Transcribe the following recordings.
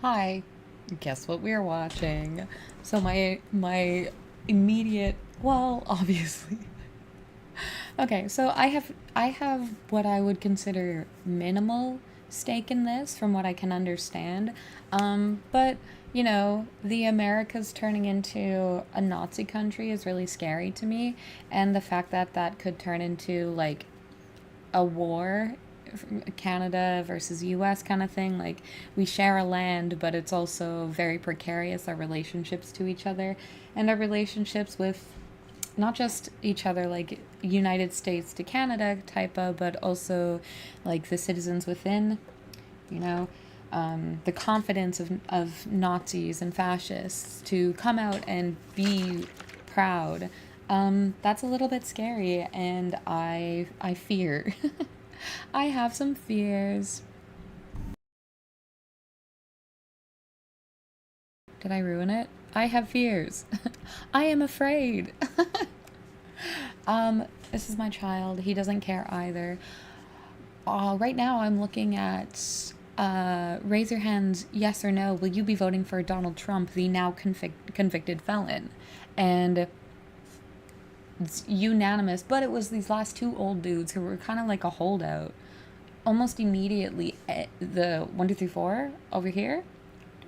Hi, guess what we're watching? So my immediate, well, obviously. Okay, so I have what I would consider minimal stake in this from what I can understand. But the Americas turning into a Nazi country is really scary to me, and the fact that that could turn into like a war, Canada versus US kind of thing. Like, we share a land, but it's also very precarious, our relationships to each other and our relationships with not just each other, like United States to Canada type of, but also like the citizens within, you know, the confidence of Nazis and fascists to come out and be proud. That's a little bit scary, and I fear. I have some fears. Did I ruin it? I have fears. I am afraid. This is my child. He doesn't care either. Right now, I'm looking at raise your hands, yes or no. Will you be voting for Donald Trump, the now convicted felon? And it's unanimous, but it was these last two old dudes who were kind of like a holdout. Almost immediately, the 1, 2, 3, 4 over here,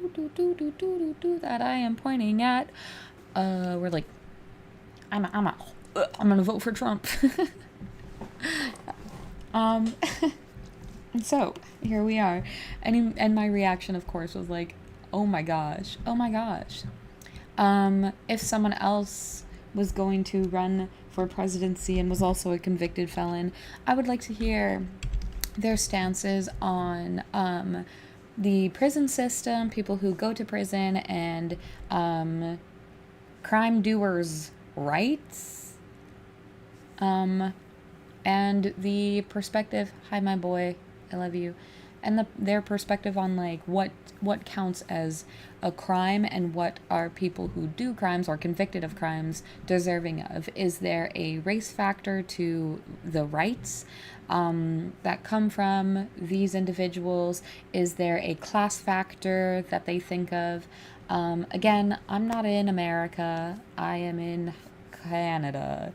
that I am pointing at, we're like, I'm gonna vote for Trump. um, and so here we are, and my reaction, of course, was like, oh my gosh, oh my gosh. If someone else was going to run for presidency and was also a convicted felon, I would like to hear their stances on the prison system, people who go to prison, and crime doers' rights, and the perspective. Hi, my boy, I love you. And their perspective on like what counts as a crime and what are people who do crimes or convicted of crimes deserving of. Is there a race factor to the rights that come from these individuals? Is there a class factor that they think of? Again, I'm not in America. I am in Canada,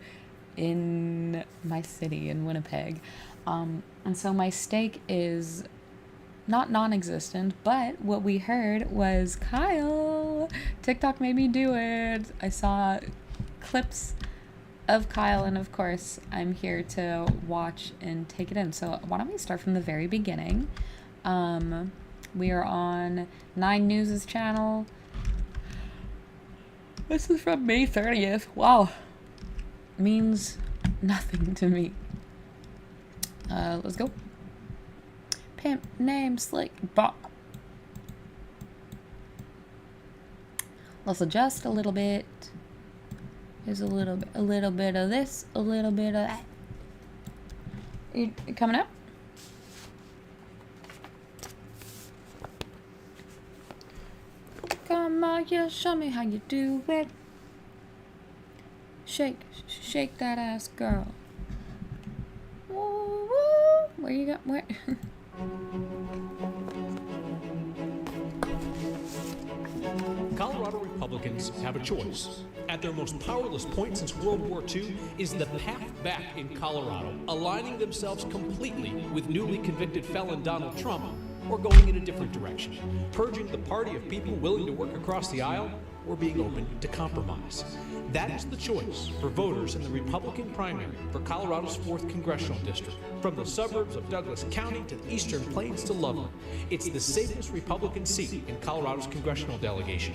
in my city in Winnipeg. And so my stake is not non-existent, but what we heard was Kyle. TikTok made me do it. I saw clips of Kyle, and of course I'm here to watch and take it in. So why don't we start from the very beginning? We are on 9 News' channel. This is from May 30th. Wow. Means nothing to me. Let's go. Pimp name Slick Bop. Let's adjust a little bit. There's a little bit of this, a little bit of that. You coming up? Come on, yeah, show me how you do it. Shake that ass, girl. Woo, woo. Where you got? Where? Colorado Republicans have a choice. At their most powerless point since World War II is the path back in Colorado, aligning themselves completely with newly convicted felon Donald Trump, or going in a different direction, purging the party of people willing to work across the aisle, or being open to compromise. That is the choice for voters in the Republican primary for Colorado's 4th Congressional District. From the suburbs of Douglas County to the Eastern Plains to Loveland, it's the safest Republican seat in Colorado's congressional delegation.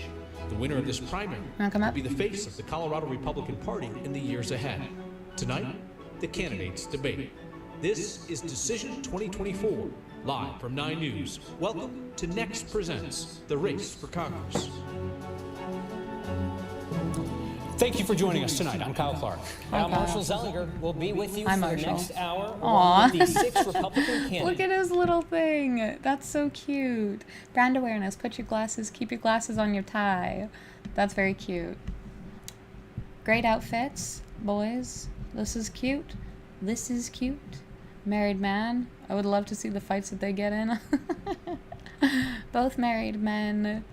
The winner of this primary will be the face of the Colorado Republican Party in the years ahead. Tonight, the candidates debate. This is Decision 2024, live from 9 News. Welcome to Next Presents, the race for Congress. Thank you for joining us tonight. I'm Kyle Clark. Now, Marshall Zellinger will be with you for the next hour with the 6 Republican candidates. Look at his little thing. That's so cute. Brand awareness. Keep your glasses on your tie. That's very cute. Great outfits, boys. This is cute. This is cute. Married man. I would love to see the fights that they get in. Both married men.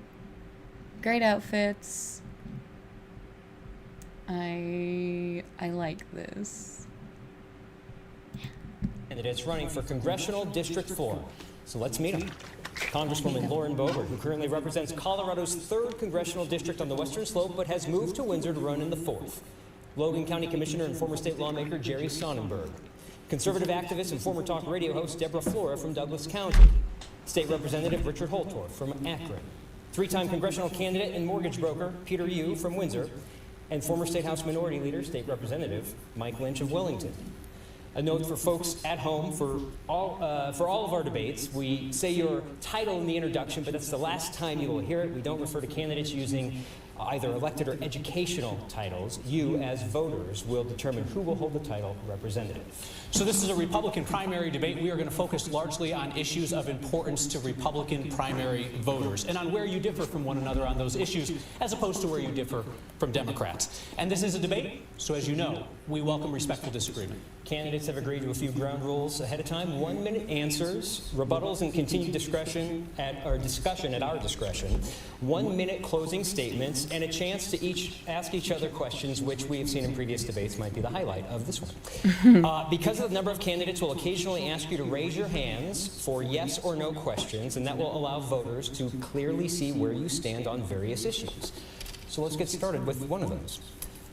Great outfits. I like this. Candidates running for Congressional District 4. So let's meet them. Congresswoman Lauren Boebert, who currently represents Colorado's 3rd Congressional District on the Western Slope, but has moved to Windsor to run in the 4th. Logan County Commissioner and former state lawmaker Jerry Sonnenberg. Conservative activist and former talk radio host Deborah Flora from Douglas County. State Representative Richard Holtorf from Akron. 3-time congressional candidate and mortgage broker Peter Yu from Windsor. And former State House Minority Leader, State Representative Mike Lynch of Wellington. A note for folks at home, for all of our debates, we say your title in the introduction, but that's the last time you will hear it. We don't refer to candidates using either elected or educational titles. You, as voters, will determine who will hold the title representative. So this is a Republican primary debate. We are going to focus largely on issues of importance to Republican primary voters and on where you differ from one another on those issues, as opposed to where you differ from Democrats. And this is a debate, so as you know, we welcome respectful disagreement. Candidates have agreed to a few ground rules ahead of time. 1-minute answers, rebuttals, and continued discussion at our discretion. 1-minute closing statements, and a chance to ask each other questions, which we have seen in previous debates might be the highlight of this one. Because of the number of candidates, we'll occasionally ask you to raise your hands for yes or no questions, and that will allow voters to clearly see where you stand on various issues. So let's get started with one of those.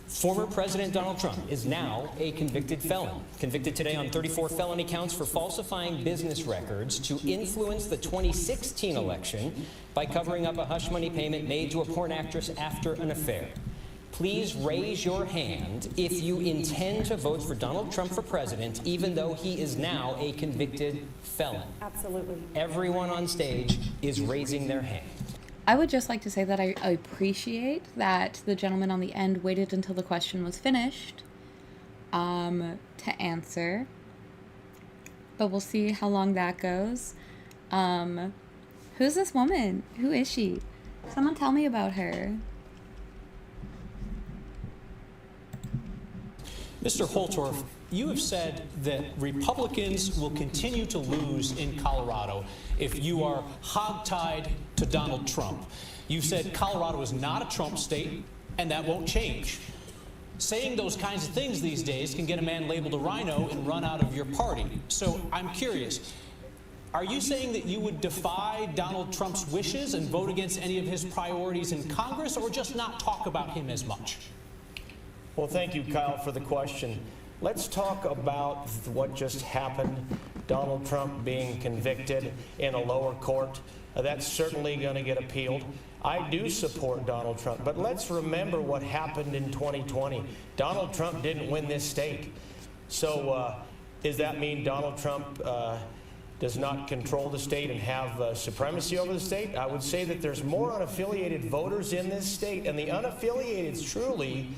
Former President Donald Trump is now a convicted felon. Convicted today on 34 felony counts for falsifying business records to influence the 2016 election by covering up a hush money payment made to a porn actress after an affair. Please raise your hand if you intend to vote for Donald Trump for president, even though he is now a convicted felon. Absolutely. Everyone on stage is raising their hand. I would just like to say that I appreciate that the gentleman on the end waited until the question was finished to answer. But we'll see how long that goes. Who's this woman? Who is she? Someone tell me about her. Mr. Holtorf, you have said that Republicans will continue to lose in Colorado if you are hogtied to Donald Trump. You said Colorado is not a Trump state, and that won't change. Saying those kinds of things these days can get a man labeled a rhino and run out of your party. So I'm curious, are you saying that you would defy Donald Trump's wishes and vote against any of his priorities in Congress, or just not talk about him as much? Well, thank you, Kyle, for the question. Let's talk about what just happened. Donald Trump being convicted in a lower court. That's certainly going to get appealed. I do support Donald Trump, but let's remember what happened in 2020. Donald Trump didn't win this state. So does that mean Donald Trump does not control the state and have supremacy over the state? I would say that there's more unaffiliated voters in this state, and the unaffiliated truly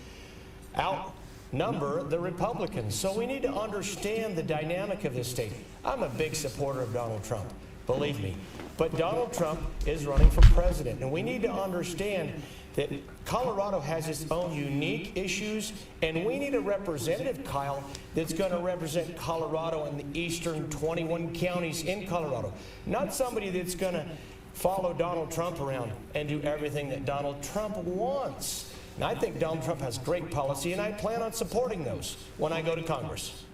outnumber the Republicans. So we need to understand the dynamic of this state. I'm a big supporter of Donald Trump, believe me. But Donald Trump is running for president, and we need to understand that Colorado has its own unique issues, and we need a representative, Kyle, that's going to represent Colorado and the eastern 21 counties in Colorado. Not somebody that's going to follow Donald Trump around and do everything that Donald Trump wants. And I think Donald Trump has great policy, and I plan on supporting those when I go to Congress.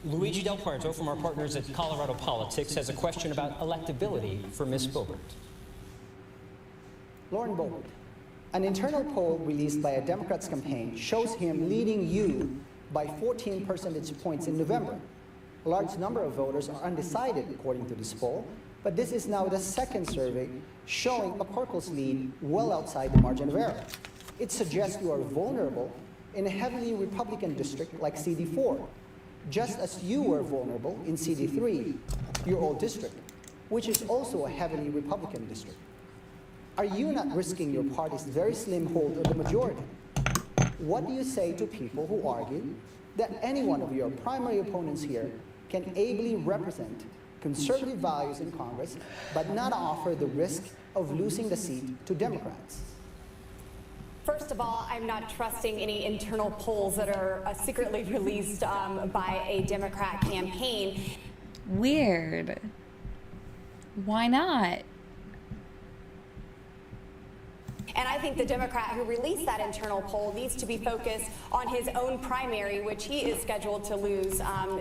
Luigi Del Parto from our partners at Colorado Politics has a question about electability for Ms. Boebert. Lauren Boebert, an internal poll released by a Democrats campaign shows him leading you by 14 percentage points in November. A large number of voters are undecided according to this poll, but this is now the second survey showing a caucus lead well outside the margin of error. It suggests you are vulnerable in a heavily Republican district like CD4, just as you were vulnerable in CD3, your old district, which is also a heavily Republican district. Are you not risking your party's very slim hold of the majority? What do you say to people who argue that any one of your primary opponents here can ably represent conservative values in Congress, but not offer the risk of losing the seat to Democrats? First of all, I'm not trusting any internal polls that are secretly released by a Democrat campaign. Weird. Why not? And I think the Democrat who released that internal poll needs to be focused on his own primary, which he is scheduled to lose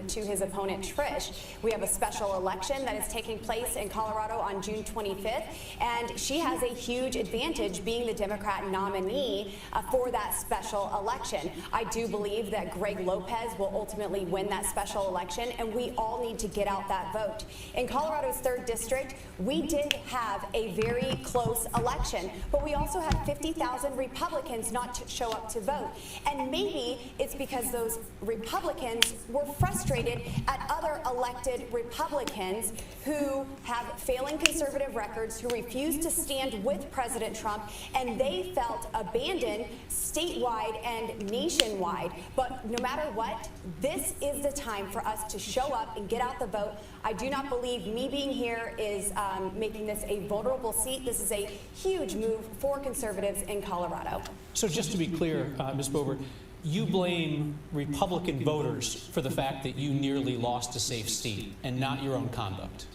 to his opponent, Trish. We have a special election that is taking place in Colorado on June 25th, and she has a huge advantage being the Democrat nominee for that special election. I do believe that Greg Lopez will ultimately win that special election, and we all need to get out that vote. In Colorado's 3rd district, we did have a very close election, but we also had 50,000 Republicans not to show up to vote. And maybe it's because those Republicans were frustrated at other elected Republicans who have failing conservative records, who refuse to stand with President Trump, and they felt abandoned statewide and nationwide. But no matter what, this is the time for us to show up and get out the vote. I do not believe me being here is making this a vulnerable seat. This is a huge move for conservatives in Colorado. So just to be clear, Ms. Boebert, you blame Republican voters for the fact that you nearly lost a safe seat and not your own conduct.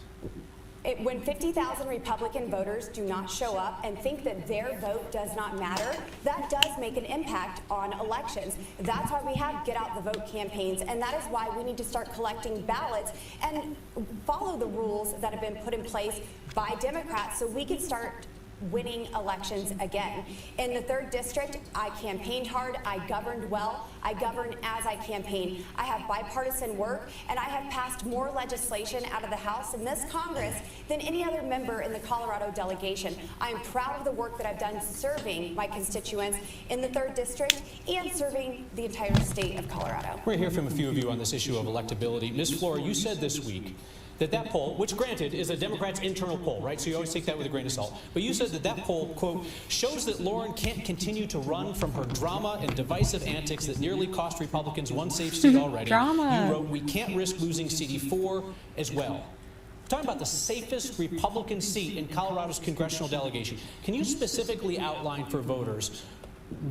When 50,000 Republican voters do not show up and think that their vote does not matter, that does make an impact on elections. That's why we have Get Out the Vote campaigns, and that is why we need to start collecting ballots and follow the rules that have been put in place by Democrats so we can start winning elections again. In the 3rd district, I campaigned hard, I governed well, I governed as I campaigned. I have bipartisan work, and I have passed more legislation out of the House in this Congress than any other member in the Colorado delegation. I am proud of the work that I've done serving my constituents in the 3rd district and serving the entire state of Colorado. We're going to hear from a few of you on this issue of electability. Ms. Flora, you said this week that poll, which granted is a Democrat's internal poll, right? So you always take that with a grain of salt. But you said that poll, quote, shows that Lauren can't continue to run from her drama and divisive antics that nearly cost Republicans one safe seat already. Drama. You wrote, we can't risk losing CD4 as well. Talking about the safest Republican seat in Colorado's congressional delegation. Can you specifically outline for voters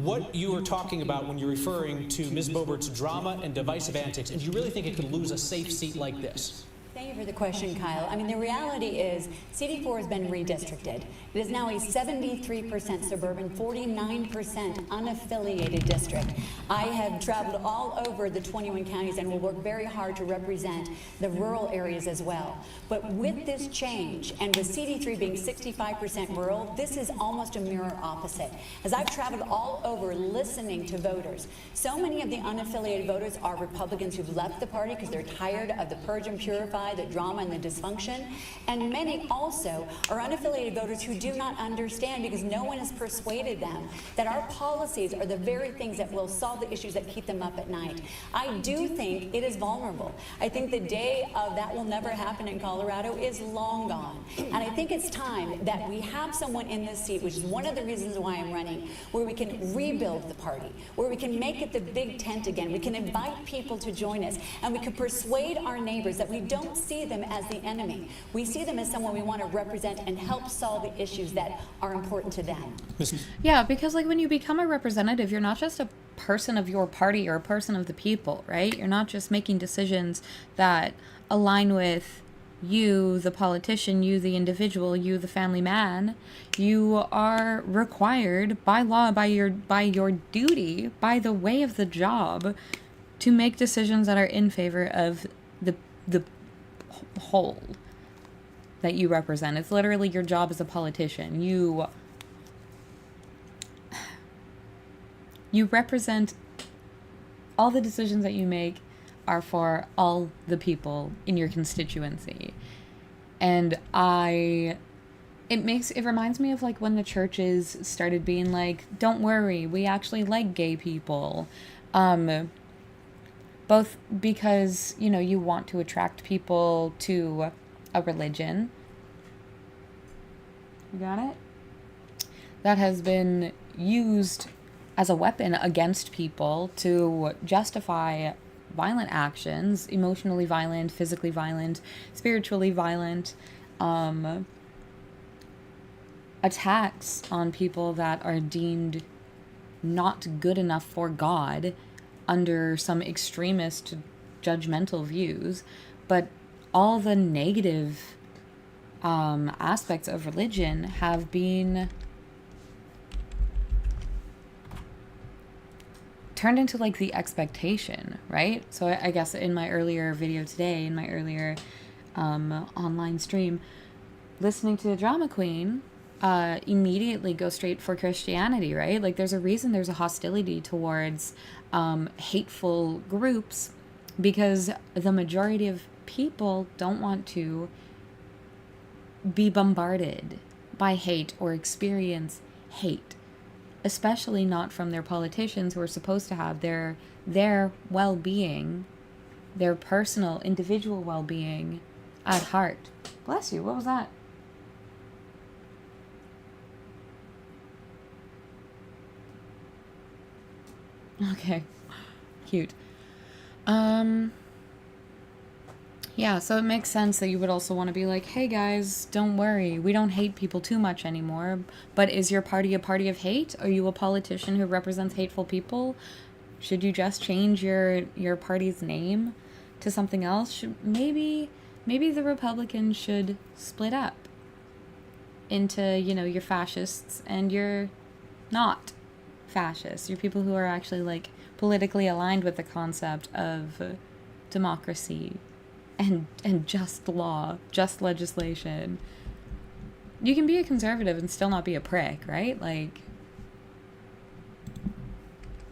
what you are talking about when you're referring to Ms. Boebert's drama and divisive antics? And do you really think it could lose a safe seat like this? Thank you for the question, Kyle. I mean, the reality is CD4 has been redistricted. It is now a 73% suburban, 49% unaffiliated district. I have traveled all over the 21 counties and will work very hard to represent the rural areas as well. But with this change, and with CD3 being 65% rural, this is almost a mirror opposite. As I've traveled all over listening to voters, so many of the unaffiliated voters are Republicans who've left the party because they're tired of the purge and purify, the drama and the dysfunction. And many also are unaffiliated voters who do not understand, because no one has persuaded them, that our policies are the very things that will solve the issues that keep them up at night. I do think it is vulnerable. I think the day of that will never happen in Colorado is long gone. And I think it's time that we have someone in this seat, which is one of the reasons why I'm running, where we can rebuild the party, where we can make it the big tent again. We can invite people to join us, and we can persuade our neighbors that we don't see them as the enemy. We see them as someone we want to represent and help solve the issues that are important to them. Yeah, because like when you become a representative, you're not just a person of your party or a person of the people, right? You're not just making decisions that align with you, the politician, you, the individual, you, the family man. You are required by law, by your duty, by the way of the job, to make decisions that are in favor of the whole that you represent. It's literally your job as a politician. You represent, all the decisions that you make are for all the people in your constituency. And it reminds me of like when the churches started being like, don't worry, we actually like gay people. Both because, you want to attract people to a religion. You got it? That has been used as a weapon against people to justify violent actions, emotionally violent, physically violent, spiritually violent, attacks on people that are deemed not good enough for God under some extremist judgmental views. But all the negative aspects of religion have been turned into like the expectation, right? So I guess in my earlier video today, in my earlier online stream, listening to the drama queen immediately go straight for Christianity, right? Like there's a reason there's a hostility towards hateful groups, because the majority of people don't want to be bombarded by hate or experience hate, especially not from their politicians, who are supposed to have their well-being, their personal individual well-being at heart. Bless you. What was that? Okay. Cute. Yeah, so it makes sense that you would also want to be like, hey guys, don't worry, we don't hate people too much anymore. But is your party a party of hate? Are you a politician who represents hateful people? Should you just change your party's name to something else? Maybe the Republicans should split up into, your fascists and your not fascists. Your people who are actually like politically aligned with the concept of democracy and just law, just legislation. You can be a conservative and still not be a prick, right? Like,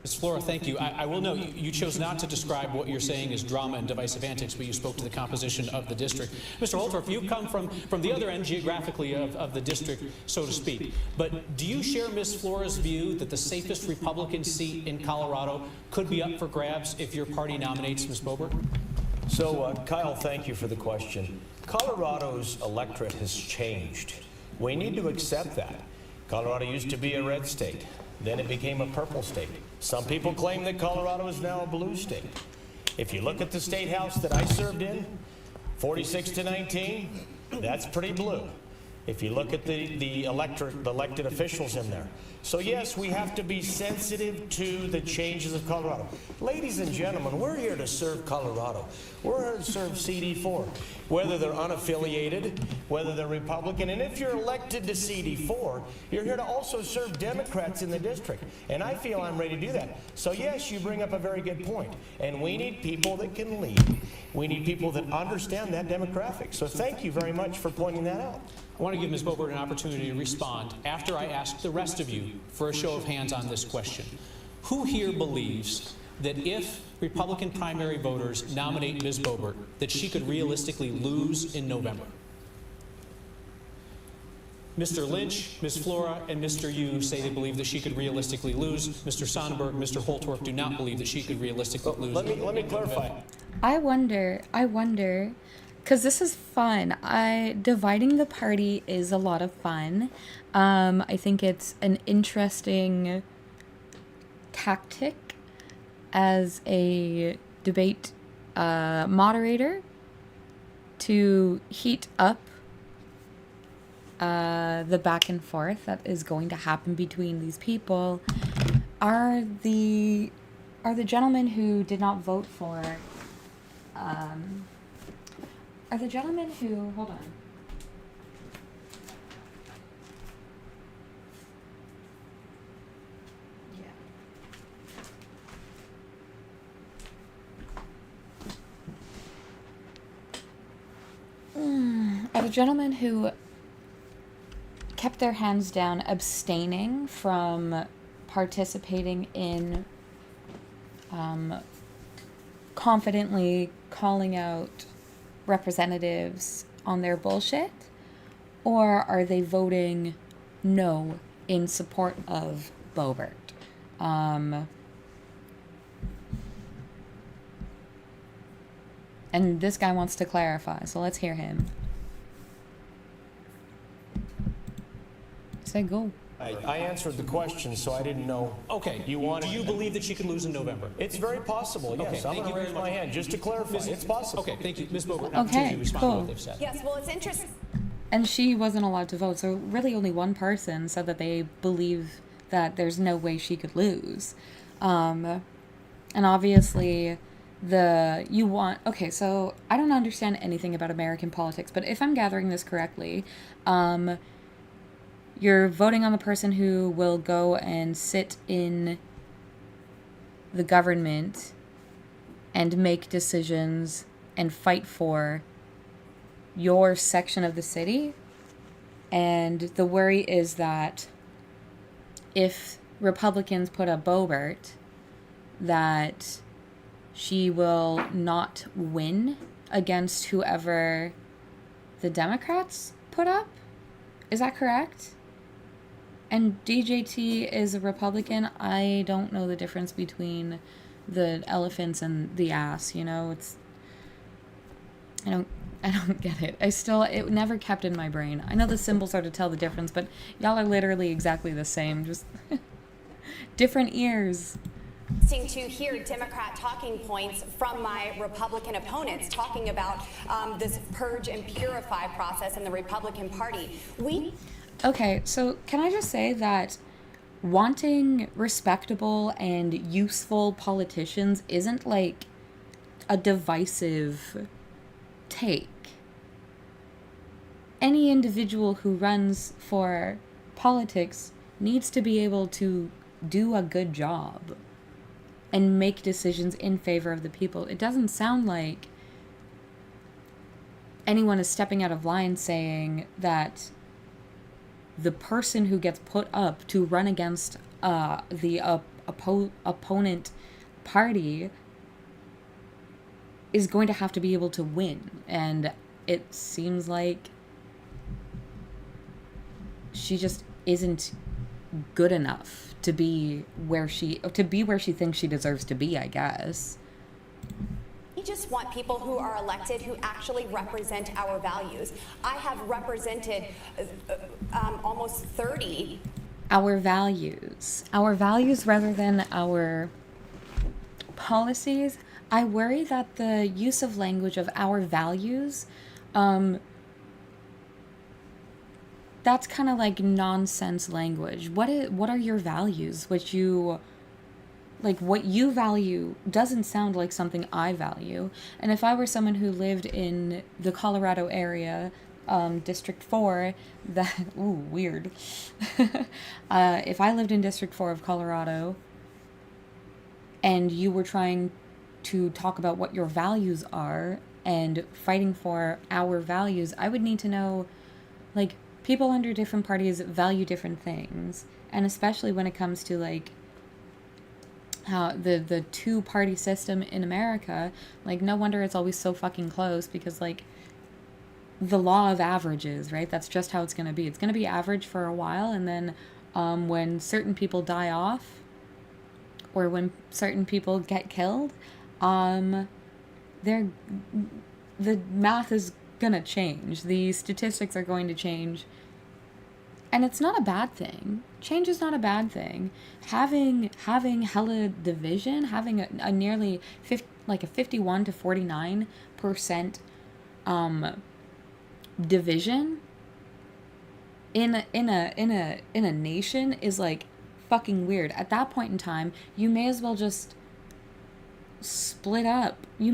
Ms. Flora, thank you. I will note you chose not to describe what you're saying as drama and divisive antics, but you spoke to the composition of the district. Mr. Holtorf, you come from the other end geographically of the district, so to speak. But do you share Ms. Flora's view that the safest Republican seat in Colorado could be up for grabs if your party nominates Ms. Boebert? So, Kyle, thank you for the question. Colorado's electorate has changed. We need to accept that. Colorado used to be a red state. Then it became a purple state. Some people claim that Colorado is now a blue state. If you look at the state house that I served in, 46 to 19, that's pretty blue. If you look at the elected officials in there. So yes, we have to be sensitive to the changes of Colorado. Ladies and gentlemen, we're here to serve Colorado. We're here to serve CD4, whether they're unaffiliated, whether they're Republican. And if you're elected to CD4, you're here to also serve Democrats in the district. And I feel I'm ready to do that. So yes, you bring up a very good point. And we need people that can lead. We need people that understand that demographic. So thank you very much for pointing that out. I want to give Ms. Boebert an opportunity to respond after I ask the rest of you for a show of hands on this question. Who here believes that if Republican primary voters nominate Ms. Boebert, that she could realistically lose in November? Mr. Lynch, Ms. Flora, and Mr. Yu say they believe that she could realistically lose. Mr. Sonnenberg, Mr. Holtorf do not believe that she could realistically lose. Let me clarify. I wonder, because this is fun. Dividing the party is a lot of fun. I think it's an interesting tactic as a debate moderator to heat up the back and forth that is going to happen between these people. Are the gentlemen who did not vote for are the gentlemen who, hold on. Are the gentlemen who kept their hands down abstaining from participating in confidently calling out representatives on their bullshit? Or are they voting no in support of Boebert? And this guy wants to clarify, so let's hear him. Say go. I answered the question, so I didn't know. Okay. You wanted. Do you believe that she could lose in November? It's very possible, yes. Okay, I'm going to raise my hand just to clarify. It's possible. Okay, thank you. Ms. Boebert, Okay, to respond cool. to what they've said. Yes, well, it's interesting. And she wasn't allowed to vote, so really only one person said that they believe that there's no way she could lose. And obviously, okay, so I don't understand anything about American politics, but if I'm gathering this correctly, you're voting on the person who will go and sit in the government and make decisions and fight for your section of the city. And the worry is that if Republicans put up Boebert, that she will not win against whoever the Democrats put up. Is that correct? And DJT is a Republican. I don't know the difference between the elephants and the ass, you know? I don't get it. It never kept in my brain. I know the symbols are to tell the difference, but y'all are literally exactly the same, just different ears. To hear Democrat talking points from my Republican opponents talking about this purge and purify process in the Republican Party. Okay, so can I just say that wanting respectable and useful politicians isn't like a divisive take. Any individual who runs for politics needs to be able to do a good job and make decisions in favor of the people. It doesn't sound like anyone is stepping out of line saying that the person who gets put up to run against the opponent party is going to have to be able to win. And it seems like she just isn't good enough to be where she thinks she deserves to be, I guess. We just want people who are elected who actually represent our values. I have represented almost 30. Our values rather than our policies. I worry that the use of language of our values, that's kind of like nonsense language. What are your values? What you value doesn't sound like something I value. And if I were someone who lived in the Colorado area, District 4, weird. If I lived in District 4 of Colorado and you were trying to talk about what your values are and fighting for our values, I would need to know, like, people under different parties value different things. And especially when it comes to, like, how the two-party system in America, like, no wonder it's always so fucking close, because, like, the law of averages, right? That's just how it's going to be. It's going to be average for a while, and then when certain people die off, or when certain people get killed, the math is going to change. The statistics are going to change. And it's not a bad thing. Change is not a bad thing. Having hella division, having a nearly 51 to 49% division in a nation is like fucking weird. At that point in time, you may as well just split up. You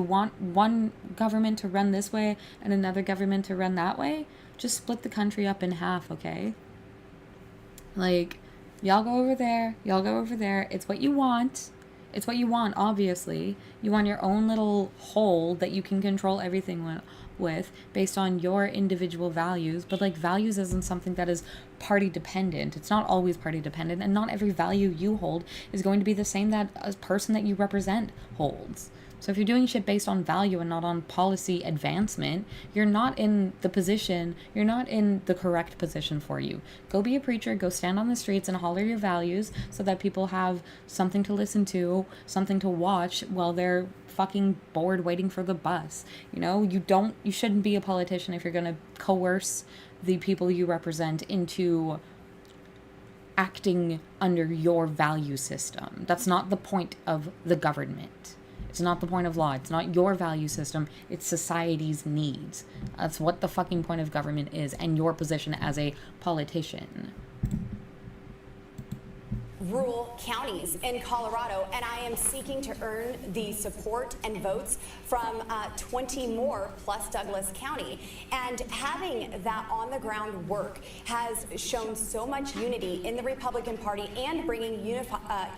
want one government to run this way and another government to run that way? Just split the country up in half, okay? Like, y'all go over there. It's what you want. Obviously. You want your own little hole that you can control everything with based on your individual values. But, like, values isn't something that is party dependent. It's not always party dependent, and not every value you hold is going to be the same that a person that you represent holds. So if you're doing shit based on value and not on policy advancement, you're not in the correct position for you. Go be a preacher, go stand on the streets and holler your values so that people have something to listen to, something to watch while they're fucking bored waiting for the bus. You know, you shouldn't be a politician if you're going to coerce the people you represent into acting under your value system. That's not the point of the government. It's not the point of law. It's not your value system. It's society's needs. That's what the fucking point of government is, and your position as a politician. rural counties in Colorado, and I am seeking to earn the support and votes from 20 more plus Douglas County. And having that on the ground work has shown so much unity in the Republican Party and bringing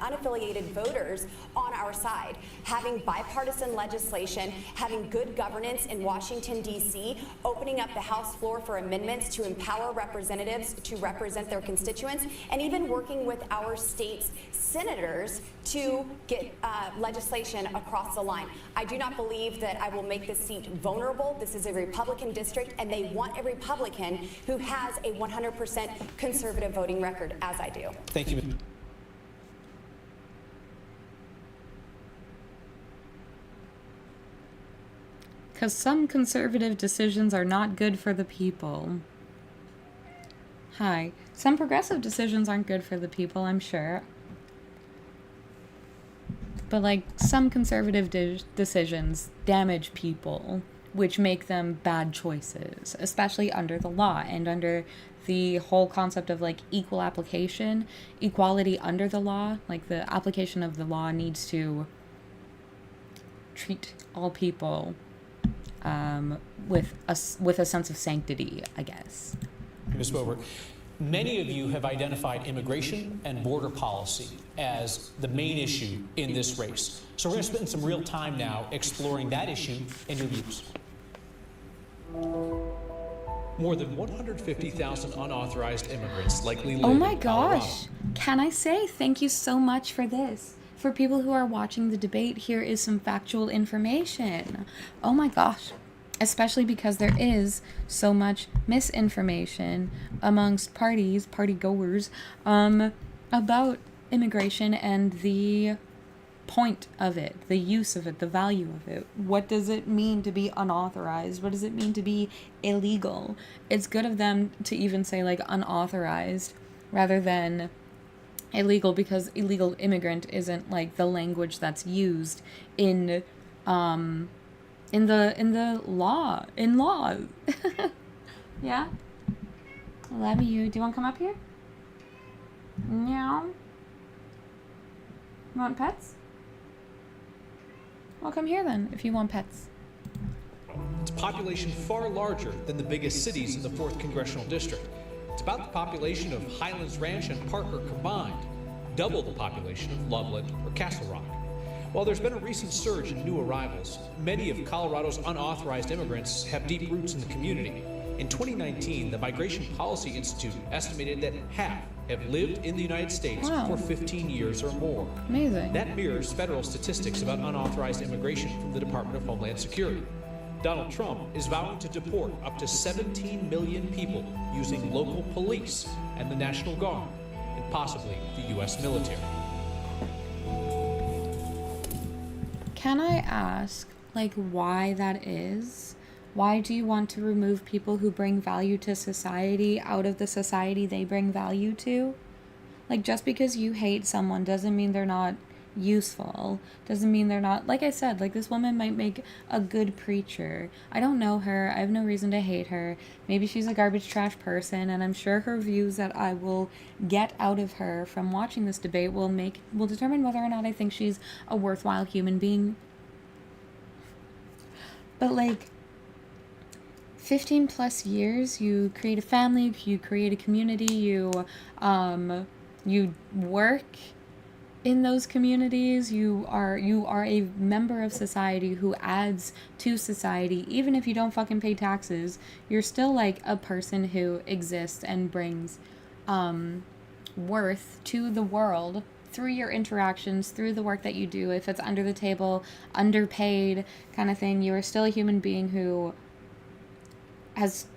unaffiliated voters on our side. Having bipartisan legislation, having good governance in Washington, D.C., opening up the House floor for amendments to empower representatives to represent their constituents, and even working with our state's senators to get legislation across the line. I do not believe that I will make this seat vulnerable. This is a Republican district, and they want a Republican who has a 100% conservative voting record, as I do. Thank you. Because some conservative decisions are not good for the people. Hi. Some progressive decisions aren't good for the people, I'm sure. But, like, some conservative decisions damage people, which make them bad choices, especially under the law and under the whole concept of, like, equal application, equality under the law. Like, the application of the law needs to treat all people with a sense of sanctity, I guess. Ms. Boebert, many of you have identified immigration and border policy as the main issue in this race. So we're going to spend some real time now exploring that issue and your views. More than 150,000 unauthorized immigrants likely live Oh my in Colorado. gosh. Can I say thank you so much for this? For people who are watching the debate, here is some factual information. Oh my gosh. Especially because there is so much misinformation amongst party goers, about immigration and the point of it, the use of it, the value of it. What does it mean to be unauthorized? What does it mean to be illegal? It's good of them to even say, like, unauthorized rather than illegal, because illegal immigrant isn't, like, the language that's used in the law. Yeah? Love you. Do you want to come up here? Meow. You want pets? Well, come here then, if you want pets. It's a population far larger than the biggest cities in the 4th Congressional District. It's about the population of Highlands Ranch and Parker combined, double the population of Loveland or Castle Rock. While there's been a recent surge in new arrivals, many of Colorado's unauthorized immigrants have deep roots in the community. In 2019, the Migration Policy Institute estimated that half have lived in the United States for 15 years or more. Amazing. That mirrors federal statistics about unauthorized immigration from the Department of Homeland Security. Donald Trump is vowing to deport up to 17 million people using local police and the National Guard, and possibly the U.S. military. Can I ask, like, why that is? Why do you want to remove people who bring value to society out of the society they bring value to? Like, just because you hate someone doesn't mean they're not useful. Doesn't mean they're not, like I said, like, this woman might make a good preacher. I don't know her. I have no reason to hate her. Maybe she's a garbage trash person, and I'm sure her views that I will get out of her from watching this debate will determine whether or not I think she's a worthwhile human being. But, like, 15 plus years, you create a family, you create a community, you work in those communities, you are a member of society who adds to society. Even if you don't fucking pay taxes, you're still, like, a person who exists and brings worth to the world through your interactions, through the work that you do. If it's under the table, underpaid kind of thing, you are still a human being who has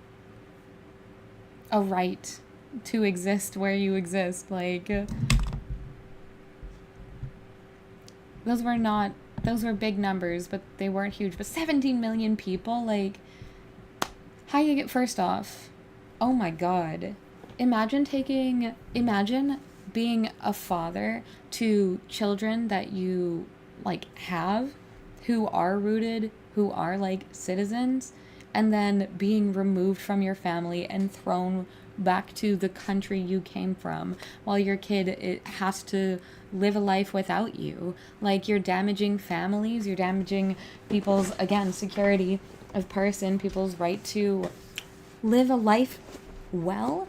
a right to exist where you exist. Like, those were big numbers, but they weren't huge. But 17 million people, like, how you get, first off, oh my God, imagine being a father to children that you, like, have, who are rooted, who are, like, citizens, and then being removed from your family and thrown back to the country you came from, while your kid has to live a life without you. Like, you're damaging families, you're damaging people's, again, security of person, people's right to live a life well.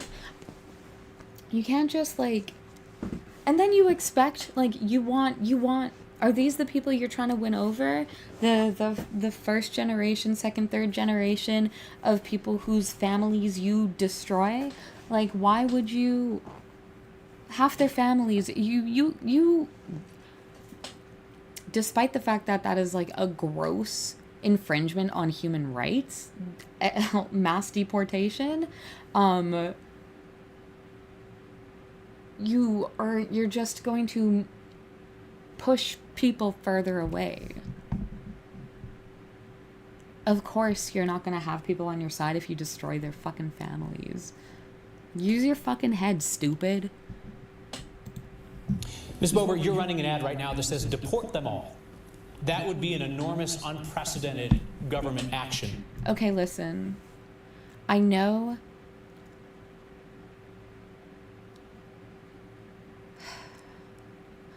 You can't just, like, and then you expect, like, you want, are these the people you're trying to win over? The first generation, second, third generation of people whose families you destroy? Like, why would you, half their families, you despite the fact that that is, like, a gross infringement on human rights, mass deportation, you're just going to push people further away. Of course you're not going to have people on your side if you destroy their fucking families. Use your fucking head, stupid. Ms. Boebert, you're running an ad right now that says deport them all. That would be an enormous, unprecedented government action. Okay, listen. I know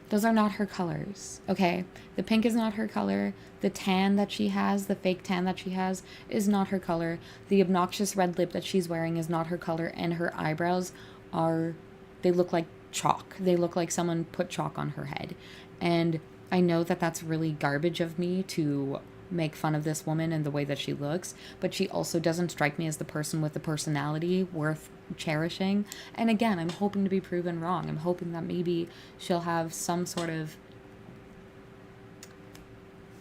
those are not her colors, okay? The pink is not her color. The tan that she has, the fake tan that she has, is not her color. The obnoxious red lip that she's wearing is not her color, and her eyebrows they look like chalk. They look like someone put chalk on her head. And I know that that's really garbage of me to make fun of this woman and the way that she looks, but she also doesn't strike me as the person with the personality worth cherishing. And again, I'm hoping to be proven wrong. I'm hoping that maybe she'll have some sort of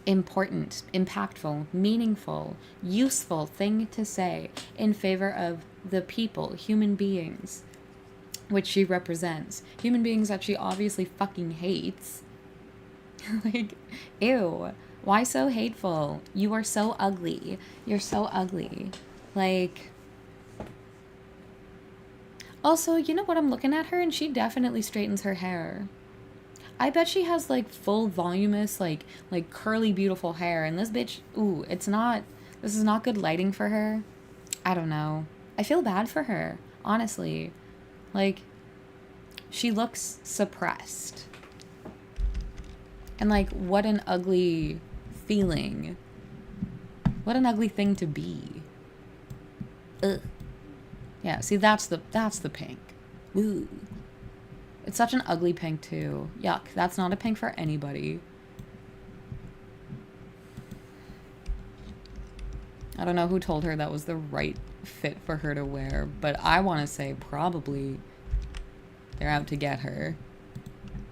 important, impactful, meaningful, useful thing to say in favor of the people, human beings, which she represents. Human beings that she obviously fucking hates. Like, ew. Why so hateful? You are so ugly. You're so ugly. Like, also, you know what, I'm looking at her and she definitely straightens her hair. I bet she has, like, full voluminous, like curly, beautiful hair. And this bitch, ooh, this is not good lighting for her. I don't know. I feel bad for her, honestly. Like, she looks suppressed. And, like, what an ugly feeling. What an ugly thing to be. Ugh. Yeah, see, that's the pink. Ooh. It's such an ugly pink, too. Yuck, that's not a pink for anybody. I don't know who told her that was the right fit for her to wear, but I want to say probably they're out to get her.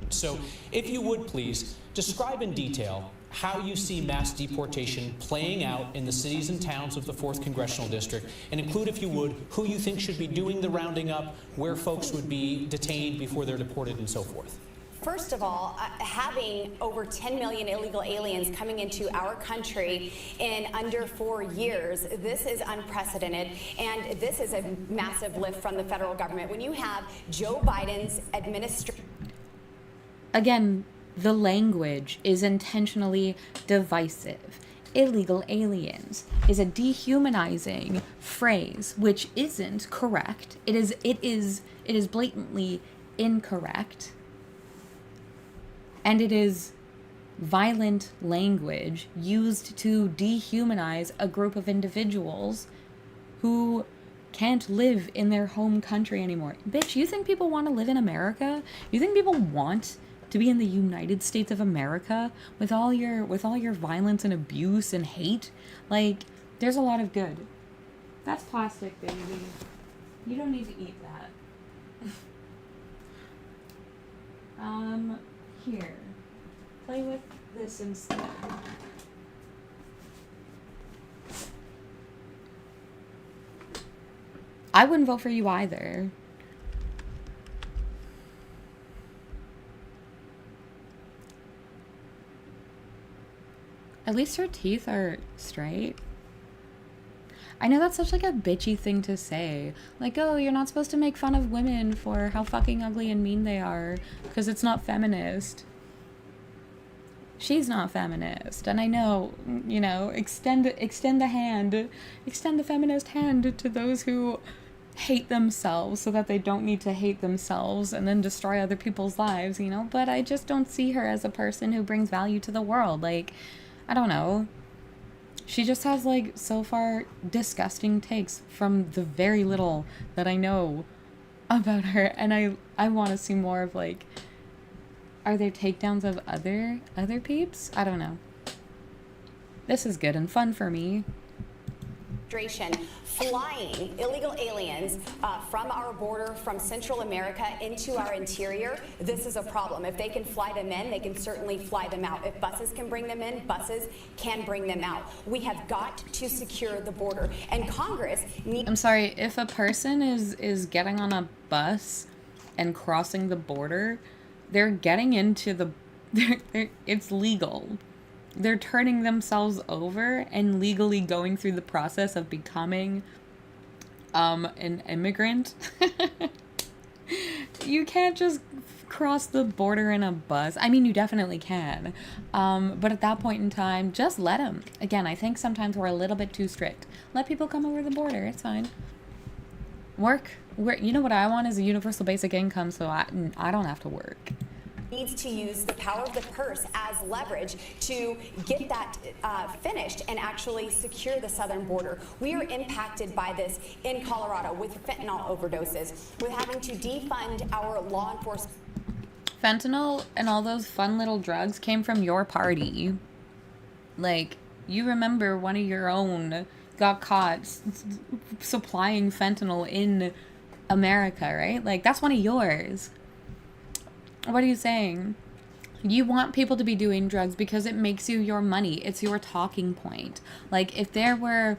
So, if you would please, describe in detail how you see mass deportation playing out in the cities and towns of the 4th Congressional District, and include, if you would, who you think should be doing the rounding up, where folks would be detained before they're deported, and so forth. First of all, having over 10 million illegal aliens coming into our country in under 4 years, this is unprecedented, and this is a massive lift from the federal government. When you have Joe Biden's administration... Again, the language is intentionally divisive. Illegal aliens is a dehumanizing phrase, which isn't correct. It is blatantly incorrect. And it is violent language used to dehumanize a group of individuals who can't live in their home country anymore. Bitch, you think people want to live in America? You think people want to be in the United States of America with all your violence and abuse and hate? Like, there's a lot of good. That's plastic, baby. You don't need to eat that. Here. Play with this instead. I wouldn't vote for you either. At least her teeth are straight. I know that's such like a bitchy thing to say. Like, oh, you're not supposed to make fun of women for how fucking ugly and mean they are because it's not feminist. She's not feminist. And I know, you know, extend the hand, extend the feminist hand to those who hate themselves so that they don't need to hate themselves and then destroy other people's lives, you know? But I just don't see her as a person who brings value to the world. Like, I don't know. She just has, like, so far disgusting takes from the very little that I know about her. And I want to see more of, like, are there takedowns of other peeps? I don't know. This is good and fun for me. Flying illegal aliens from our border, from Central America into our interior. This is a problem. If they can fly them in, they can certainly fly them out. If buses can bring them in, buses can bring them out. We have got to secure the border. And Congress needs... I'm sorry, if a person is getting on a bus and crossing the border, they're getting into the... it's legal. They're turning themselves over and legally going through the process of becoming an immigrant. You can't just cross the border in a bus. I mean, you definitely can. But at that point in time, just let them. Again, I think sometimes we're a little bit too strict. Let people come over the border. It's fine. Work. You know what I want is a universal basic income, so I don't have to work. Needs to use the power of the purse as leverage to get that finished and actually secure the southern border. We are impacted by this in Colorado with fentanyl overdoses, with having to defund our law enforcement. Fentanyl and all those fun little drugs came from your party. Like, you remember one of your own got caught supplying fentanyl in America, right? Like, that's one of yours. What are you saying? You want people to be doing drugs because it makes you your money. It's your talking point. Like, if there was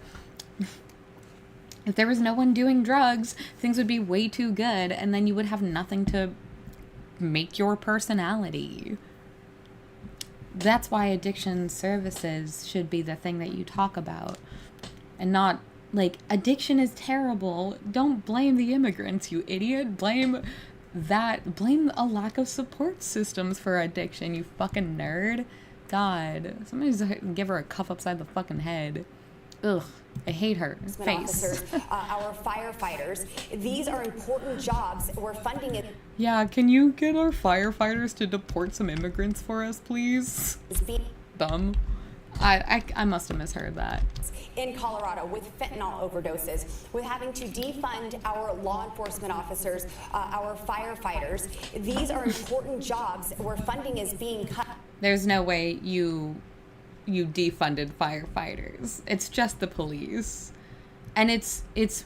no one doing drugs, things would be way too good, and then you would have nothing to make your personality. That's why addiction services should be the thing that you talk about. And not, like, addiction is terrible. Don't blame the immigrants, you idiot. Blame a lack of support systems for addiction, you fucking nerd. God, somebody just give her a cuff upside the fucking head. Ugh, I hate her face. Officers, our firefighters, these are important jobs. We're funding it. Yeah, can you get our firefighters to deport some immigrants for us, please? Dumb. I must have misheard that. In Colorado with fentanyl overdoses, with having to defund our law enforcement officers, our firefighters. These are important jobs where funding is being cut. There's no way you defunded firefighters. It's just the police. And it's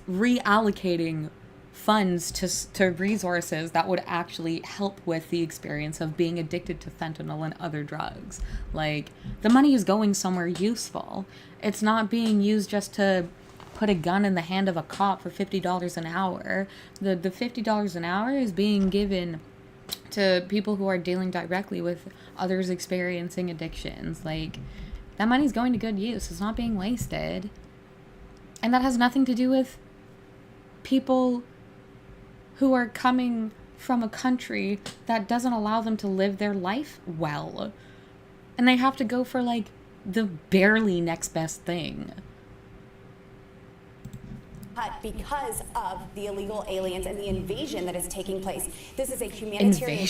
reallocating funds to resources that would actually help with the experience of being addicted to fentanyl and other drugs. Like, the money is going somewhere useful. It's not being used just to put a gun in the hand of a cop for $50 an hour. The $50 an hour is being given to people who are dealing directly with others experiencing addictions. Like, that money's going to good use. It's not being wasted. And that has nothing to do with people who are coming from a country that doesn't allow them to live their life well. And they have to go for, like, the barely next best thing. Because of the illegal aliens and the invasion that is taking place. This is a humanitarian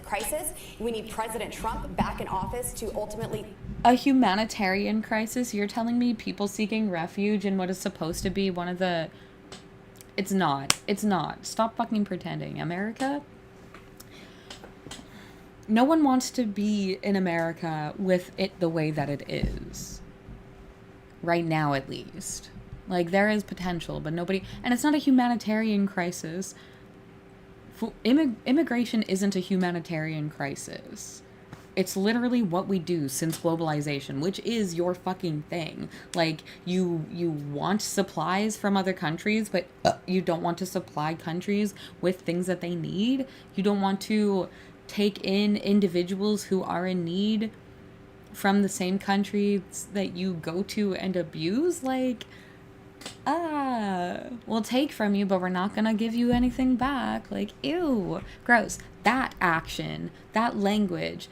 crisis. We need President Trump back in office to ultimately... A humanitarian crisis? You're telling me people seeking refuge in what is supposed to be one of the... It's not. It's not. Stop fucking pretending. America? No one wants to be in America with it the way that it is. Right now, at least. Like, there is potential, but nobody... And it's not a humanitarian crisis. Immigration isn't a humanitarian crisis. It's literally what we do since globalization, which is your fucking thing. Like, you want supplies from other countries, but you don't want to supply countries with things that they need. You don't want to take in individuals who are in need from the same countries that you go to and abuse. Like, we'll take from you, but we're not gonna give you anything back. Like, ew, gross. That action, that language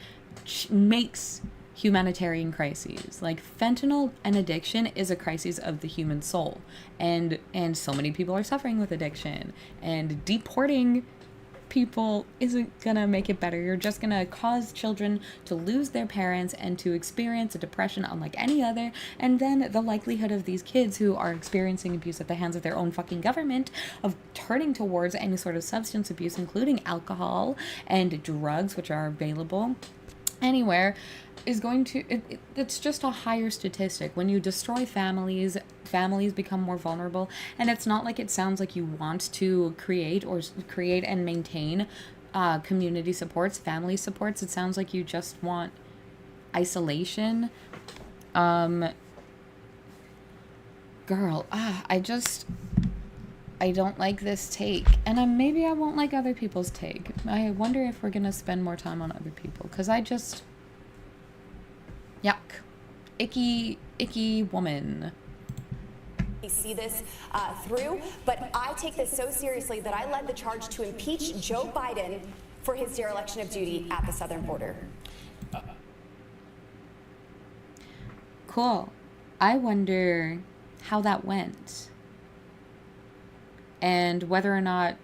makes humanitarian crises. Like, fentanyl and addiction is a crisis of the human soul, and so many people are suffering with addiction, and deporting people isn't gonna make it better. You're just gonna cause children to lose their parents and to experience a depression unlike any other, and then the likelihood of these kids who are experiencing abuse at the hands of their own fucking government of turning towards any sort of substance abuse, including alcohol and drugs, which are available anywhere, is going to, it's just a higher statistic. When you destroy families become more vulnerable, and it's not like it sounds like you want to create and maintain community supports, family supports. It sounds like you just want isolation. Girl, I don't like this take, and maybe I won't like other people's take. I wonder if we're gonna spend more time on other people, because yuck. Icky woman. We see this through, but I take this so seriously that I led the charge to impeach Joe Biden for his dereliction of duty at the southern border. Cool. I wonder how that went, and whether or not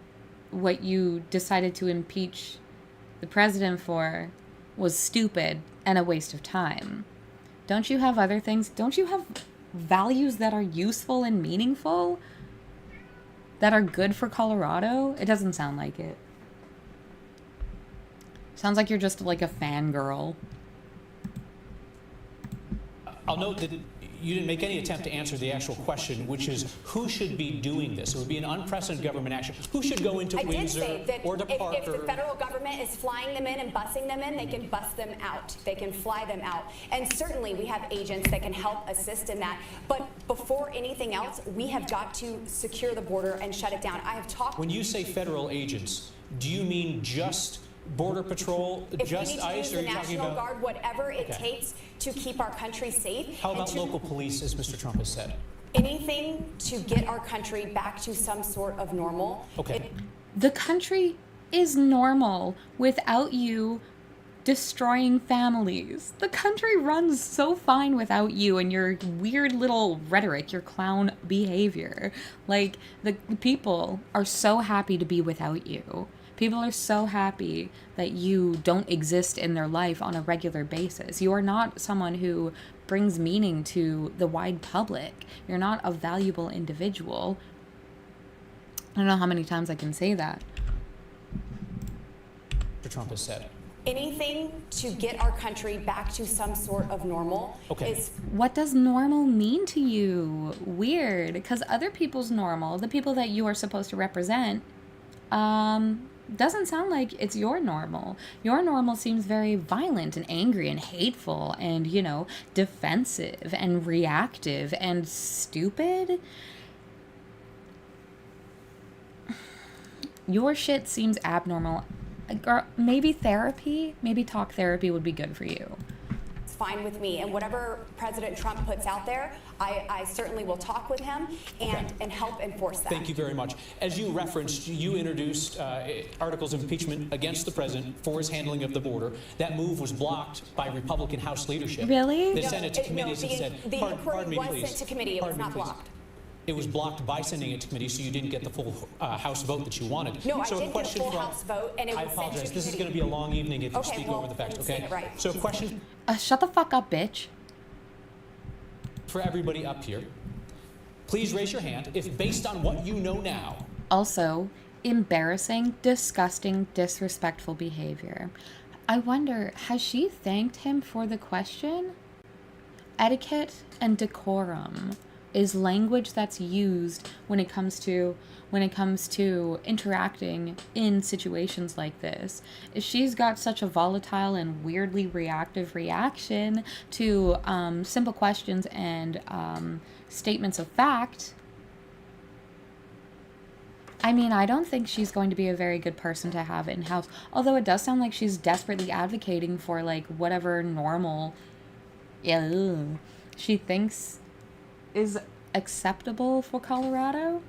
what you decided to impeach the president for was stupid and a waste of time. Don't you have other things? Don't you have values that are useful and meaningful? That are good for Colorado? It doesn't sound like it. Sounds like you're just like a fangirl. I'll note that you didn't make any attempt to answer the actual question, which is who should be doing this? It would be an unprecedented government action. Who should go into Windsor or to Parker? If the federal government is flying them in and busing them in, they can bus them out. They can fly them out. And certainly we have agents that can help assist in that. But before anything else, we have got to secure the border and shut it down. I have talked. When you say federal agents, do you mean just Border Patrol, just ICE, or are you talking about National Guard, whatever it takes to keep our country safe? How about local police, as Mr. Trump has said? Anything to get our country back to some sort of normal. Okay. The country is normal without you destroying families. The country runs so fine without you and your weird little rhetoric, your clown behavior. Like, the people are so happy to be without you. People are so happy that you don't exist in their life on a regular basis. You are not someone who brings meaning to the wide public. You're not a valuable individual. I don't know how many times I can say that. Mr. Trump has said. Anything to get our country back to some sort of normal is... What does normal mean to you? Weird, because other people's normal, the people that you are supposed to represent, doesn't sound like it's your normal. Your normal seems very violent and angry and hateful and, defensive and reactive and stupid. Your shit seems abnormal. Girl, maybe therapy, maybe talk therapy would be good for you. It's fine with me. And whatever President Trump puts out there, I certainly will talk with him and help enforce that. Thank you very much. As you referenced, you introduced articles of impeachment against the president for his handling of the border. That move was blocked by Republican House leadership. Really? They sent it to committees and said, the pardon me, inquiry was please. sent to committee. It was not blocked. It was blocked by sending it to committee, so you didn't get the full House vote that you wanted. No, so I did get a full House vote, and it was I sent to apologize. This is committee. going to be a long evening if you Okay, speak well, over the facts, say okay? it right. So question Shut the fuck up, bitch. for everybody up here. Please raise your hand if, based on what you know now. Also, embarrassing, disgusting, disrespectful behavior. I wonder, has she thanked him for the question? Etiquette and decorum is language that's used when it comes to interacting in situations like this. If she's got such a volatile and weirdly reactive reaction to simple questions and statements of fact, I mean, I don't think she's going to be a very good person to have in-house. Although it does sound like she's desperately advocating for, like, whatever normal she thinks is acceptable for Colorado.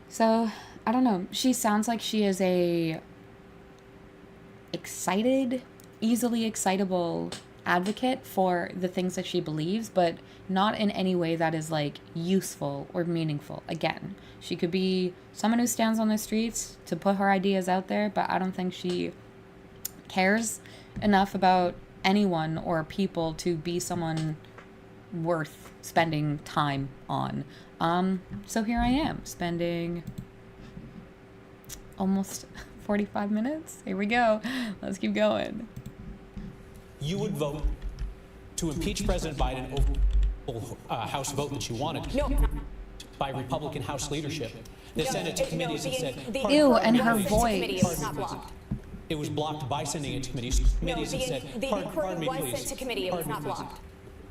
So, I don't know. She sounds like she is a excited, easily excitable advocate for the things that she believes, but not in any way that is like useful or meaningful. Again, she could be someone who stands on the streets to put her ideas out there, but I don't think she cares enough about anyone or people to be someone worth spending time on. So here I am, spending almost 45 minutes. Here we go. Let's keep going. You would vote to impeach President Biden over the House vote that you wanted by Republican House leadership. They sent it to committees and said, Ew, and her Committee, it was voice. not blocked. it was blocked by sending it to committees. Committees and said, The pardon me, was please. sent to committee, it was not blocked.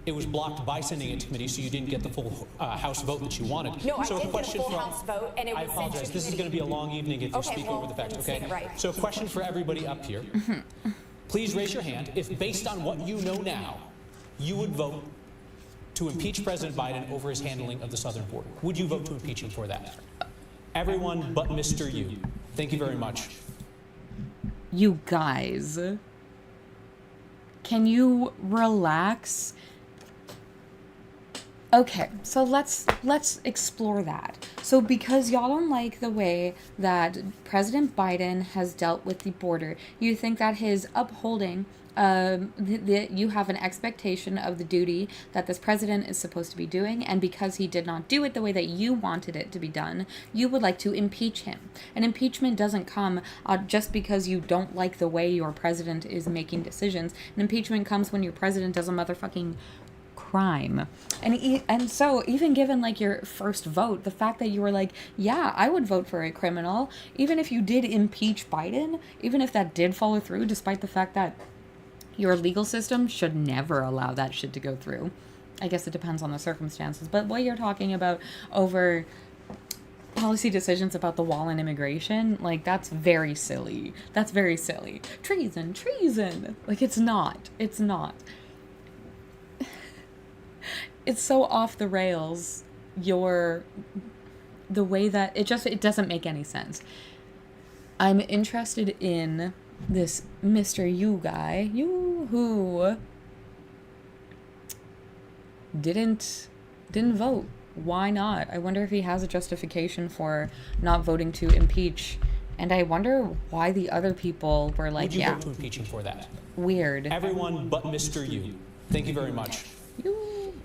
It was blocked by sending it to committee, so you didn't get the full House vote that you wanted. No, I so did get a full House vote, and it I was sent to apologize. This is committee. going to be a long evening if you Okay, speak well, over the facts, then okay? say it right. So a question for everybody up here. Please raise your hand if, based on what you know now, you would vote to impeach President Biden over his handling of the southern border. Would you vote to impeach him for that? Everyone but Mr. You. Thank you very much. You guys, can you relax? Okay, so let's explore that. So because y'all don't like the way that President Biden has dealt with the border, you think that his upholding you have an expectation of the duty that this president is supposed to be doing, and because he did not do it the way that you wanted it to be done, you would like to impeach him. And impeachment doesn't come just because you don't like the way your president is making decisions. An impeachment comes when your president does a motherfucking crime. And so even given like your first vote, the fact that you were like, yeah, I would vote for a criminal, even if you did impeach Biden, even if that did follow through, despite the fact that your legal system should never allow that shit to go through. I guess it depends on the circumstances. But what you're talking about over policy decisions about the wall and immigration, like, that's very silly. That's very silly. Treason. Like, it's not. It's not. It's so off the rails, the way that it doesn't make any sense. I'm interested in this Mr. You guy, you who didn't vote. Why not? I wonder if he has a justification for not voting to impeach, and I wonder why the other people were like, Would you yeah, vote to impeach him for that? weird. Everyone but Mr. You. Thank you very much.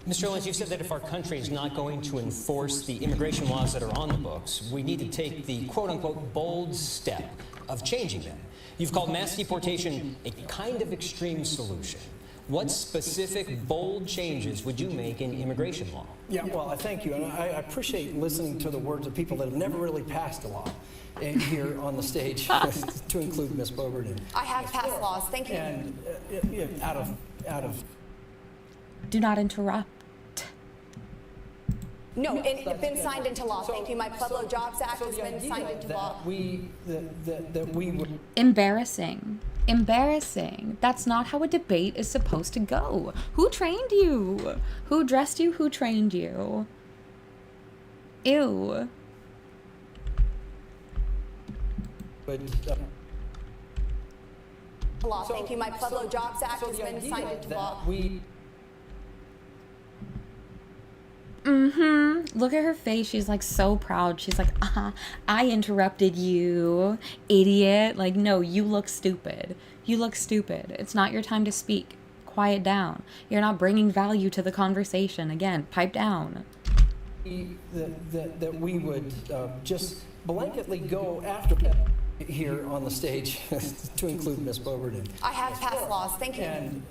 Mr. Lynch, you said that if our country is not going to enforce the immigration laws that are on the books, we need to take the quote-unquote bold step of changing them. You've called mass deportation a kind of extreme solution. What specific bold changes would you make in immigration law? Yeah, well, I thank you, and I appreciate listening to the words of people that have never really passed a law here on the stage, to include Ms. Boebert and I have passed laws, thank you. and out of. Do not interrupt. No, it's been signed into law, thank you. My Pueblo Jobs Act has been signed into law. That we would. Embarrassing. That's not how a debate is supposed to go. Who trained you? Who dressed you? Who trained you? Ew. Law, thank you. My Pueblo Jobs Act has been signed into law. Look at her face. She's like so proud. She's like, I interrupted you, idiot. Like, no, you look stupid. It's not your time to speak. Quiet down. You're not bringing value to the conversation. Again, pipe down. That we would just blanketly go after here on the stage, to include Ms. Boebert and I have passed laws, thank you. and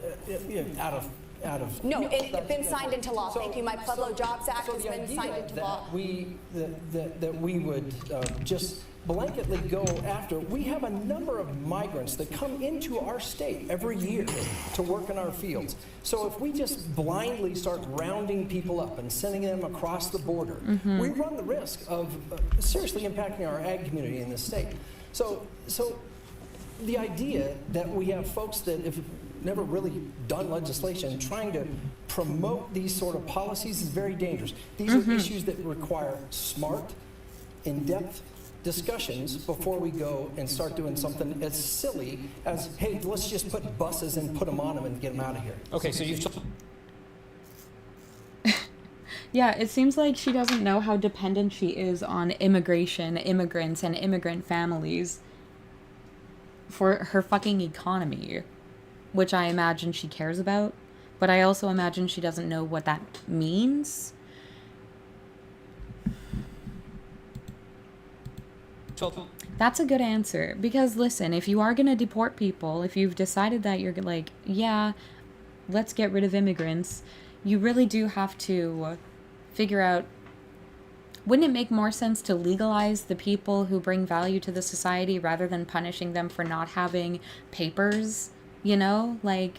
out of. No, it's been signed into law, thank you. My Pueblo Jobs Act has been signed into law. That we would just blanketly go after. We have a number of migrants that come into our state every year to work in our fields. So if we just blindly start rounding people up and sending them across the border, we run the risk of seriously impacting our ag community in this state. So the idea that we have folks that have never really done legislation trying to promote these sort of policies is very dangerous. These are issues that require smart, in-depth discussions before we go and start doing something as silly as, hey, let's just put buses and put them on them and get them out of here. Okay, so you've Yeah, it seems like she doesn't know how dependent she is on immigration, immigrants, and immigrant families for her fucking economy, which I imagine she cares about, but I also imagine she doesn't know what that means. That's a good answer, because listen, if you are going to deport people, if you've decided that you're like, yeah, let's get rid of immigrants, you really do have to figure out, wouldn't it make more sense to legalize the people who bring value to the society rather than punishing them for not having papers, you know? Like,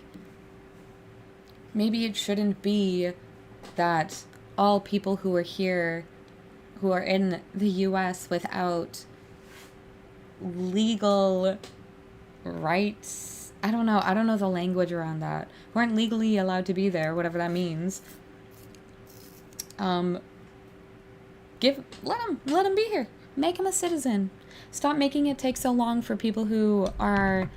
maybe it shouldn't be that all people who are here, who are in the US without legal rights, I don't know the language around that, weren't legally allowed to be there, whatever that means. Let him be here. Make him a citizen. Stop making it take so long for people who are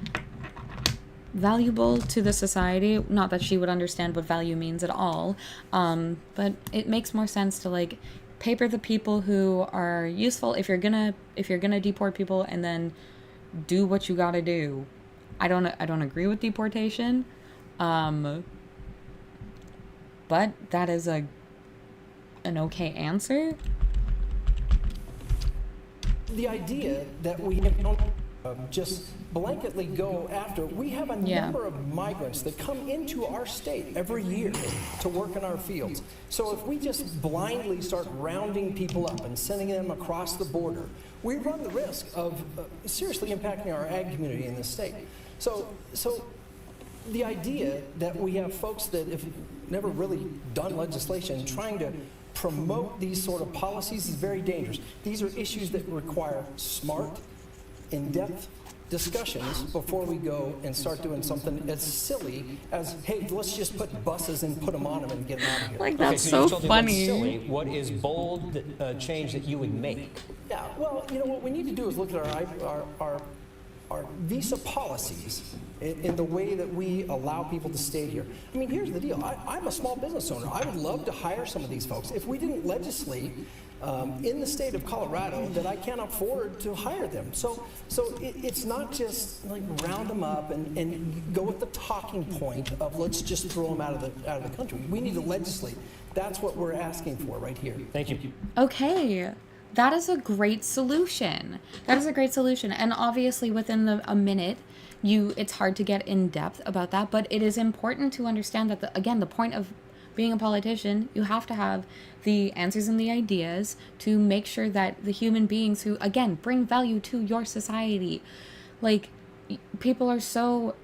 valuable to the society. Not that she would understand what value means at all, but it makes more sense to like paper the people who are useful if you're gonna deport people, and then do what you gotta do. I don't agree with deportation, but that is an okay answer. The idea that we don't just blanketly go after, we have a number of migrants that come into our state every year to work in our fields. So if we just blindly start rounding people up and sending them across the border, we run the risk of seriously impacting our ag community in this state. So the idea that we have folks that have never really done legislation trying to promote these sort of policies is very dangerous. These are issues that require smart, in-depth discussions before we go and start doing something as silly as, hey, let's just put buses and put them on them and get them out of here. Like, that's so funny. Silly. What is bold change that you would make? Yeah, well, you know, what we need to do is look at our visa policies in the way that we allow people to stay here. I mean, here's the deal. I'm a small business owner. I would love to hire some of these folks. If we didn't legislate in the state of Colorado that I can't afford to hire them. So it's not just like round them up and go with the talking point of let's just throw them out of the country. We need to legislate. That's what we're asking for right here. Thank you. Okay. That is a great solution. And obviously within a minute, it's hard to get in depth about that, but it is important to understand that, the point of being a politician, you have to have the answers and the ideas to make sure that the human beings who, again, bring value to your society, like, people are so,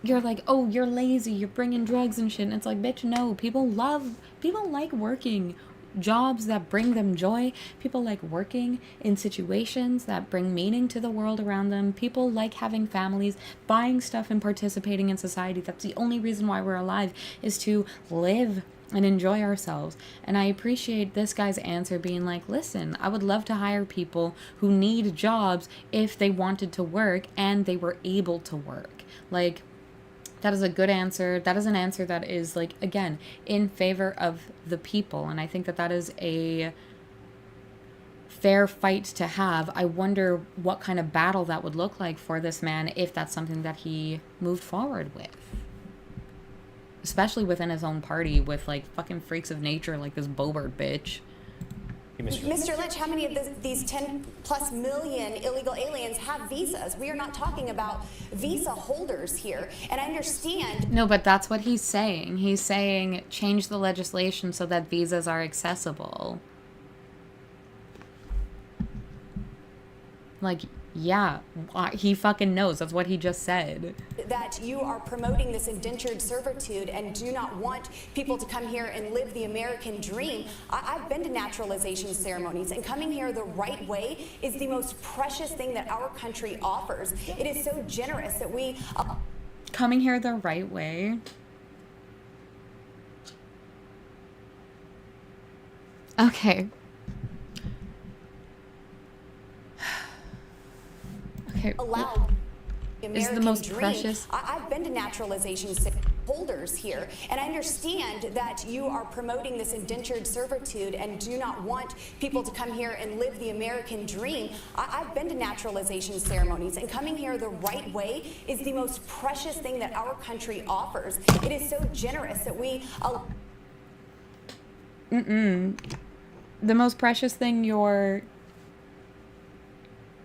you're like, oh, you're lazy, you're bringing drugs and shit, and it's like, bitch, no, people like working jobs that bring them joy. People like working in situations that bring meaning to the world around them. People like having families, buying stuff and participating in society. That's the only reason why we're alive, is to live and enjoy ourselves. And I appreciate this guy's answer being like, listen, I would love to hire people who need jobs if they wanted to work and they were able to work. Like, that is a good answer. That is an answer that is, like, again, in favor of the people. And I think that is a fair fight to have. I wonder what kind of battle that would look like for this man if that's something that he moved forward with. Especially within his own party with, like, fucking freaks of nature like this Boebert bitch. Mr. Lynch, how many of these 10 plus million illegal aliens have visas? We are not talking about visa holders here. And I understand. No, but that's what he's saying. He's saying change the legislation so that visas are accessible. Like, yeah, he fucking knows. That's what he just said. That you are promoting this indentured servitude and do not want people to come here and live the American dream. I've been to naturalization ceremonies, and coming here the right way is the most precious thing that our country offers. It is so generous that we... Coming here the right way? Okay. Okay. allow the Is the American most dream. precious- I've been to naturalization holders here, and I understand that you are promoting this indentured servitude and do not want people to come here and live the American dream. I've been to naturalization ceremonies, and coming here the right way is the most precious thing that our country offers. It is so generous that we The most precious thing your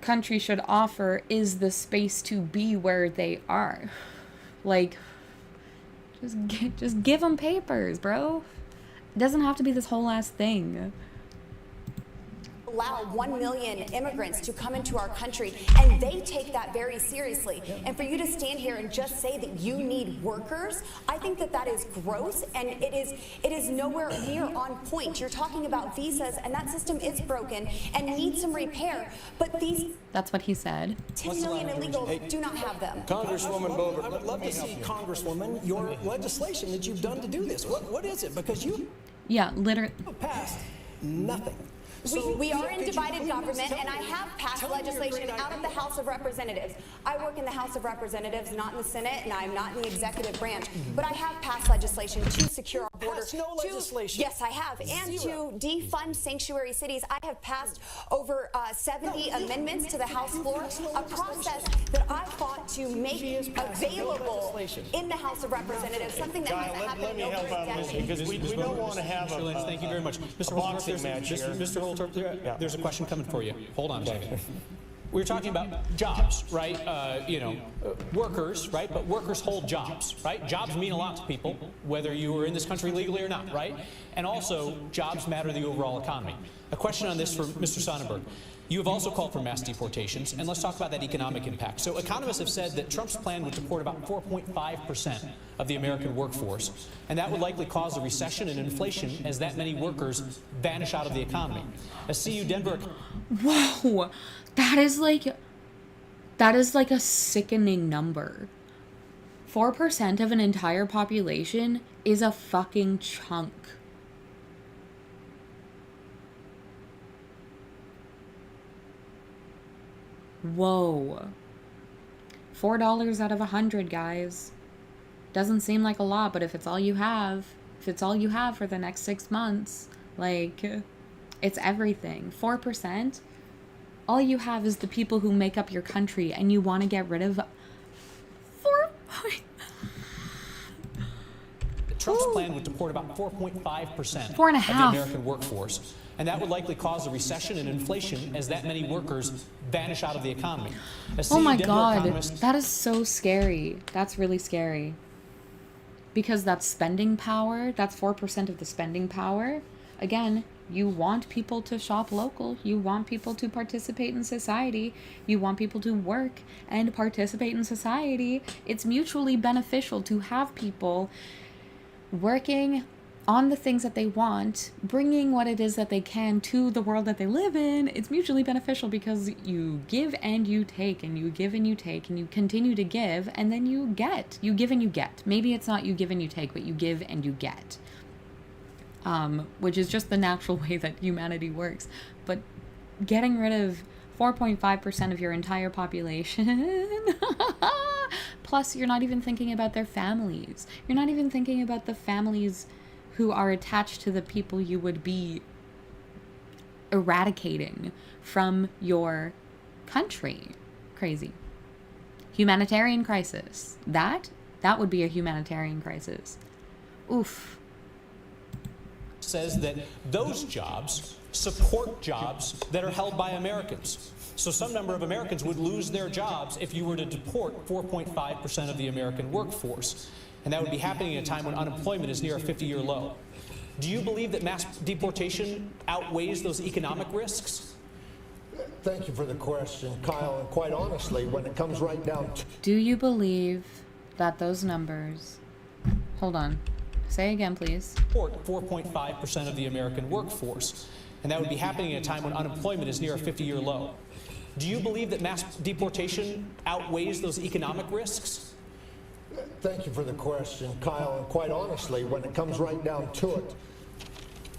country should offer is the space to be where they are. Like, just give them papers, bro. It doesn't have to be this whole ass thing. allow 1 million immigrants to come into our country, and they take that very seriously. And for you to stand here and just say that you need workers, I think that that is gross, and it is nowhere near on point. You're talking about visas, and that system is broken and needs some repair. But these That's what he said. 10 million illegals do not have them. Congresswoman Boebert, I would love to see, Congresswoman, your legislation that you've done to do this. What is it? Because you Yeah, literally. passed nothing. We are in divided government, and I have passed legislation out of the House of Representatives. I work in the House of Representatives, not in the Senate, and I'm not in the executive branch. But I have passed legislation to secure our border. Passed no legislation. Yes, I have. And to defund sanctuary cities. I have passed over 70 amendments to the House floor, a process that I fought to make available in the House of Representatives, something that hasn't Let happened me in over help a out Lynch, decade. because we don't want to have Mr. Lynch, thank you very much. Mr. Holtorf, boxing match here. Mr. Holtorf, there's a question coming for you. Hold on a second. We're talking about jobs, right? Workers, right? But workers hold jobs, right? Jobs mean a lot to people, whether you are in this country legally or not, right? And also, jobs matter to the overall economy. A question on this for Mr. Sonnenberg. You have also called for mass deportations, and let's talk about that economic impact. So economists have said that Trump's plan would deport about 4.5% of the American workforce, and that would likely cause a recession and inflation as that many workers vanish out of the economy. As CU Denver... Whoa, that is like a sickening number. 4% of an entire population is a fucking chunk. Whoa. $4 out of 100, guys. Doesn't seem like a lot, but if it's all you have for the next 6 months, like, it's everything. 4%, all you have is the people who make up your country, and you want to get rid of 4. Trump's plan would deport about 4.5% of the 4.5. American workforce, and that would likely cause a recession and inflation as that many workers vanish out of the economy. As Oh my CU Denver god, economist- that is so scary. That's really scary. Because that's spending power, that's 4% of the spending power. Again, you want people to shop local. You want people to participate in society. You want people to work and participate in society. It's mutually beneficial to have people working on the things that they want, bringing what it is that they can to the world that they live in. It's mutually beneficial because you give and you take, and you give and you take, and you continue to give, and then you get. You give and you get. Maybe it's not you give and you take, but you give and you get. Which is just the natural way that humanity works. But getting rid of 4.5% of your entire population, plus you're not even thinking about their families. You're not even thinking about the families who are attached to the people you would be eradicating from your country. Crazy. Humanitarian crisis. That would be a humanitarian crisis. Oof. says that those jobs support jobs that are held by Americans. So some number of Americans would lose their jobs if you were to deport 4.5% of the American workforce. And that would be happening at a time when unemployment is near a 50-year low. Do you believe that mass deportation outweighs those economic risks? thank you for the question, Kyle. And quite honestly, when it comes right down to Do you believe that those numbers... Hold on. Say again, please. Support 4.5% of the American workforce. And that would be happening at a time when unemployment is near a 50-year low. Do you believe that mass deportation outweighs those economic risks? Thank you for the question, Kyle. And quite honestly, when it comes right down to it,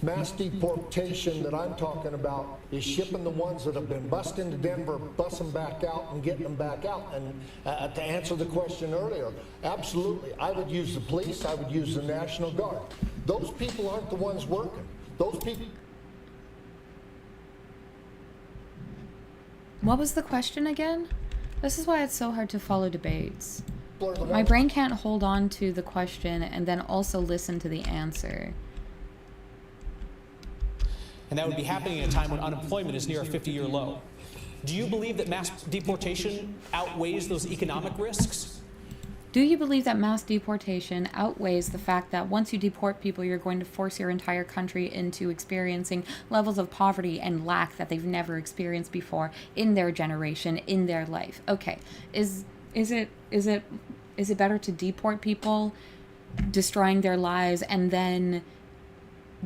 Mass deportation that I'm talking about is shipping the ones that have been bussed into Denver, bus them back out and getting them back out. And to answer the question earlier, absolutely, I would use the police, I would use the National Guard. Those people aren't the ones working. Those people... What was the question again? This is why it's so hard to follow debates. are the My ones brain can't hold on to the question and then also listen to the answer. And that would be happening at a time when unemployment is near a 50-year low. Do you believe that mass deportation outweighs those economic risks? Do you believe that mass deportation outweighs the fact that once you deport people, you're going to force your entire country into experiencing levels of poverty and lack that they've never experienced before in their generation, in their life? Okay, is it better to deport people, destroying their lives, and then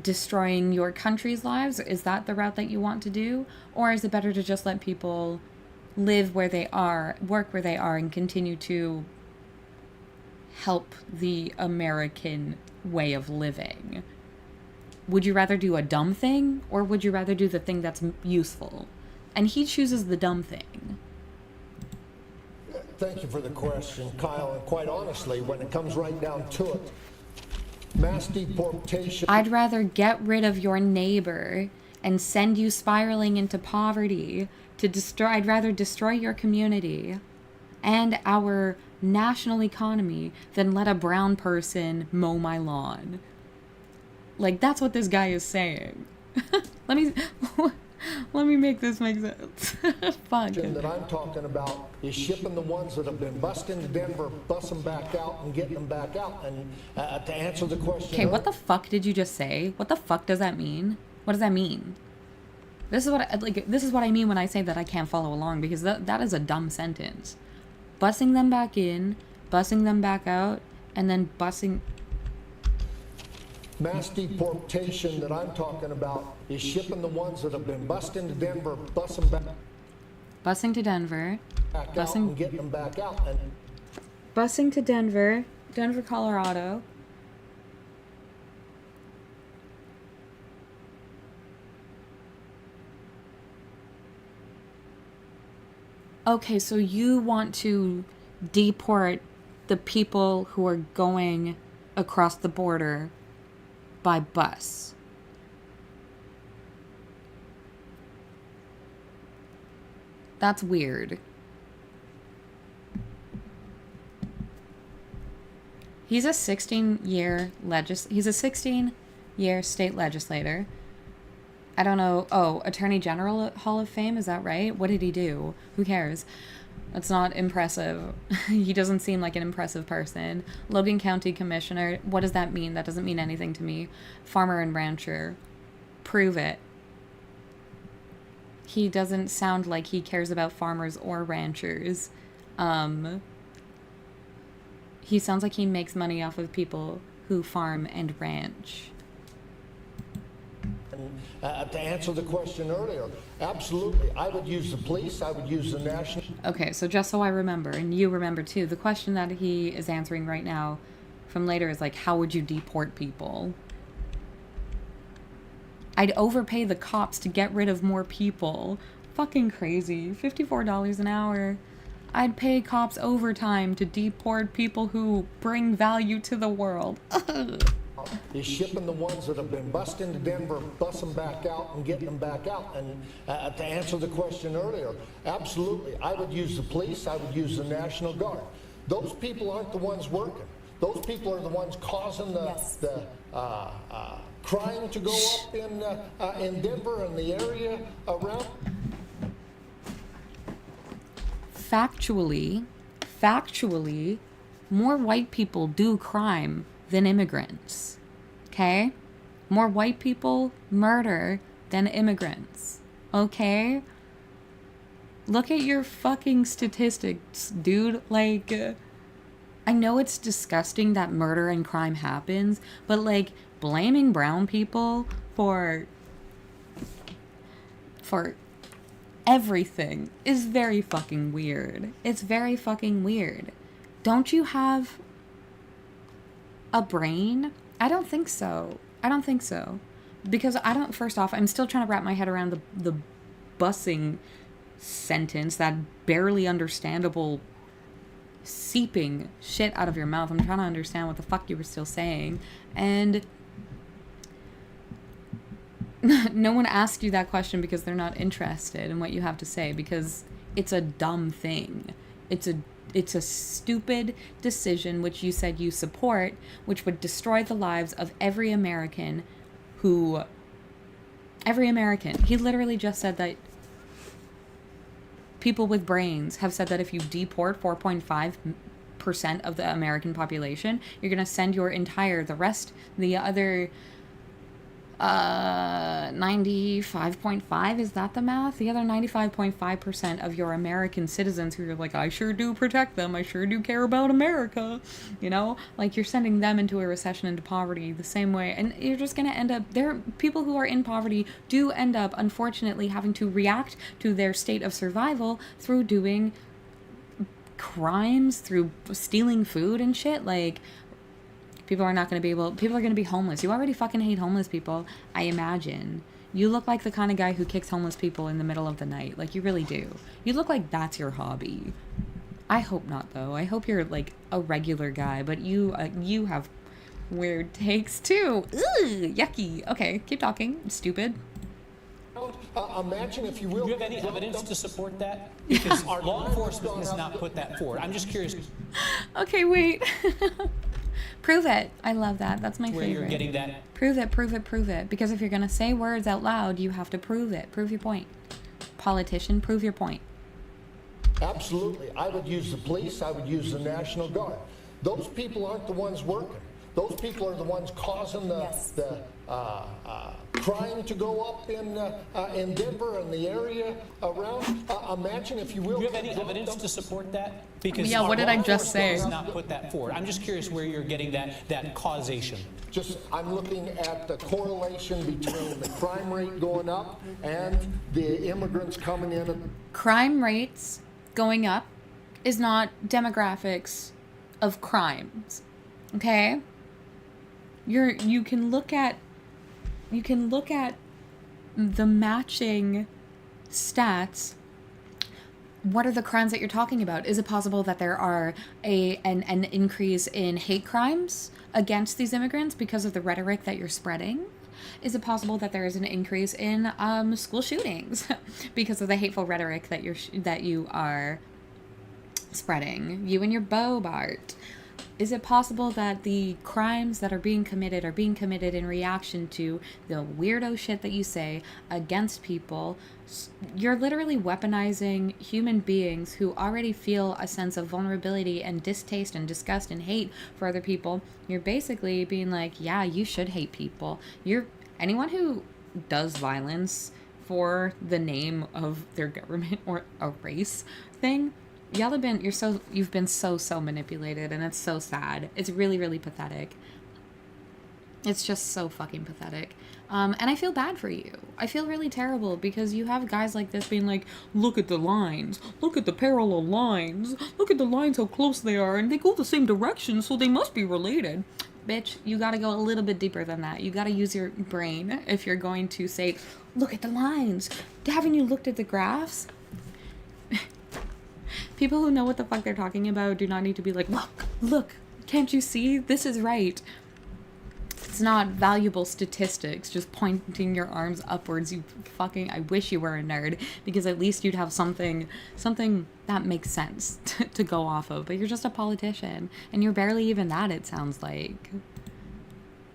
destroying your country's lives? Is that the route that you want to do? Or is it better to just let people live where they are, work where they are, and continue to help the American way of living? Would you rather do a dumb thing, or would you rather do the thing that's useful? And he chooses the dumb thing. Thank you for the question, Kyle. And quite honestly, when it comes right down to it, mass deportation... I'd rather get rid of your neighbor and send you spiraling into poverty to destroy. I'd rather destroy your community and our national economy than let a brown person mow my lawn. Like, that's what this guy is saying. Let me make this make sense. Fuck. that I'm talking about is shipping the ones that have been bussed into Denver, bus them back out and getting them back out. And to answer the question... Okay, what the fuck did you just say? What the fuck does that mean? What does that mean? This is what I mean when I say that I can't follow along, because that is a dumb sentence. Bussing them back in, bussing them back out, and then bussing... Mass deportation that I'm talking about is shipping the ones that have been bussed into Denver, bus them back Bussing to Denver. out Bussing... and getting them back out. And Bussing to Denver, Colorado. Okay, so you want to deport the people who are going across the border by bus. That's weird. He's a 16-year state legislator. I don't know. Oh, Attorney General at Hall of Fame, is that right? What did he do? Who cares? That's not impressive. He doesn't seem like an impressive person. Logan County Commissioner, what does that mean? That doesn't mean anything to me. Farmer and rancher. Prove it. He doesn't sound like he cares about farmers or ranchers. He sounds like he makes money off of people who farm and ranch. to answer the question earlier, absolutely. I would use the police. I would use the national... Okay, so just so I remember, and you remember too, the question that he is answering right now from later is like, how would you deport people? I'd overpay the cops to get rid of more people. Fucking crazy. $54 an hour. I'd pay cops overtime to deport people who bring value to the world. Is shipping the ones that have been bussed into Denver, bus them back out and getting them back out. And to answer the question earlier, absolutely. I would use the police. I would use the National Guard. Those people aren't the ones working. Those people are the ones causing the crime to go up in Denver and the area around. Factually, more white people do crime than immigrants. Okay? More white people murder than immigrants. Okay? Look at your fucking statistics, dude. Like, I know it's disgusting that murder and crime happens, but like, blaming brown people for everything is very fucking weird. It's very fucking weird. Don't you have a brain? I don't think so. because I don't, first off, I'm still trying to wrap my head around the busing sentence, that barely understandable seeping shit out of your mouth. I'm trying to understand what the fuck you were still saying. And no one asked you that question because they're not interested in what you have to say, because it's a dumb thing. It's a stupid decision which you said you support, which would destroy the lives of every American. He literally just said that people with brains have said that if you deport 4.5% of the American population, you're going to send the other 95.5, is that the math? The other 95.5% of your American citizens who are like, I sure do protect them, I sure do care about America, like you're sending them into a recession, into poverty the same way, and you're just going to end up, people who are in poverty do end up, unfortunately, having to react to their state of survival through doing crimes, through stealing food and shit. Like, people are going to be homeless. You already fucking hate homeless people, I imagine. You look like the kind of guy who kicks homeless people in the middle of the night. Like, you really do. You look like that's your hobby. I hope not, though. I hope you're, like, a regular guy, but you have weird takes, too. Ugh, yucky. Okay, keep talking. Stupid. Imagine, if you will. Do you have any evidence to support that? Because our law enforcement has not put that forward. I'm just curious. Okay, wait. Prove it. I love that. That's my favorite. Where you're getting that. Prove it. Because if you're going to say words out loud, you have to prove it. Prove your point. Politician, prove your point. Absolutely. I would use the police. I would use the National Guard. Those people aren't the ones working. Those people are the ones causing the crime to go up in Denver and the area around. Imagine, if you will. Do you have any evidence to support that? Because yeah, what did I just say? Has not put that forward. I'm just curious where you're getting that causation. I'm looking at the correlation between the crime rate going up and the immigrants coming in. Crime rates going up is not demographics of crimes. Okay? You can look at the matching stats. What are the crimes that you're talking about? Is it possible that there are an increase in hate crimes against these immigrants because of the rhetoric that you're spreading? Is it possible that there is an increase in school shootings because of the hateful rhetoric that you are spreading? You and your Boebert. Is it possible that the crimes that are being committed in reaction to the weirdo shit that you say against people? You're literally weaponizing human beings who already feel a sense of vulnerability and distaste and disgust and hate for other people. You're basically being like, yeah, you should hate people. Anyone who does violence for the name of their government or a race thing, you've been so manipulated, and it's so sad. It's really, really pathetic. It's just so fucking pathetic. And I feel bad for you. I feel really terrible because you have guys like this being like, look at the lines. Look at the parallel lines. Look at the lines, how close they are. And they go the same direction, so they must be related. Bitch, you gotta go a little bit deeper than that. You gotta use your brain if you're going to say, look at the lines. Haven't you looked at the graphs? People who know what the fuck they're talking about do not need to be like, look, can't you see? This is right. It's not valuable statistics, just pointing your arms upwards. I wish you were a nerd, because at least you'd have something that makes sense to go off of. But you're just a politician, and you're barely even that, it sounds like.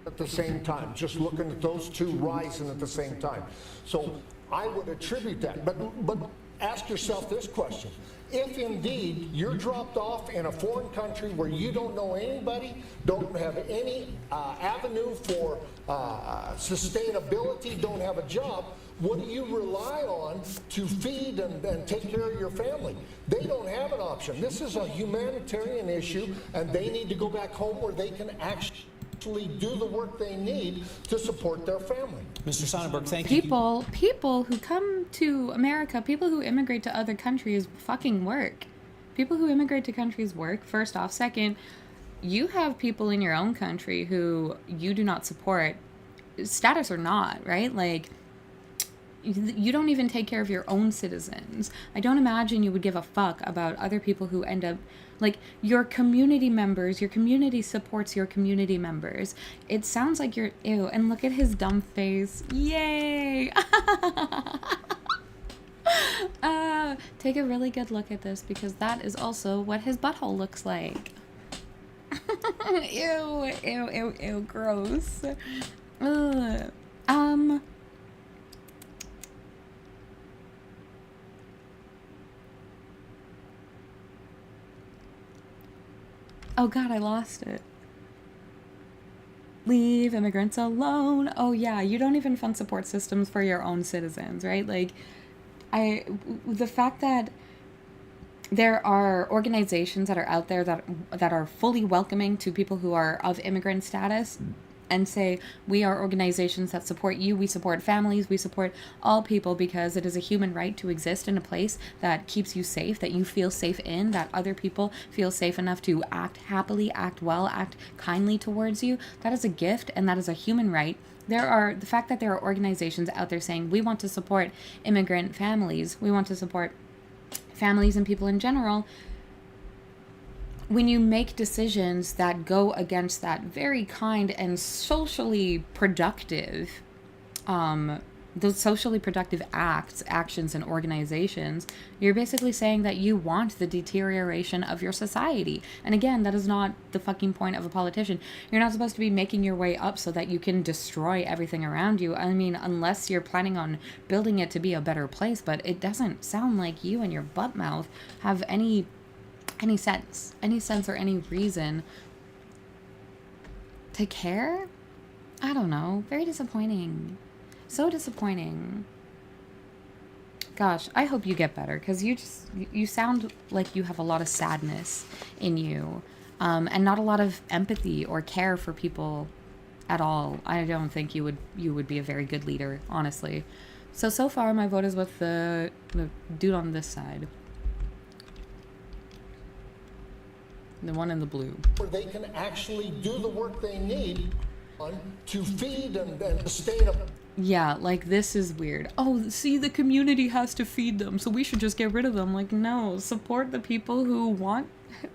At the same time, just looking at those two rising at the same time. So I would attribute that. But ask yourself this question. If indeed you're dropped off in a foreign country where you don't know anybody, don't have any avenue for sustainability, don't have a job, what do you rely on to feed and take care of your family? They don't have an option. This is a humanitarian issue, and they need to go back home where they can actually do the work they need to support their family. Mr. Sonnenberg, thank you. People who come to America, people who immigrate to other countries fucking work. People who immigrate to countries work, first off. Second, you have people in your own country who you do not support status or not, right? Like, you don't even take care of your own citizens. I don't imagine you would give a fuck about other people who end up, like, your community members. Your community supports your community members. It sounds like you're, ew, and look at his dumb face. Yay! Take a really good look at this, because that is also what his butthole looks like. Ew, ew, ew, ew, gross. Ugh. Oh god, I lost it. Leave immigrants alone. Oh yeah, you don't even fund support systems for your own citizens, right? Like, the fact that there are organizations that are out there that are fully welcoming to people who are of immigrant status, and say, we are organizations that support you, we support families, we support all people, because it is a human right to exist in a place that keeps you safe, that you feel safe in, that other people feel safe enough to act happily, act well, act kindly towards you. That is a gift, and that is a human right. The fact that there are organizations out there saying, we want to support immigrant families, we want to support families and people in general. When you make decisions that go against that very kind and socially productive, those socially productive actions and organizations, you're basically saying that you want the deterioration of your society. And again, that is not the fucking point of a politician. You're not supposed to be making your way up so that you can destroy everything around you. I mean, unless you're planning on building it to be a better place, but it doesn't sound like you and your butt mouth have any sense or any reason to care. I don't know. Very disappointing. So disappointing. Gosh, I hope you get better, because you sound like you have a lot of sadness in you, and not a lot of empathy or care for people at all. I don't think you would be a very good leader, honestly. So far my vote is with the dude on this side. The one in the blue. Where they can actually do the work they need to feed and sustain them. Yeah, like, this is weird. Oh, see, the community has to feed them, so we should just get rid of them. Like, no, support the people who want,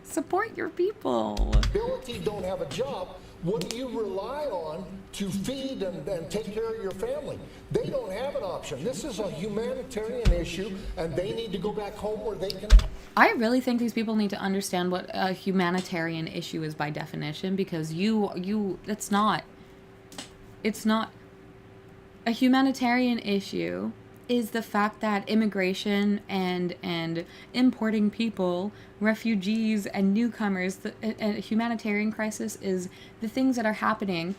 support your people. Ability don't have a job. What do you rely on to feed and take care of your family? They don't have an option. This is a humanitarian issue, and they need to go back home where they can. I really think these people need to understand what a humanitarian issue is by definition, because it's not a humanitarian issue is the fact that immigration and importing people, refugees and newcomers, a humanitarian crisis is the things that are happening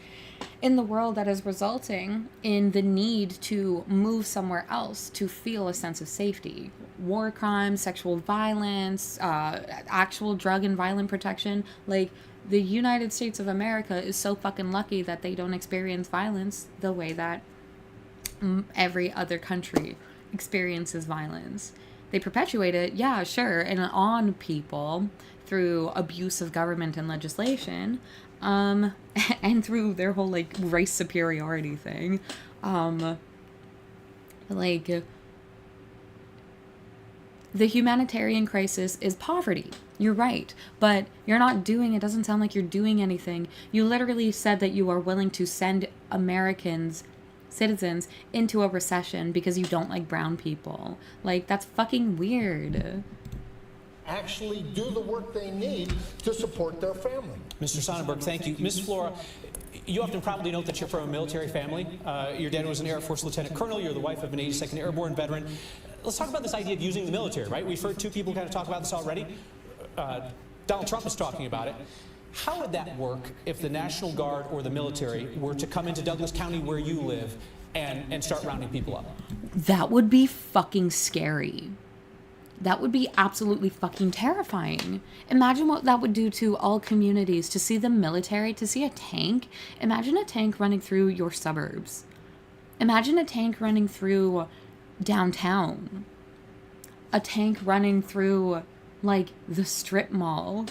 in the world that is resulting in the need to move somewhere else to feel a sense of safety. War crimes, sexual violence, actual drug and violent protection. Like, the United States of America is so fucking lucky that they don't experience violence the way that every other country experiences violence. They perpetuate it, yeah, sure, and on people through abuse of government and legislation, and through their whole, like, race superiority thing. Like, the humanitarian crisis is poverty. You're right, but you're not doing, it doesn't sound like you're doing anything. You literally said that you are willing to send citizens into a recession because you don't like brown people. Like, that's fucking weird. Actually do the work they need to support their family. Mr. Sonnenberg, thank you. Ms. Flora, you often proudly note that you're from a military family. Your dad was an Air Force Lieutenant Colonel. You're the wife of an 82nd Airborne veteran. Let's talk about this idea of using the military, right? We've heard two people kind of talk about this already. Donald Trump is talking about it. How would that work if the National Guard or the military were to come into Douglas County where you live and start rounding people up? That would be fucking scary. That would be absolutely fucking terrifying. Imagine what that would do to all communities, to see the military, to see a tank. Imagine a tank running through your suburbs. Imagine a tank running through downtown. A tank running through, like, the strip mall.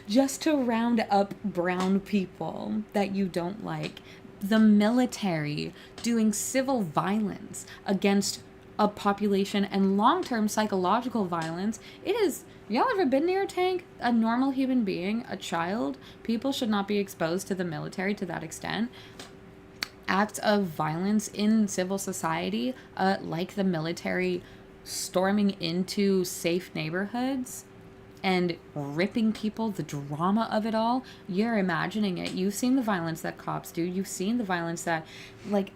just to round up brown people that you don't like. The military doing civil violence against a population and long-term psychological violence. It is, y'all ever been near a tank? A normal human being, a child, people should not be exposed to the military to that extent. Acts of violence in civil society, like the military storming into safe neighborhoods and ripping people, the drama of it all, you're imagining it. You've seen the violence that cops do. You've seen the violence that, like,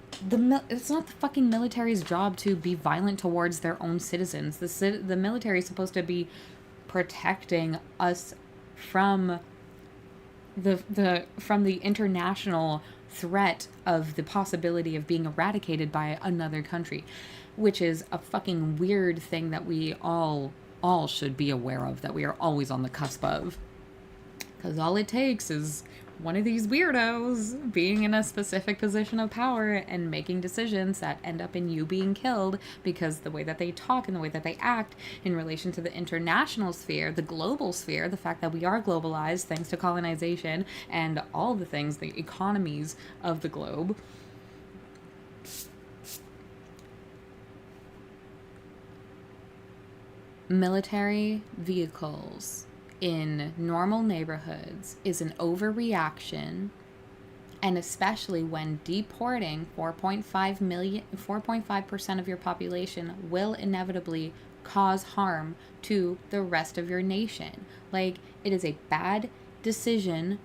it's not the fucking military's job to be violent towards their own citizens. The military is supposed to be protecting us from the international threat of the possibility of being eradicated by another country, which is a fucking weird thing that we all should be aware of, that we are always on the cusp of. Because all it takes is one of these weirdos being in a specific position of power and making decisions that end up in you being killed because the way that they talk and the way that they act in relation to the international sphere, the global sphere, the fact that we are globalized thanks to colonization and all the things, the economies of the globe. Military vehicles in normal neighborhoods is an overreaction, and especially when deporting 4.5% of your population will inevitably cause harm to the rest of your nation. Like, it is a bad decision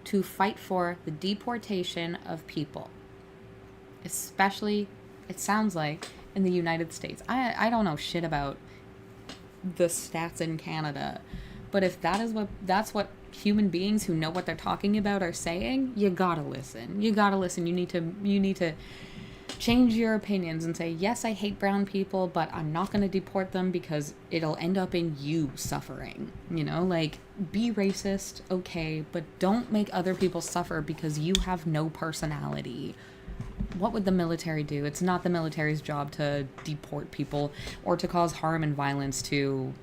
to fight for the deportation of people, especially, it sounds like, in the United States. I don't know shit about the stats in Canada, but if that's what human beings who know what they're talking about are saying, you gotta listen. You need to change your opinions and say, yes, I hate brown people, but I'm not gonna deport them because it'll end up in you suffering. You know, like, be racist, okay, but don't make other people suffer because you have no personality. What would the military do? It's not the military's job to deport people or to cause harm and violence to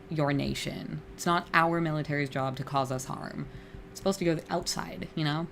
your nation. It's not our military's job to cause us harm. It's supposed to go outside, you know?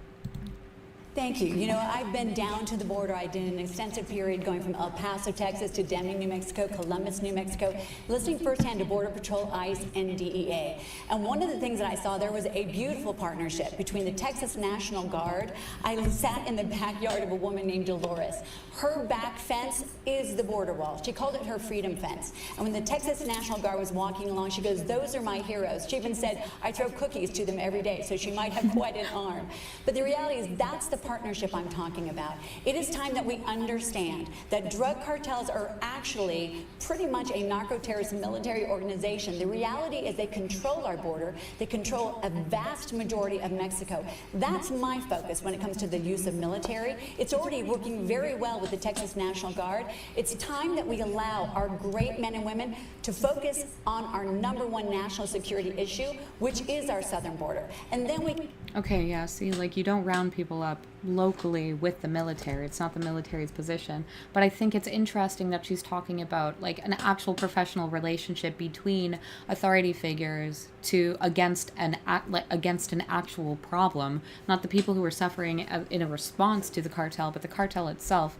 Thank you. You know, I've been down to the border. I did an extensive period going from El Paso, Texas to Deming, New Mexico, Columbus, New Mexico, listening firsthand to Border Patrol, ICE, and DEA. And one of the things that I saw there was a beautiful partnership between the Texas National Guard. I sat in the backyard of a woman named Dolores. Her back fence is the border wall. She called it her freedom fence. And when the Texas National Guard was walking along, she goes, those are my heroes. She even said, I throw cookies to them every day, so she might have quite an arm. But the reality is that's the partnership I'm talking about. It is time that we understand that drug cartels are actually pretty much a narco-terrorist military organization. The reality is they control our border. They control a vast majority of Mexico. That's my focus when it comes to the use of military. It's already working very well with the Texas National Guard. It's time that we allow our great men and women to focus on our #1 national security issue, which is our southern border. And then we... Okay, yeah, see, like, you don't round people up locally with the military. It's not the military's position. But I think it's interesting that she's talking about, like, an actual professional relationship between authority figures against an actual problem, not the people who are suffering in a response to the cartel, but the cartel itself.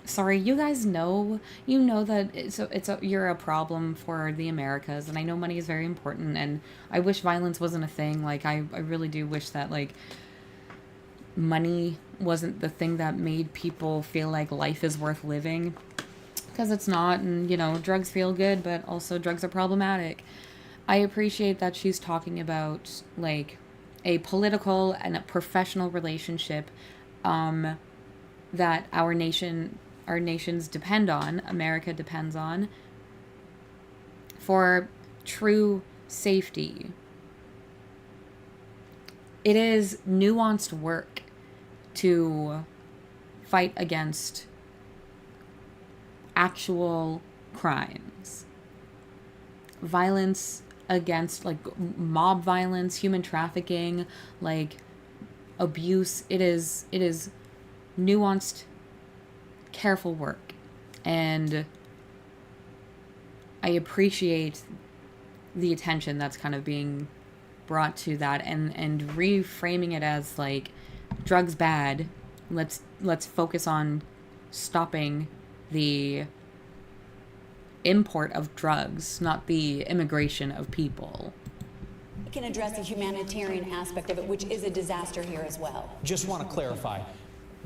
Sorry, you guys know, that you're a problem for the Americas, and I know money is very important, and I wish violence wasn't a thing. Like, I really do wish that, like, money wasn't the thing that made people feel like life is worth living, because it's not. And, you know, drugs feel good, but also drugs are problematic. I appreciate that she's talking about, like, a political and a professional relationship that our nations depend on, America depends on, for true safety. It is nuanced work to fight against actual crimes. Violence against, like, mob violence, human trafficking, like, abuse. It is nuanced, careful work, and I appreciate the attention that's kind of being brought to that, and reframing it as like, drugs bad, let's focus on stopping the import of drugs, not the immigration of people. We can address the humanitarian aspect of it, which is a disaster here as well. Just want to clarify.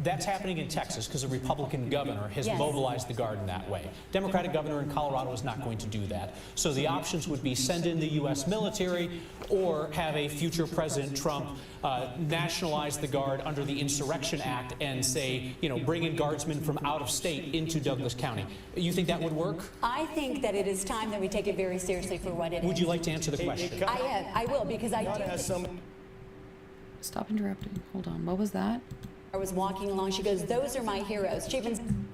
That's happening in Texas because a Republican governor has Yes. mobilized the Guard in that way. Democratic governor in Colorado is not going to do that. So the options would be send in the U.S. military or have a future President Trump nationalize the Guard under the Insurrection Act and say, bring in guardsmen from out of state into Douglas County. You think that would work? I think that it is time that we take it very seriously for what it is. Would you like to answer the question? I will, because I do. Stop interrupting. Hold on. What was that? I was walking along. She goes, "Those are my heroes." She even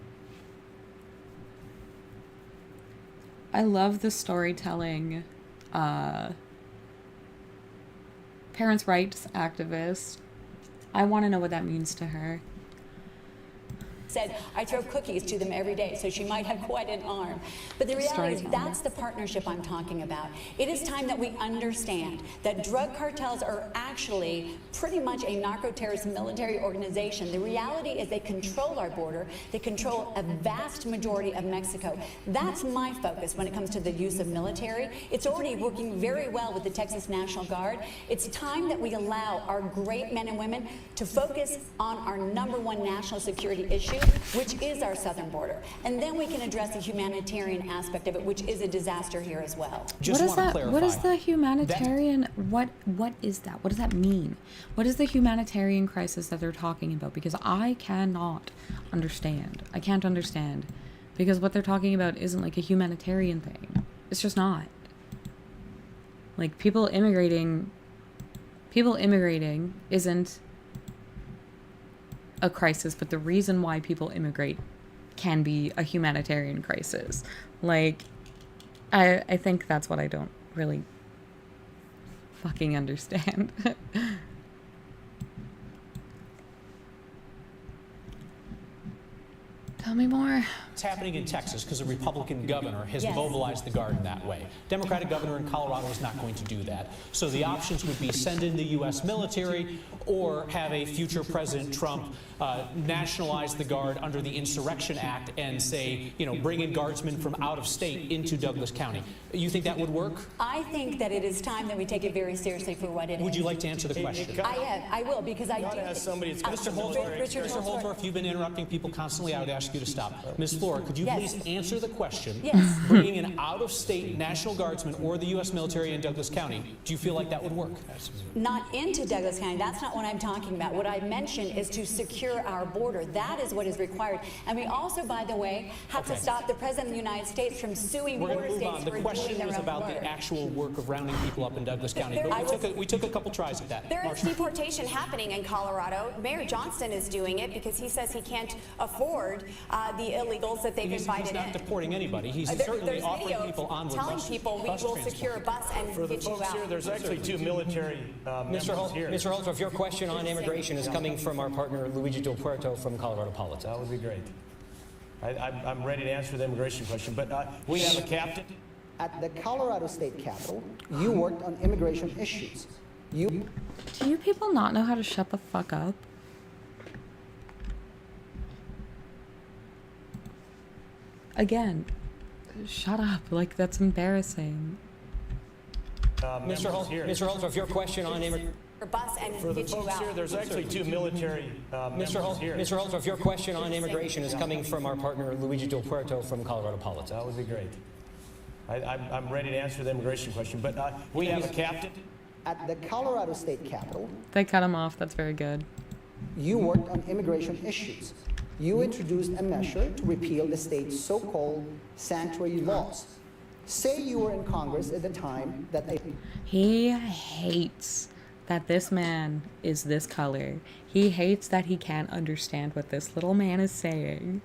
I love the storytelling. Parents' rights activist. I want to know what that means to her. said, "I throw cookies to them every day," so she might have quite an arm. But the reality is that's the partnership I'm talking about. It is time that we understand that drug cartels are actually pretty much a narco-terrorist military organization. The reality is they control our border. They control a vast majority of Mexico. That's my focus when it comes to the use of military. It's already working very well with the Texas National Guard. It's time that we allow our great men and women to focus on our #1 national security issue, which is our southern border. And then we can address the humanitarian aspect of it, which is a disaster here as well. What is that? What is the humanitarian? What is that? What does that mean? What is the humanitarian crisis that they're talking about? Because I cannot understand. I can't understand. Because what they're talking about isn't like a humanitarian thing. It's just not. Like people immigrating isn't a crisis, but the reason why people immigrate can be a humanitarian crisis. Like, I think that's what I don't really fucking understand. Tell me more. It's happening in Texas because a Republican governor has Yes. mobilized the Guard in that way. Democratic governor in Colorado is not going to do that. So the options would be send in the U.S. military or have a future President Trump nationalize the Guard under the Insurrection Act and say, bring in guardsmen from out of state into Douglas County. You think that would work? I think that it is time that we take it very seriously for what it is. Would you like to answer the question? I will, because I do. Mr. Holtorf, you've been interrupting people constantly. I would ask you to stop. Ms. Flora, could you Yes. please answer the question? Yes. Bringing in out-of-state National Guardsmen or the U.S. military in Douglas County, do you feel like that would work? Not into Douglas County. That's not what I'm talking about. What I mentioned is to secure our border. That is what is required. And we also, by the way, have to stop the President of the United States from suing We're going border to move states on. for The doing question their was own about border. the actual work of rounding people up in Douglas County. But we took a couple tries at that. There is deportation happening in Colorado. Mayor Johnston is doing it because he says he can't afford the illegals that they've He's invited not in. deporting anybody. He's certainly There's offering video people onward telling bus people we will transport. secure a bus and For the get you folks here, out. there's actually two military members here. Mr. Holtorf, your question on immigration is coming from our partner Luigi Del Puerto from Colorado Politics. That would be great. I'm ready to answer the immigration question, but we have a captain. At the Colorado State Capitol, you worked on immigration issues. Do you people not know how to shut the fuck up? Again, shut up. Like, that's embarrassing. Mr. Holtorf, your question on immigration. Bus and For the get you folks here, out. there's actually two military members here. Mr. Holtorf, your question on immigration is coming from our partner Luigi Del Puerto from Colorado Politics. That would be great. I'm ready to answer the immigration question, but we have a captain. At the Colorado State Capitol, They cut him off. That's very good. you worked on immigration issues. You introduced a measure to repeal the state's so-called sanctuary laws. Say you were in Congress at the time that a He hates that this man is this color. He hates that he can't understand what this little man is saying.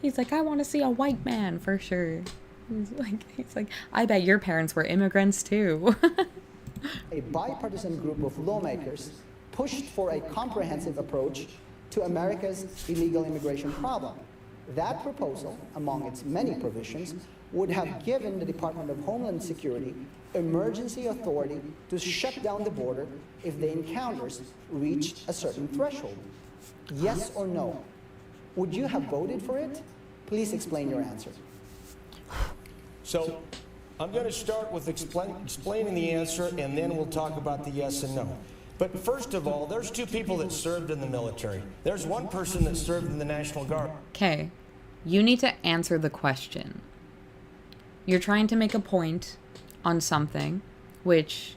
He's like, I want to see a white man for sure. He's like, I bet your parents were immigrants too. a bipartisan group of lawmakers pushed for a comprehensive approach to America's illegal immigration problem. That proposal, among its many provisions, would have given the Department of Homeland Security emergency authority to shut down the border if the encounters reached a certain threshold. Yes or no? Would you have voted for it? Please explain your answer. So I'm going to start with explaining the answer, and then we'll talk about the yes and no. But first of all, there's two people that served in the military. There's one person that served in the National Guard. Okay, you need to answer the question. You're trying to make a point on something which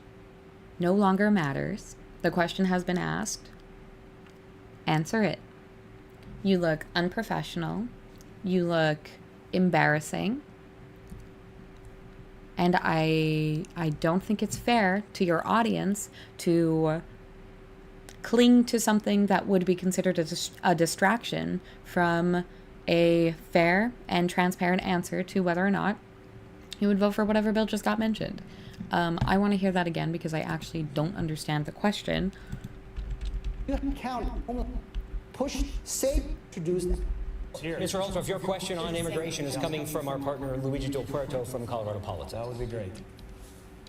no longer matters. The question has been asked. Answer it. You look unprofessional. You look embarrassing. And I don't think it's fair to your audience to cling to something that would be considered a distraction from a fair and transparent answer to whether or not you would vote for whatever bill just got mentioned. I want to hear that again because I actually don't understand the question. You count, push, say, introduce. Mr. Holtorf, your question on immigration is coming from our partner Luigi Del Puerto from Colorado Politics. That would be great.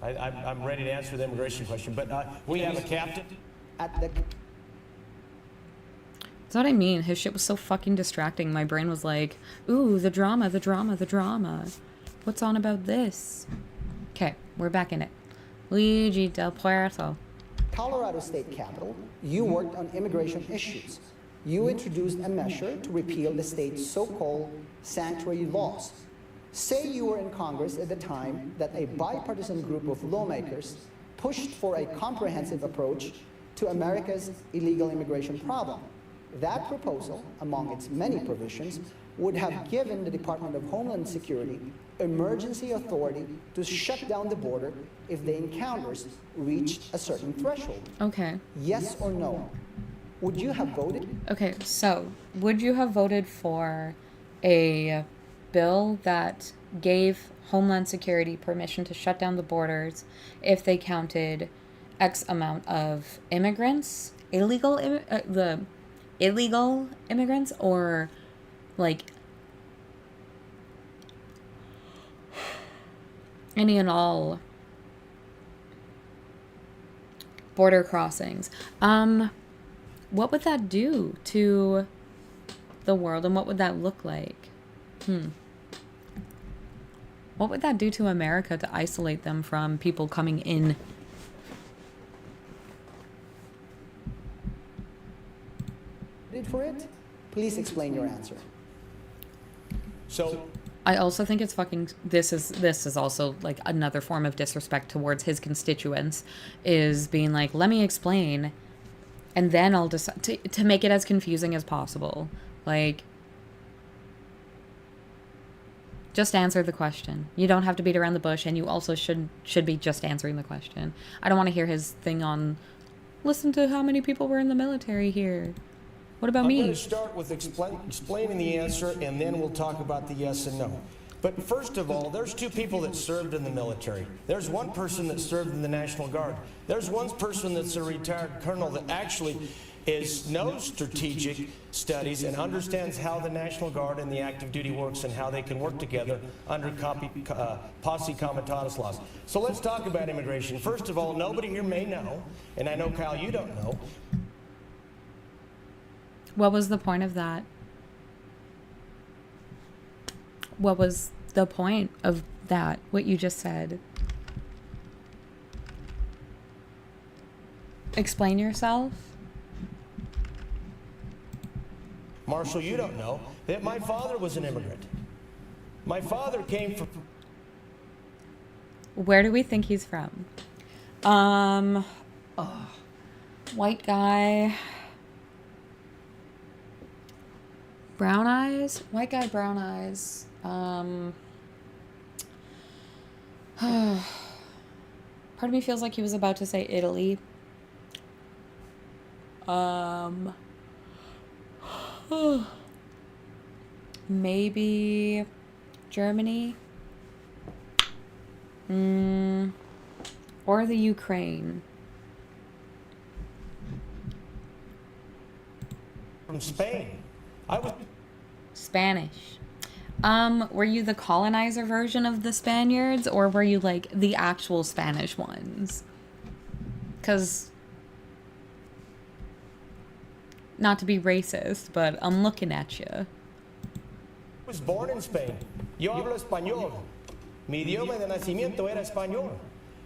I'm ready to answer the immigration question, but we have a captain. At the That's what I mean. His shit was so fucking distracting. My brain was like, ooh, the drama, the drama, the drama. What's on about this? Okay, we're back in it. Luigi Del Puerto. Colorado State Capitol, you worked on immigration issues. You introduced a measure to repeal the state's so-called sanctuary laws. Say you were in Congress at the time that a bipartisan group of lawmakers pushed for a comprehensive approach to America's illegal immigration problem. That proposal, among its many provisions, would have given the Department of Homeland Security emergency authority to shut down the border if the encounters reached a certain threshold. Okay. Yes or no? Would you have voted? Okay, so would you have voted for a bill that gave Homeland Security permission to shut down the borders if they counted X amount of immigrants, illegal immigrants, or like any and all border crossings? What would that do to the world, and what would that look like? What would that do to America to isolate them from people coming in? Voted for it? Please explain your answer. So I also think it's fucking, this is also like another form of disrespect towards his constituents, is being like, let me explain, and then I'll decide to make it as confusing as possible. Like, just answer the question. You don't have to beat around the bush, and you also should be just answering the question. I don't want to hear his thing on, listen to how many people were in the military here. What about me? I'm going to start with explaining the answer, and then we'll talk about the yes and no. But first of all, there's two people that served in the military. There's one person that served in the National Guard. There's one person that's a retired colonel that actually knows strategic studies and understands how the National Guard and the active duty works and how they can work together under posse comitatus laws. So let's talk about immigration. First of all, nobody here may know, and I know, Kyle, you don't know. What was the point of that? What was the point of that, what you just said? Explain yourself. Marshall, you don't know that my father was an immigrant. My father came from... Where do we think he's from? White guy. Brown eyes? White guy, brown eyes. Part of me feels like he was about to say Italy. Maybe Germany. Or the Ukraine. From Spain. I was... Spanish. Were you the colonizer version of the Spaniards, or were you like the actual Spanish ones? Because, not to be racist, but I'm looking at you. I was born in Spain. Yo hablo español. Mi idioma de nacimiento era español.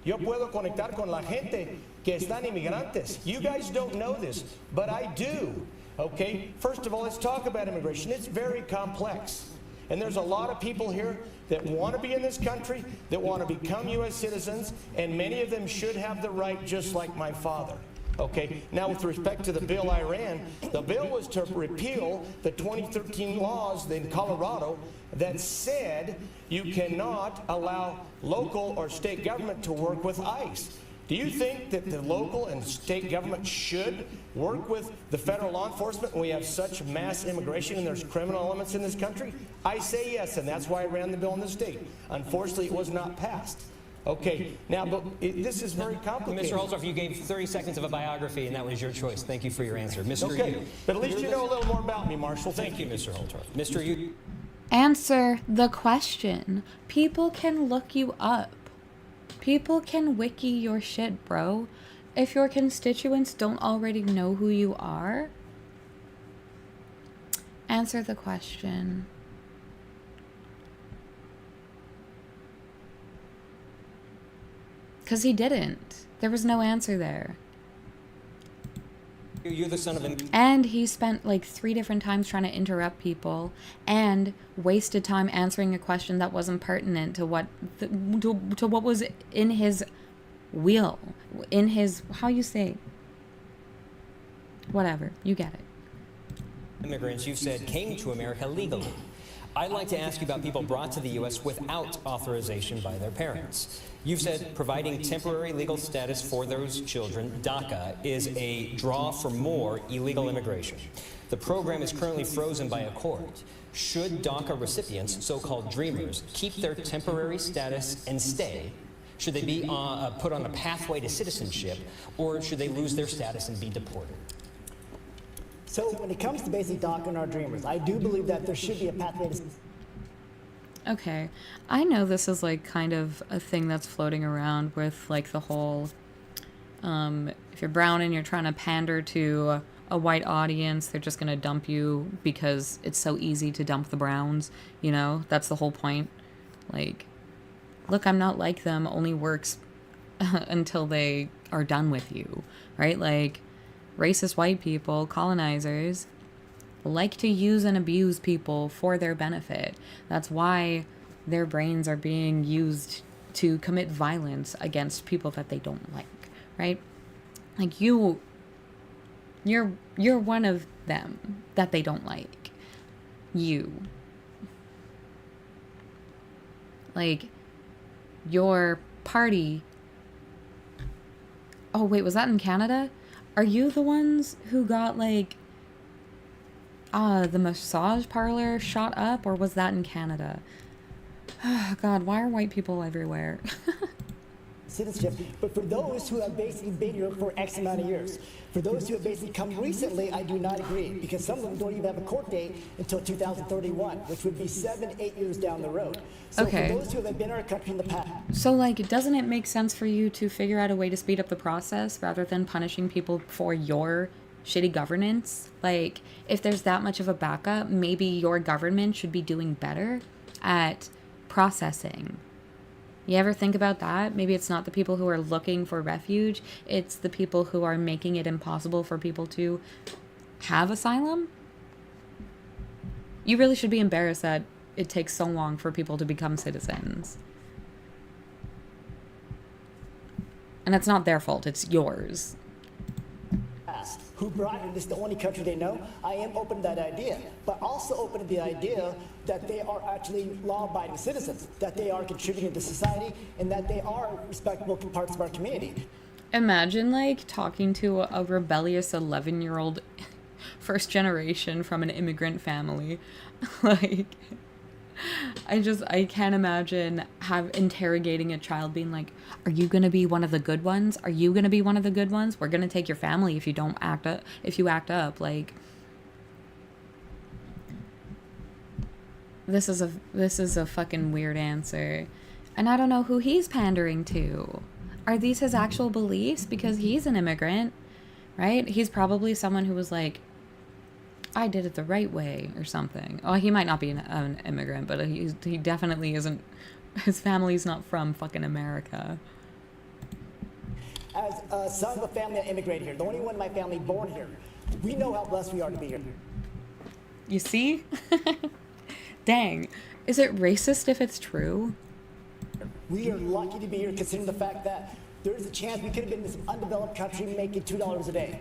Yo puedo conectar con la gente que están inmigrantes. You guys don't know this, but I do. Okay? First of all, let's talk about immigration. It's very complex. And there's a lot of people here that want to be in this country, that want to become U.S. citizens, and many of them should have the right, just like my father. Okay, now with respect to the bill I ran, the bill was to repeal the 2013 laws in Colorado that said you cannot allow local or state government to work with ICE. Do you think that the local and state government should work with the federal law enforcement when we have such mass immigration and there's criminal elements in this country? I say yes, and that's why I ran the bill in the state. Unfortunately, it was not passed. Okay, now, but this is very complicated. Mr. Holtorf, you gave 30 seconds of a biography, and that was your choice. Thank you for your answer. Mr. Okay, Yu. but at least you know a little more about me, Marshall. Thank you, Mr. Holtorf. Mr. Yu. Answer the question. People can look you up. People can wiki your shit, bro. If your constituents don't already know who you are, answer the question. Because he didn't. There was no answer there. You're the son of an... And he spent like 3 different times trying to interrupt people and wasted time answering a question that wasn't pertinent to what to what was in his wheel, in his, how you say, whatever, you get it. Immigrants you've said came to America legally. I'd like to ask you about people brought to the U.S. without authorization by their parents. You've said providing temporary legal status for those children, DACA, is a draw for more illegal immigration. The program is currently frozen by a court. Should DACA recipients, so-called dreamers, keep their temporary status and stay? Should they be put on a pathway to citizenship, or should they lose their status and be deported? So when it comes to basic DACA and our dreamers, I do believe that there should be a pathway to... Okay, I know this is like kind of a thing that's floating around with like the whole, if you're brown and you're trying to pander to a white audience, they're just gonna dump you because it's so easy to dump the browns, you know? That's the whole point. Like, look, I'm not like them only works until they are done with you, right? Like, racist white people, colonizers, like to use and abuse people for their benefit. That's why their brains are being used to commit violence against people that they don't like, right? Like you're one of them that they don't like. You. Like, your party... Oh, wait, was that in Canada? Are you the ones who got, like, the massage parlor shot up, or was that in Canada? Oh, God, why are white people everywhere? citizenship, but for those who have basically been here for X amount of years. For those who have basically come recently, I do not agree, because some of them don't even have a court date until 2031, which would be 7-8 years down the road. So Okay. for those who have been in our country in the past, So, like, doesn't it make sense for you to figure out a way to speed up the process rather than punishing people for your shitty governance? Like, if there's that much of a backup, maybe your government should be doing better at processing. You ever think about that? Maybe it's not the people who are looking for refuge, it's the people who are making it impossible for people to have asylum? You really should be embarrassed that it takes so long for people to become citizens. And it's not their fault, it's yours. who brought here, this is the only country they know, I am open to that idea, but also open to the idea that they are actually law-abiding citizens, that they are contributing to society, and that they are respectable parts of our community. Imagine, like, talking to a rebellious 11-year-old first generation from an immigrant family. Like, I can't imagine interrogating a child being like, are you going to be one of the good ones? Are you going to be one of the good ones? We're going to take your family if you don't act up, if you act up. Like, this is a fucking weird answer. And I don't know who he's pandering to. Are these his actual beliefs? Because he's an immigrant, right? He's probably someone who was like, I did it the right way or something. Oh, he might not be an immigrant, but he definitely isn't. His family's not from fucking America. As a son of a family that immigrated here, the only one in my family born here, we know how blessed we are to be here. You see? Dang. Is it racist if it's true? We are lucky to be here considering the fact that there's a chance we could have been in this undeveloped country making $2 a day.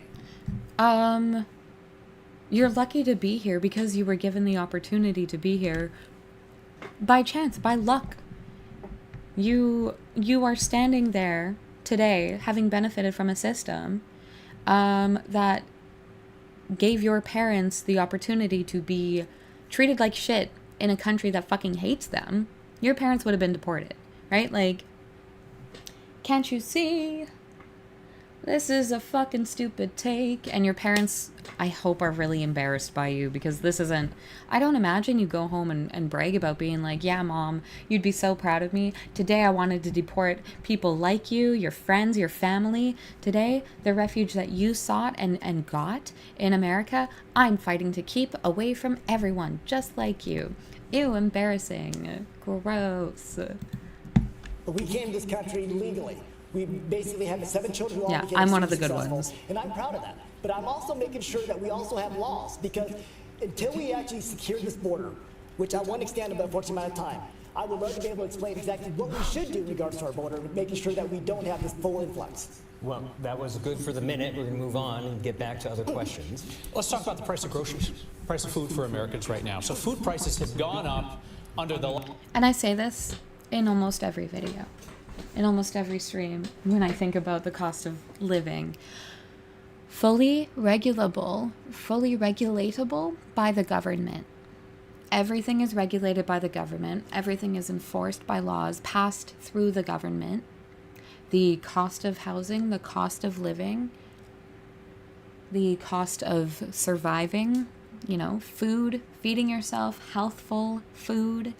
You're lucky to be here because you were given the opportunity to be here by chance, by luck. You are standing there today having benefited from a system that gave your parents the opportunity to be treated like shit in a country that fucking hates them. Your parents would have been deported, right? Like, can't you see? This is a fucking stupid take. And your parents, I hope, are really embarrassed by you because this isn't... I don't imagine you go home and brag about being like, yeah, Mom, you'd be so proud of me. Today I wanted to deport people like you, your friends, your family. Today, the refuge that you sought and got in America, I'm fighting to keep away from everyone just like you. Ew, embarrassing. Gross. But we came to this country legally. We basically have 7 children who all became I'm one of the good successful, ones. and I'm proud of that. But I'm also making sure that we also have laws, because until we actually secure this border, which I won't extend about a 14 amount of time, I would love to be able to explain exactly what we should do in regards to our border, making sure that we don't have this full influx. Well, that was good for the minute. We're going to move on and get back to other questions. Let's talk about the price of groceries, price of food for Americans right now. So food prices have gone up under the... And I say this in almost every video, in almost every stream, when I think about the cost of living. Fully regulatable by the government. Everything is regulated by the government. Everything is enforced by laws passed through the government. The cost of housing, the cost of living, the cost of surviving, food, feeding yourself, healthful food.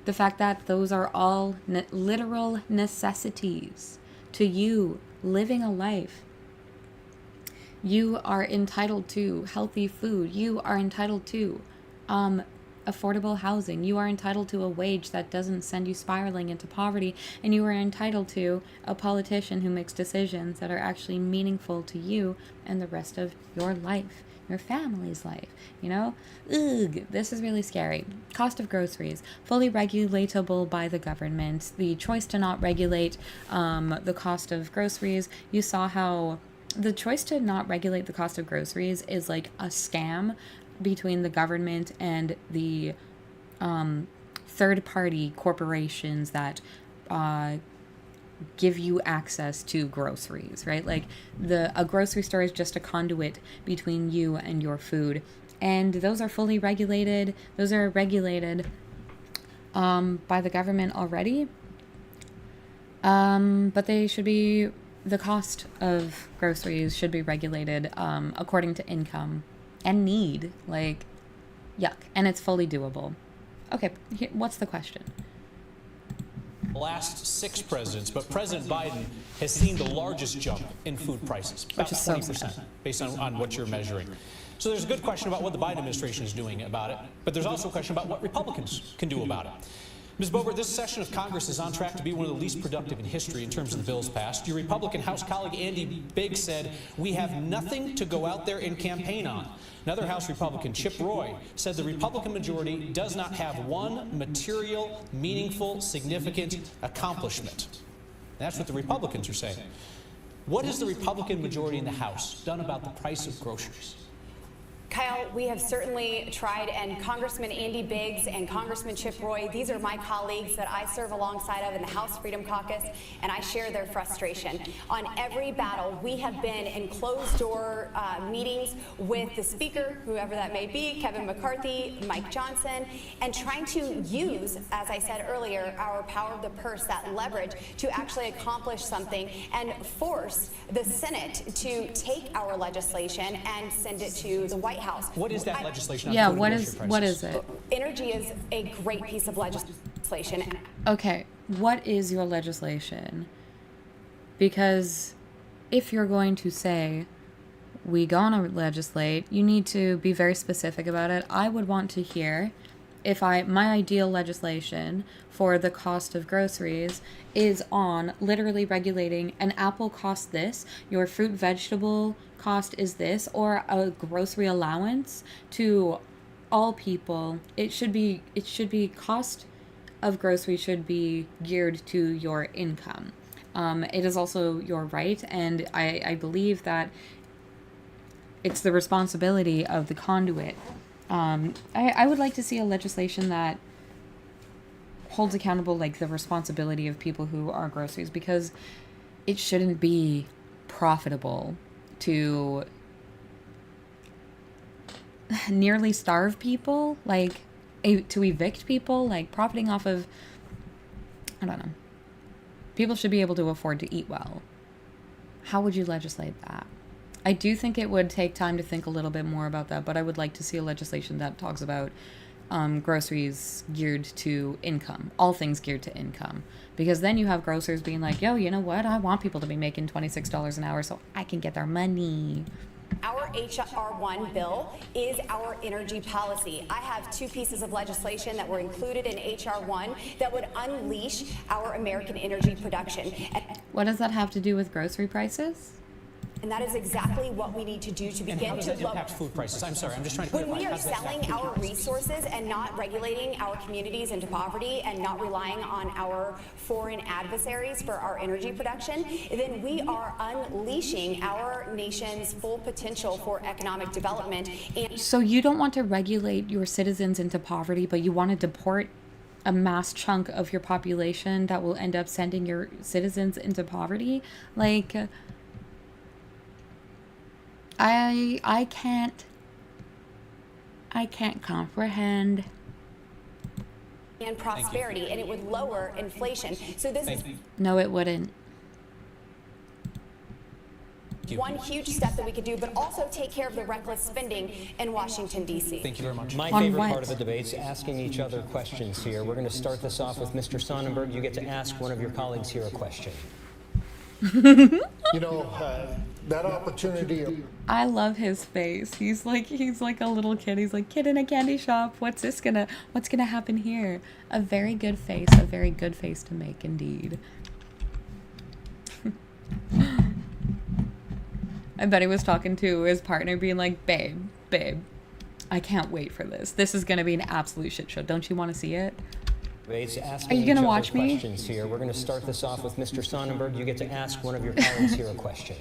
The fact that those are all literal necessities to you living a life. You are entitled to healthy food. You are entitled to affordable housing. You are entitled to a wage that doesn't send you spiraling into poverty. And you are entitled to a politician who makes decisions that are actually meaningful to you and the rest of your life. Your family's life, Ugh, this is really scary. Cost of groceries, fully regulatable by the government. The choice to not regulate the cost of groceries. You saw how the choice to not regulate the cost of groceries is like a scam between the government and the third-party corporations that give you access to groceries, right? Like a grocery store is just a conduit between you and your food, and those are fully regulated. Those are regulated by the government already, but they should be, the cost of groceries should be regulated according to income and need. Like, yuck. And it's fully doable. Okay, what's the question? Last 6 presidents, but President Biden has seen the largest jump in food prices, about 20%, based on what you're measuring. So there's a good question about what the Biden administration is doing about it, but there's also a question about what Republicans can do about it. Ms. Boebert, this session of Congress is on track to be one of the least productive in history in terms of the bills passed. Your Republican House colleague Andy Biggs said, "We have nothing to go out there and campaign on." Another House Republican, Chip Roy, said the Republican majority does not have one material, meaningful, significant accomplishment. That's what the Republicans are saying. What has the Republican majority in the House done about the price of groceries? Kyle, we have certainly tried, and Congressman Andy Biggs and Congressman Chip Roy, these are my colleagues that I serve alongside of in the House Freedom Caucus, and I share their frustration. On every battle, we have been in closed-door meetings with the Speaker, whoever that may be, Kevin McCarthy, Mike Johnson, and trying to use, as I said earlier, our power of the purse, that leverage, to actually accomplish something and force the Senate to take our legislation and send it to the White House. What is that legislation? On Yeah, food and what grocery is prices? what is it? Energy is a great piece of legislation. Okay, what is your legislation? Because if you're going to say we gonna legislate, you need to be very specific about it. I would want to hear if my ideal legislation for the cost of groceries is on literally regulating an apple costs this, your fruit vegetable cost is this, or a grocery allowance to all people. It should be cost of groceries should be geared to your income. It is also your right, and I believe that it's the responsibility of the conduit. I would like to see a legislation that holds accountable like the responsibility of people who are groceries, because it shouldn't be profitable to nearly starve people, like to evict people, like profiting off of, I don't know. People should be able to afford to eat well. How would you legislate that? I do think it would take time to think a little bit more about that, but I would like to see a legislation that talks about groceries geared to income, all things geared to income. Because then you have grocers being like, yo, you know what? I want people to be making $26 an hour so I can get their money. Our HR1 bill is our energy policy. I have two pieces of legislation that were included in HR1 that would unleash our American energy production. What does that have to do with grocery prices? And that is exactly what we need to do to begin And how does that to impact food prices? I'm sorry, I'm just trying to When clarify. we How are does that selling impact food our prices? resources and not regulating our communities into poverty and not relying on our foreign adversaries for our energy production, then we are unleashing our nation's full potential for economic development. And So you don't want to regulate your citizens into poverty, but you want to deport a mass chunk of your population that will end up sending your citizens into poverty? Like, I can't comprehend. and prosperity, and it would lower inflation. So this is No, it wouldn't. one huge step that we could do, but also take care of the reckless spending in Washington, D.C. Thank you very much. My On favorite what? part of the debate is asking each other questions here. We're going to start this off with Mr. Sonnenberg. You get to ask one of your colleagues here a question. You know, that opportunity. I love his face. He's like a little kid. He's like, kid in a candy shop. What's gonna happen here? A very good face to make indeed. I bet he was talking to his partner being like, babe, I can't wait for this. This is gonna be an absolute shit show. Don't you want to see it? Debates, Are asking you gonna each other watch me? questions here. We're going to start this off with Mr. Sonnenberg. You get to ask one of your colleagues here a question.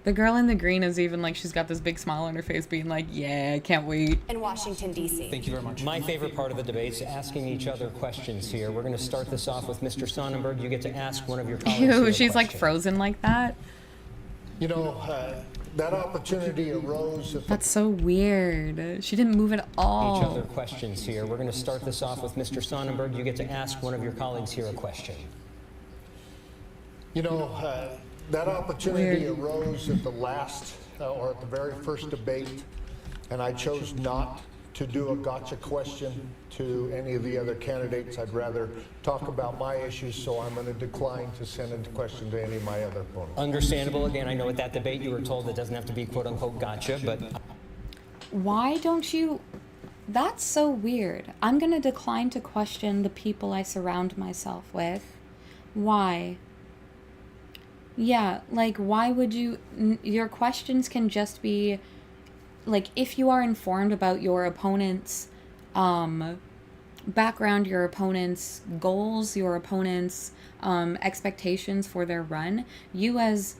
The girl in the green is even like, she's got this big smile on her face being like, yeah, I can't wait. In Washington, D.C. Thank you very much. My favorite part of the debate is asking each other questions here. We're going to start this off with Mr. Sonnenberg. You get to ask one of your colleagues here Ew, a she's like question. frozen like that. You know, that opportunity arose at the That's so weird. She didn't move at Each other all. questions here. We're going to start this off with Mr. Sonnenberg. You get to ask one of your colleagues here a question. You know, that opportunity Weird. arose at the last, or at the very first debate, and I chose not to do a gotcha question to any of the other candidates. I'd rather talk about my issues, so I'm going to decline to send a question to any of my other opponents. Understandable. Again, I know at that debate you were told it doesn't have to be quote-unquote gotcha, but Why don't you... That's so weird. I'm gonna decline to question the people I surround myself with. Why? Yeah, like, why would you... Your questions can just be... Like, if you are informed about your opponent's background, your opponent's goals, your opponent's expectations for their run, you as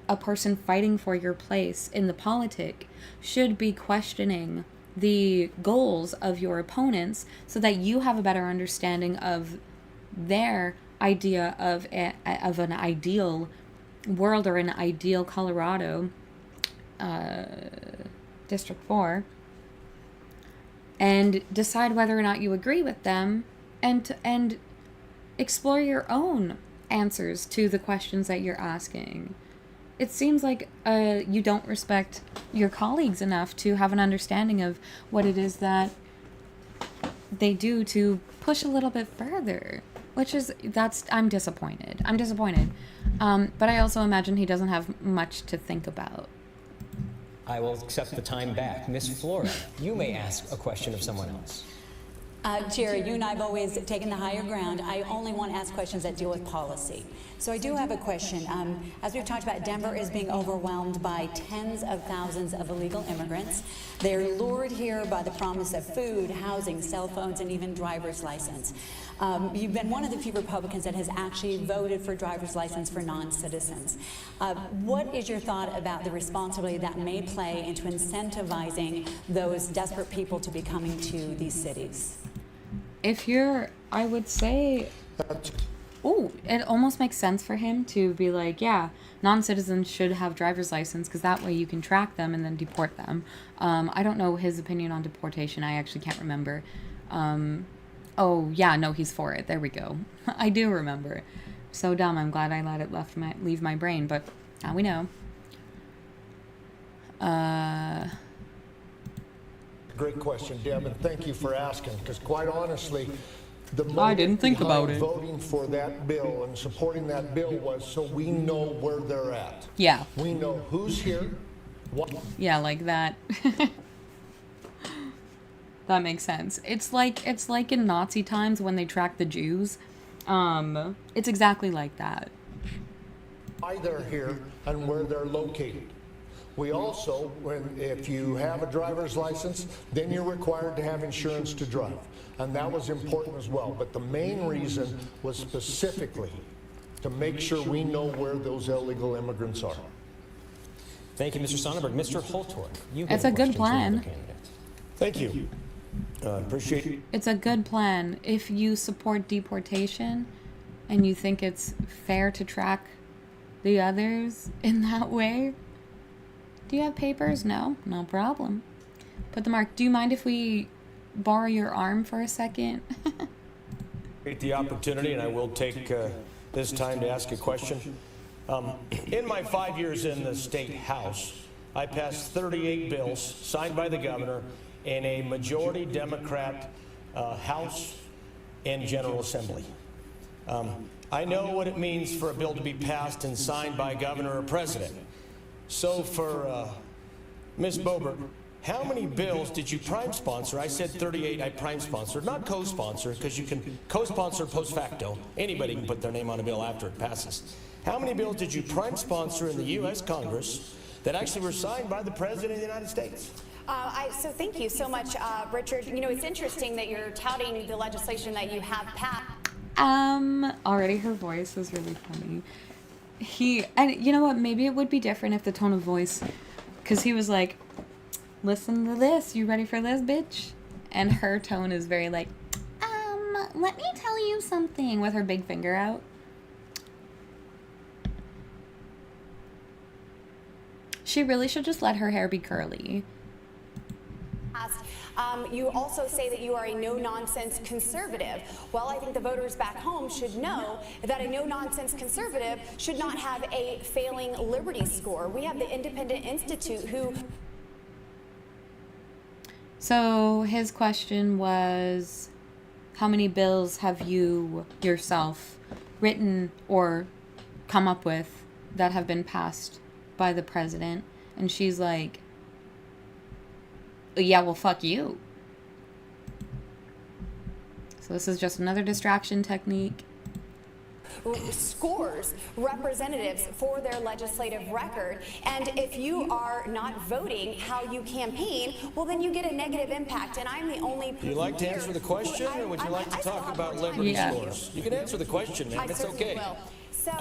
a person fighting for your place in the politic should be questioning the goals of your opponents so that you have a better understanding of their idea of an ideal world or an ideal Colorado. District 4, and decide whether or not you agree with them, and explore your own answers to the questions that you're asking. it seems like you don't respect your colleagues enough to have an understanding of what it is that they do to push a little bit further. I'm disappointed. But I also imagine he doesn't have much to think about. I will accept the time back. Miss Flora, you may ask a question of someone else. Chair, you and I have always taken the higher ground. I only want to ask questions that deal with policy. So I do have a question. As we've talked about, Denver is being overwhelmed by tens of thousands of illegal immigrants. They're lured here by the promise of food, housing, cell phones, and even driver's license. You've been one of the few Republicans that has actually voted for driver's license for non-citizens. What is your thought about the responsibility that may play into incentivizing those desperate people to be coming to these cities? I would say, it almost makes sense for him to be like, yeah, non-citizens should have driver's license because that way you can track them and then deport them. I don't know his opinion on deportation. I actually can't remember. Oh, yeah, no, he's for it. There we go. I do remember. So dumb. I'm glad I let it leave my brain, but now we know. Great question, Deb, and thank you for asking, because quite honestly, I didn't think about it. Voting for that bill and supporting that bill was so we know where they're at. Yeah. We know who's here, what. Yeah, like that. That makes sense. It's like in Nazi times when they tracked the Jews. It's exactly like that. Why they're here and where they're located. We also, if you have a driver's license, then you're required to have insurance to drive. And that was important as well. But the main reason was specifically to make sure we know where those illegal immigrants are. Thank you, Mr. Sonnenberg. Mr. Holtorf, you have It's a good questions plan. of the candidate. Thank you. Appreciate it. It's a good plan. If you support deportation and you think it's fair to track the others in that way, do you have papers? No problem. Put the mark. Do you mind if we borrow your arm for a second? Appreciate the opportunity, and I will take this time to ask a question. In my 5 years in the state house, I passed 38 bills signed by the governor in a majority Democrat House and General Assembly. I know what it means for a bill to be passed and signed by a governor or president. So for Ms. Boebert, how many bills did you prime sponsor? I said 38 I prime sponsored, not co-sponsor, because you can co-sponsor post facto. Anybody can put their name on a bill after it passes. How many bills did you prime sponsor in the U.S. Congress that actually were signed by the President of the United States? So thank you so much, Richard. You know, it's interesting that you're touting the legislation that you have passed. Already her voice was really funny. And you know what, maybe it would be different if the tone of voice, because he was like, listen to this, you ready for this, bitch? And her tone is very like, let me tell you something, with her big finger out. She really should just let her hair be curly. You also say that you are a no-nonsense conservative. Well, I think the voters back home should know that a no-nonsense conservative should not have a failing Liberty score. We have the Independent Institute who... So his question was, how many bills have you yourself written or come up with that have been passed by the president? And she's like, yeah, well, fuck you. So this is just another distraction technique. Scores representatives for their legislative record, and if you are not voting how you campaign, well, then you get a negative impact, and I'm the only Would you like to answer the question, or would you like to talk about Liberty Yeah. scores? You can answer the question, man. It's okay. Will. So,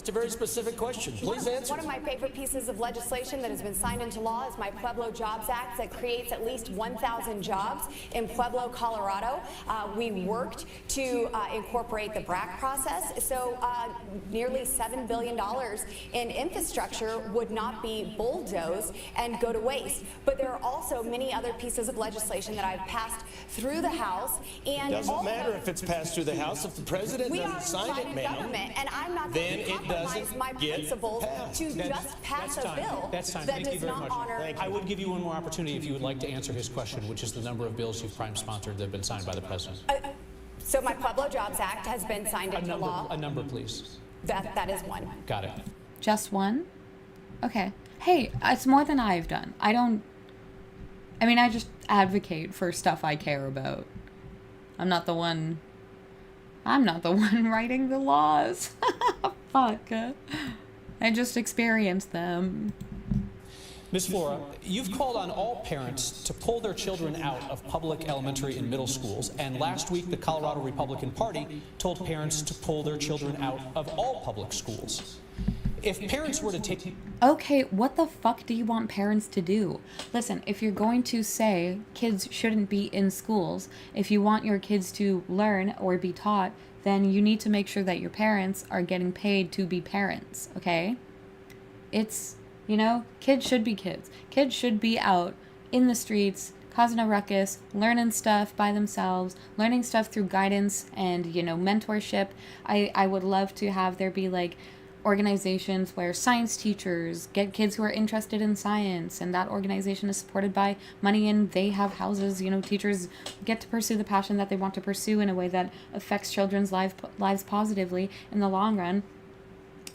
It's a very specific question. Please answer. One of my favorite pieces of legislation that has been signed into law is my Pueblo Jobs Act that creates at least 1,000 jobs in Pueblo, Colorado. We worked to incorporate the BRAC process, so nearly $7 billion in infrastructure would not be bulldozed and go to waste. But there are also many other pieces of legislation that I've passed through the House. And It doesn't matter if it's passed through the House. If the president we doesn't are sign it, divided ma'am, government, and I'm not then going to it compromise doesn't my get principles passed. to just pass That's a time. bill That's time. that Thank you does very not much. honor. I would give you one more opportunity if you would like to answer his question, which is the number of bills you've prime sponsored that have been signed by the president. So my Pueblo Jobs Act has been signed into law. A number, please. That is one. Got it. Just one? Okay. Hey, it's more than I've done. I just advocate for stuff I care about. I'm not the one writing the laws. Fuck. I just experienced them. Ms. Flora, you've called on all parents to pull their children out of public elementary and middle schools, and last week the Colorado Republican Party told parents to pull their children out of all public schools. If parents were to take... Okay, what the fuck do you want parents to do? Listen, if you're going to say kids shouldn't be in schools, if you want your kids to learn or be taught, then you need to make sure that your parents are getting paid to be parents, okay? It's, kids should be kids. Kids should be out in the streets, causing a ruckus, learning stuff by themselves, learning stuff through guidance and, mentorship. I would love to have there be organizations where science teachers get kids who are interested in science, and that organization is supported by money and they have houses. Teachers get to pursue the passion that they want to pursue in a way that affects children's lives positively in the long run,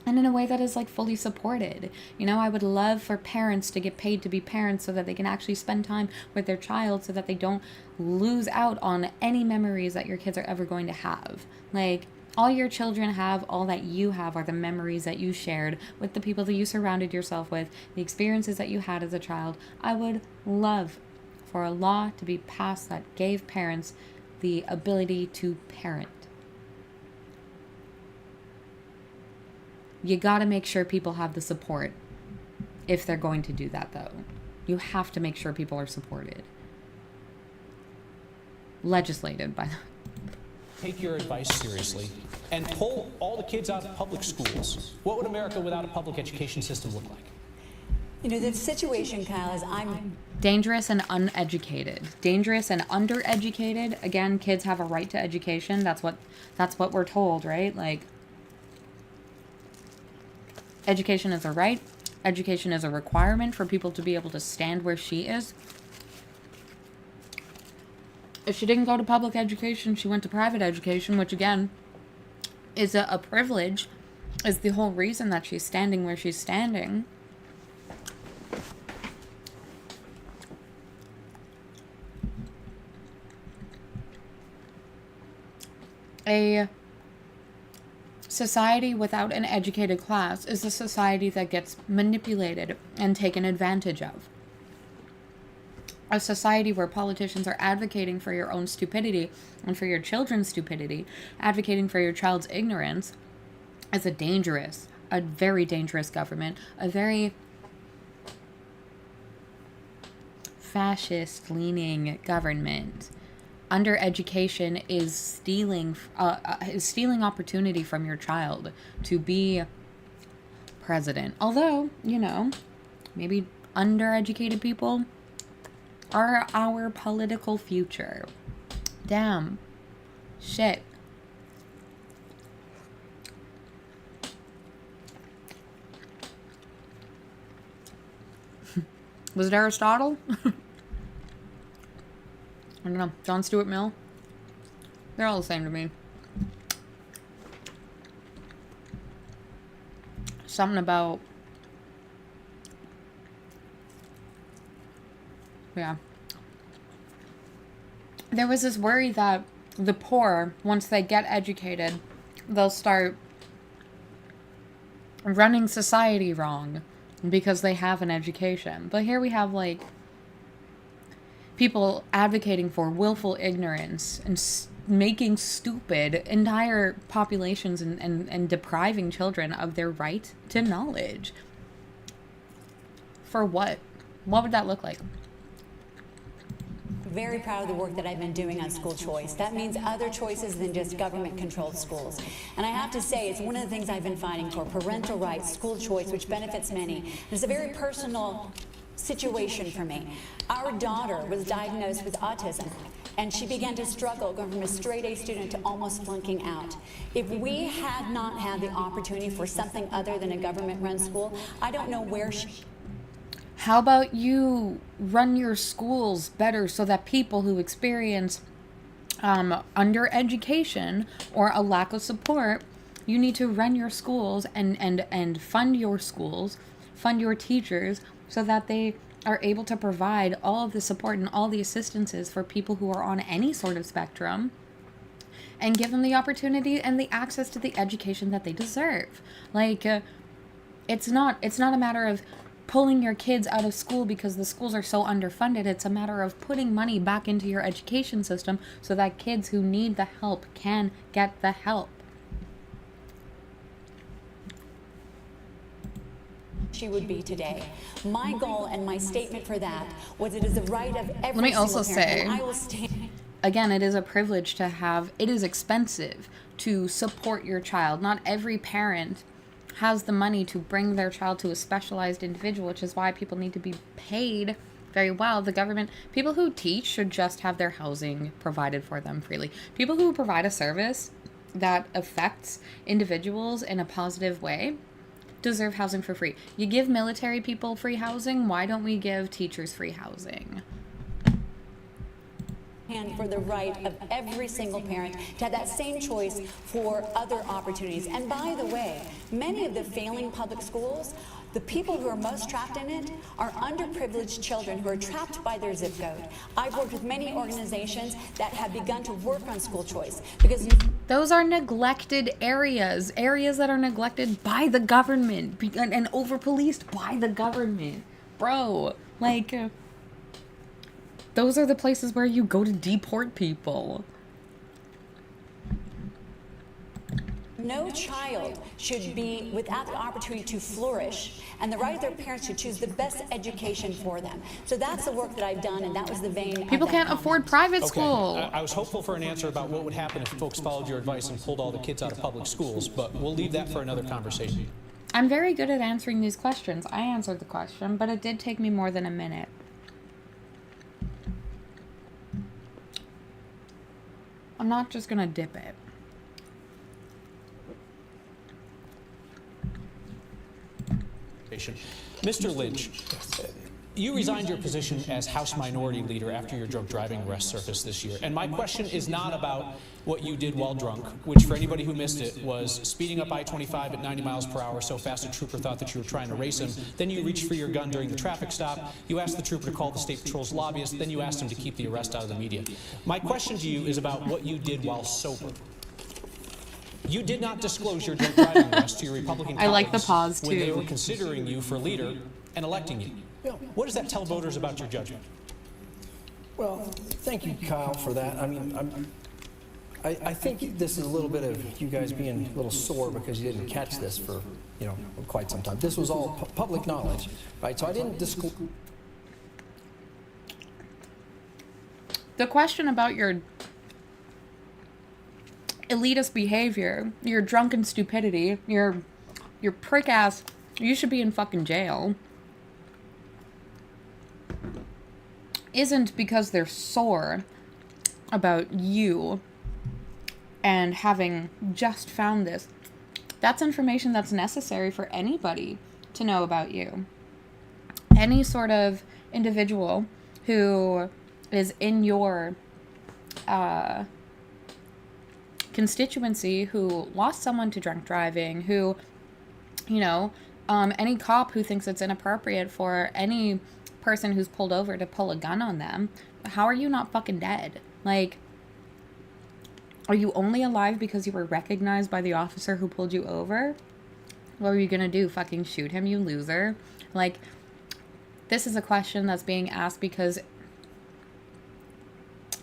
and in a way that is fully supported. I would love for parents to get paid to be parents so that they can actually spend time with their child, so that they don't lose out on any memories that your kids are ever going to have. All your children have, all that you have, are the memories that you shared with the people that you surrounded yourself with, the experiences that you had as a child. I would love for a law to be passed that gave parents the ability to parent. You gotta make sure people have the support if they're going to do that, though. You have to make sure people are supported. Legislated by them. Take your advice seriously and pull all the kids out of public schools. What would America without a public education system look like? The situation, Kyle, is I'm dangerous and uneducated. Dangerous and undereducated. Again, kids have a right to education. That's what we're told, right? Education is a right. Education is a requirement for people to be able to stand where she is. If she didn't go to public education, she went to private education, which again is a privilege, is the whole reason that she's standing where she's standing. A society without an educated class is a society that gets manipulated and taken advantage of. A society where politicians are advocating for your own stupidity and for your children's stupidity, advocating for your child's ignorance, is a very dangerous government, a very fascist-leaning government. Undereducation is stealing opportunity from your child to be president. Although, maybe undereducated people are our political future. Damn. Shit. Was it Aristotle? I don't know. John Stuart Mill? They're all the same to me. Something about... Yeah. There was this worry that the poor, once they get educated, they'll start running society wrong because they have an education. But here we have, people advocating for willful ignorance and making stupid entire populations and depriving children of their right to knowledge. For what? What would that look like? Very proud of the work that I've been doing on school choice. That means other choices than just government-controlled schools. And I have to say, it's one of the things I've been fighting for, parental rights, school choice, which benefits many. And it's a very personal situation for me. Our daughter was diagnosed with autism, and she began to struggle going from a straight A student to almost flunking out. If we had not had the opportunity for something other than a government-run school, I don't know where she... How about you run your schools better so that people who experience undereducation or a lack of support, you need to run your schools and fund your schools, fund your teachers, so that they are able to provide all of the support and all the assistances for people who are on any sort of spectrum, and give them the opportunity and the access to the education that they deserve. Like, it's not a matter of pulling your kids out of school because the schools are so underfunded. It's a matter of putting money back into your education system so that kids who need the help can get the help. She would be today. My goal and my statement for that was it is the right of every Let me single also parent, say, and I will stand. Again, it is a privilege to have, it is expensive to support your child. Not every parent has the money to bring their child to a specialized individual, which is why people need to be paid very well. The government, people who teach should just have their housing provided for them freely. People who provide a service that affects individuals in a positive way deserve housing for free. You give military people free housing, why don't we give teachers free housing? And for the right of every single parent to have that same choice for other opportunities. And by the way, many of the failing public schools, the people who are most trapped in it are underprivileged children who are trapped by their zip code. I've worked with many organizations that have begun to work on school choice because those are neglected areas that are neglected by the government and over-policed by the government. Bro, like, those are the places where you go to deport people. no child should be without the opportunity to flourish and the right of their parents to choose the best education for them. So that's the work that I've done, and that was the vein. People can't afford private school. I was hopeful for an answer about what would happen if folks followed your advice and pulled all the kids out of public schools, but we'll leave that for another conversation. I'm very good at answering these questions. I answered the question, but it did take me more than a minute. I'm not just gonna dip it. Mr. Lynch, you resigned your position as House Minority Leader after your drunk driving arrest surfaced this year. And my question is not about what you did while drunk, which for anybody who missed it was speeding up I-25 at 90 miles per hour so fast a trooper thought that you were trying to race him. Then you reached for your gun during the traffic stop. You asked the trooper to call the State Patrol's lobbyist. Then you asked him to keep the arrest out of the media. My question to you is about what you did while sober. You did not disclose your drunk driving arrest to your Republican colleagues. I like the pause, when they too. were considering you for leader and electing you. What does that tell voters about your judgment? Well, thank you, Kyle, for that. I mean, I think this is a little bit of you guys being a little sore because you didn't catch this for, quite some time. This was all public knowledge, right? So I didn't disclose. The question about your elitist behavior, your drunken stupidity, your prick ass, you should be in fucking jail, isn't because they're sore about you and having just found this. That's information that's necessary for anybody to know about you. Any sort of individual who is in your constituency who lost someone to drunk driving, who, any cop who thinks it's inappropriate for any person who's pulled over to pull a gun on them, how are you not fucking dead? Like, are you only alive because you were recognized by the officer who pulled you over? What were you gonna do? Fucking shoot him, you loser? Like, this is a question that's being asked because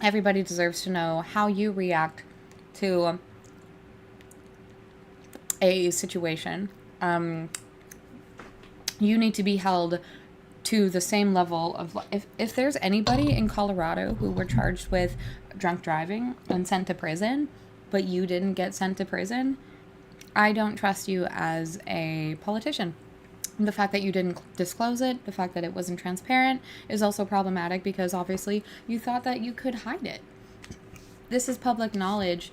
Everybody deserves to know how you react to a situation. You need to be held to the same level of, if there's anybody in Colorado who were charged with drunk driving and sent to prison, but you didn't get sent to prison, I don't trust you as a politician. The fact that you didn't disclose it, the fact that it wasn't transparent is also problematic, because obviously you thought that you could hide it. This is public knowledge,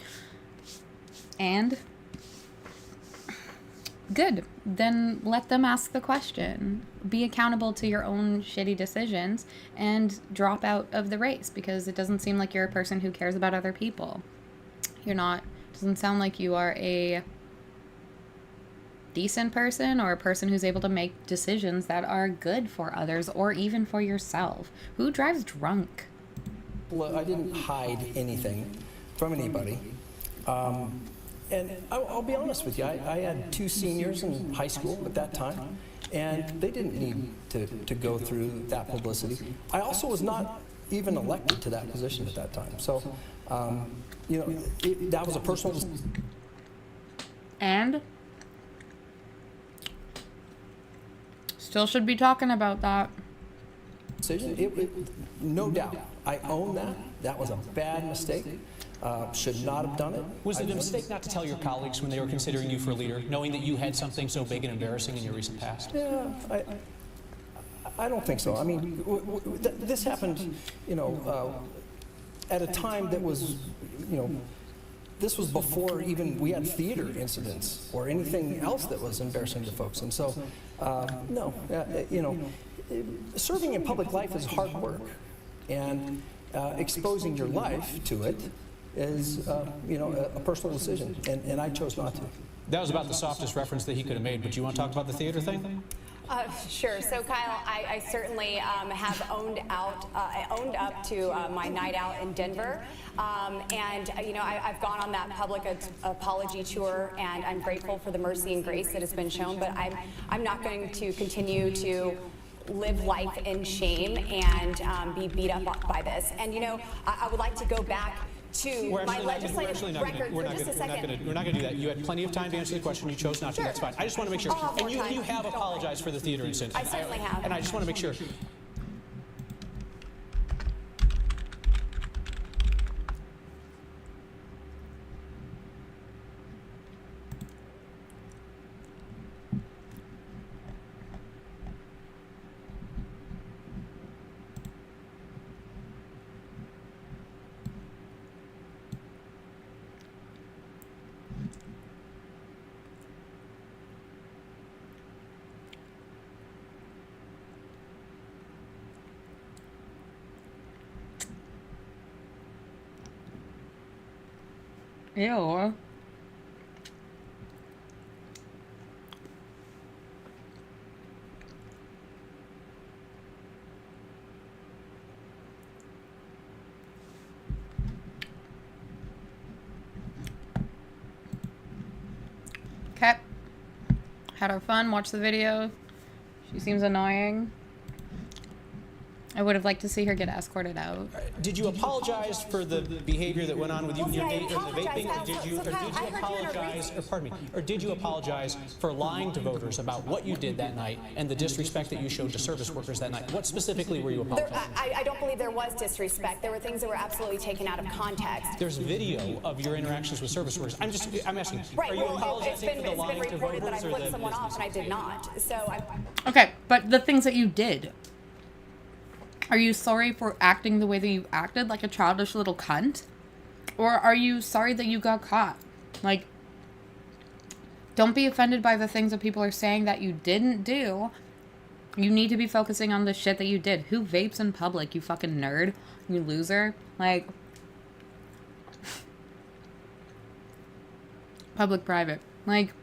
and good. Then let them ask the question. Be accountable to your own shitty decisions and drop out of the race, because it doesn't seem like you're a person who cares about other people. You're not. Doesn't sound like you are a decent person or a person who's able to make decisions that are good for others or even for yourself. Who drives drunk? Well, I didn't hide anything from anybody. And I'll be honest with you, I had 2 seniors in high school at that time, and they didn't need to go through that publicity. I also was not even elected to that position at that time. So, that was a personal And still should be talking about that. decision. No doubt. I own that. That was a bad mistake. Should not have done it. Was it a mistake not to tell your colleagues when they were considering you for leader, knowing that you had something so big and embarrassing in your recent past? Yeah, I don't think so. I mean, this happened, at a time that was, this was before even we had theater incidents or anything else that was embarrassing to folks. And so, no, serving in public life is hard work, and exposing your life to it is, a personal decision, and I chose not to. That was about the softest reference that he could have made, but you want to talk about the theater thing? Sure. So, Kyle, I certainly have owned up to my night out in Denver, and I've gone on that public apology tour, and I'm grateful for the mercy and grace that has been shown. But I'm not going to continue to live life in shame and be beat up by this. And I would like to go back to my legislative record for just a second. We're not going to do that. You had plenty of time to answer the question. You chose not to. That's fine. I just want to make sure. And you have apologized for the theater incident. I certainly have. And I just want to make sure. Ew. Okay. Had our fun, watched the video. She seems annoying. I would have liked to see her get escorted out. Did you apologize for the behavior that went on with you and your date and the vaping? Or did you apologize for lying to voters about what you did that night and the disrespect that you showed to service workers that night? What specifically were you apologizing? I don't believe there was disrespect. There were things that were absolutely taken out of context. There's video of your interactions with service workers. I'm asking, right, are you apologizing for the lying to reported that I voters flipped someone off, and I did not. Okay, but the things that you did. Are you sorry for acting the way that you acted, like a childish little cunt? Or are you sorry that you got caught? Like, don't be offended by the things that people are saying that you didn't do. You need to be focusing on the shit that you did. Who vapes in public, you fucking nerd? You loser? Like, public-private. Like,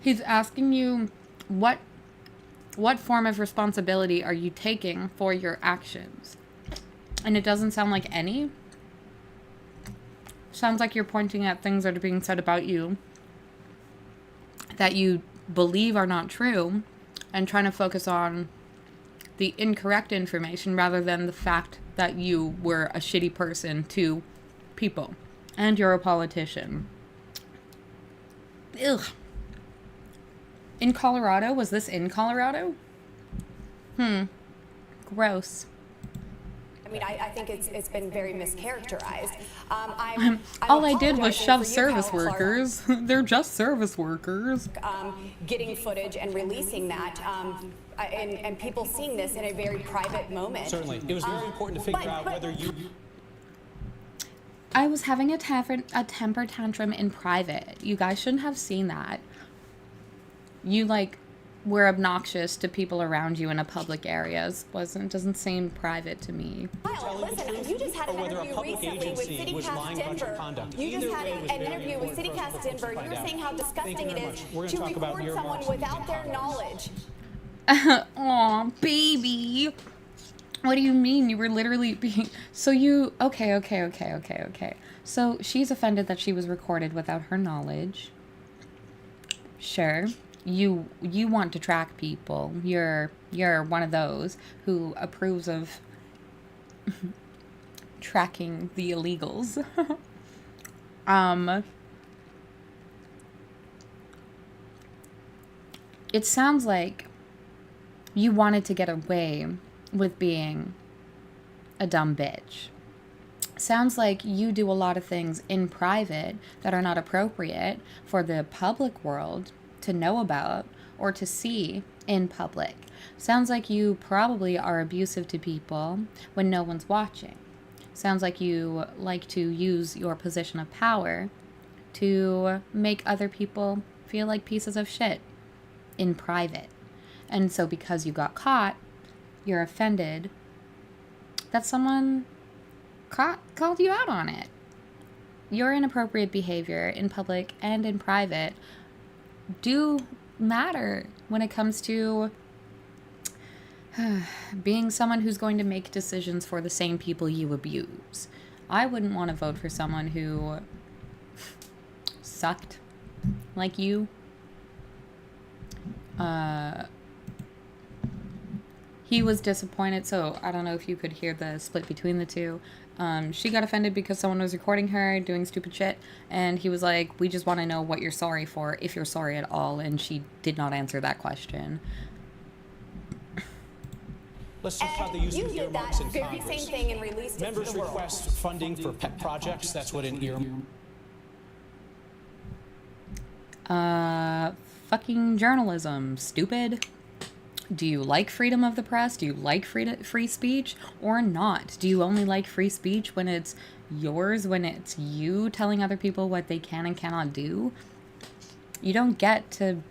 he's asking you what form of responsibility are you taking for your actions? And it doesn't sound like any. Sounds like you're pointing at things that are being said about you that you believe are not true and trying to focus on the incorrect information rather than the fact that you were a shitty person to people and you're a politician. Ugh. In Colorado? Was this in Colorado? Gross. I mean, I think it's been very mischaracterized. All I did was shove service workers. They're just service workers. Getting footage and releasing that, and people seeing this in a very private moment. Certainly. It was very important to figure out whether you... I was having a temper tantrum in private. You guys shouldn't have seen that. You, like, were obnoxious to people around you in a public area. Doesn't seem private to me. Well, listen, you just had an interview recently with CityCast Denver. You just had an interview with CityCast Denver. You were saying how disgusting it is to record someone without their knowledge. Aw, baby. What do you mean? You were literally being... So you... Okay. So she's offended that she was recorded without her knowledge. Sure. You want to track people. You're one of those who approves of tracking the illegals. It sounds like you wanted to get away with being a dumb bitch. Sounds like you do a lot of things in private that are not appropriate for the public world to know about or to see in public. Sounds like you probably are abusive to people when no one's watching. Sounds like you like to use your position of power to make other people feel like pieces of shit in private. And so because you got caught, you're offended that someone called you out on it. Your inappropriate behavior in public and in private do matter when it comes to being someone who's going to make decisions for the same people you abuse. I wouldn't want to vote for someone who sucked like you. He was disappointed, so I don't know if you could hear the split between the two. She got offended because someone was recording her doing stupid shit, and he was like, we just want to know what you're sorry for, if you're sorry at all, and she did not answer that question. Let's talk about the use of earmarks in very Congress. Same thing and released Members it to the request world. funding for pet projects. That's what an Fucking journalism, stupid. Do you like freedom of the press? Do you like free speech or not? Do you only like free speech when it's yours, when it's you telling other people what they can and cannot do? You don't get to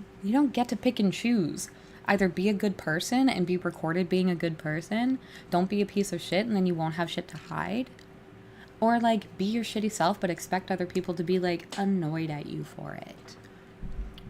pick and choose. Either be a good person and be recorded being a good person. Don't be a piece of shit and then you won't have shit to hide. Or like be your shitty self but expect other people to be like annoyed at you for it.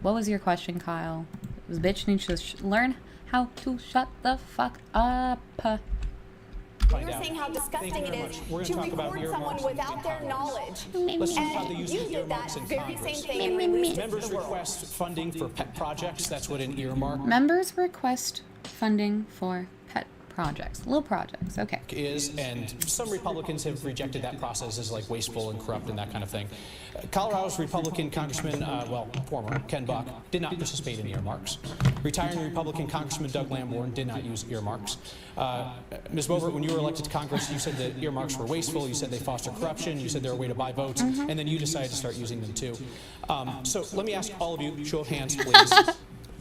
What was your question, Kyle? This bitch needs to learn how to shut the fuck up. You were saying how disgusting it is to record someone without their knowledge. Let's talk about the And use you of did earmarks that in very Congress. same thing and released it to Members the world. request funding for pet projects. That's what an earmark Members request funding for pet projects. Little projects, okay. is, and some Republicans have rejected that process as like wasteful and corrupt and that kind of thing. Colorado's Republican Congressman, former Ken Buck, did not participate in earmarks. Retiring Republican Congressman Doug Lamborn did not use earmarks. Ms. Boebert, when you were elected to Congress, you said that earmarks were wasteful. You said they foster corruption. You said they're a way to buy votes, and then you decided to start using them too. So let me ask all of you, show of hands, please.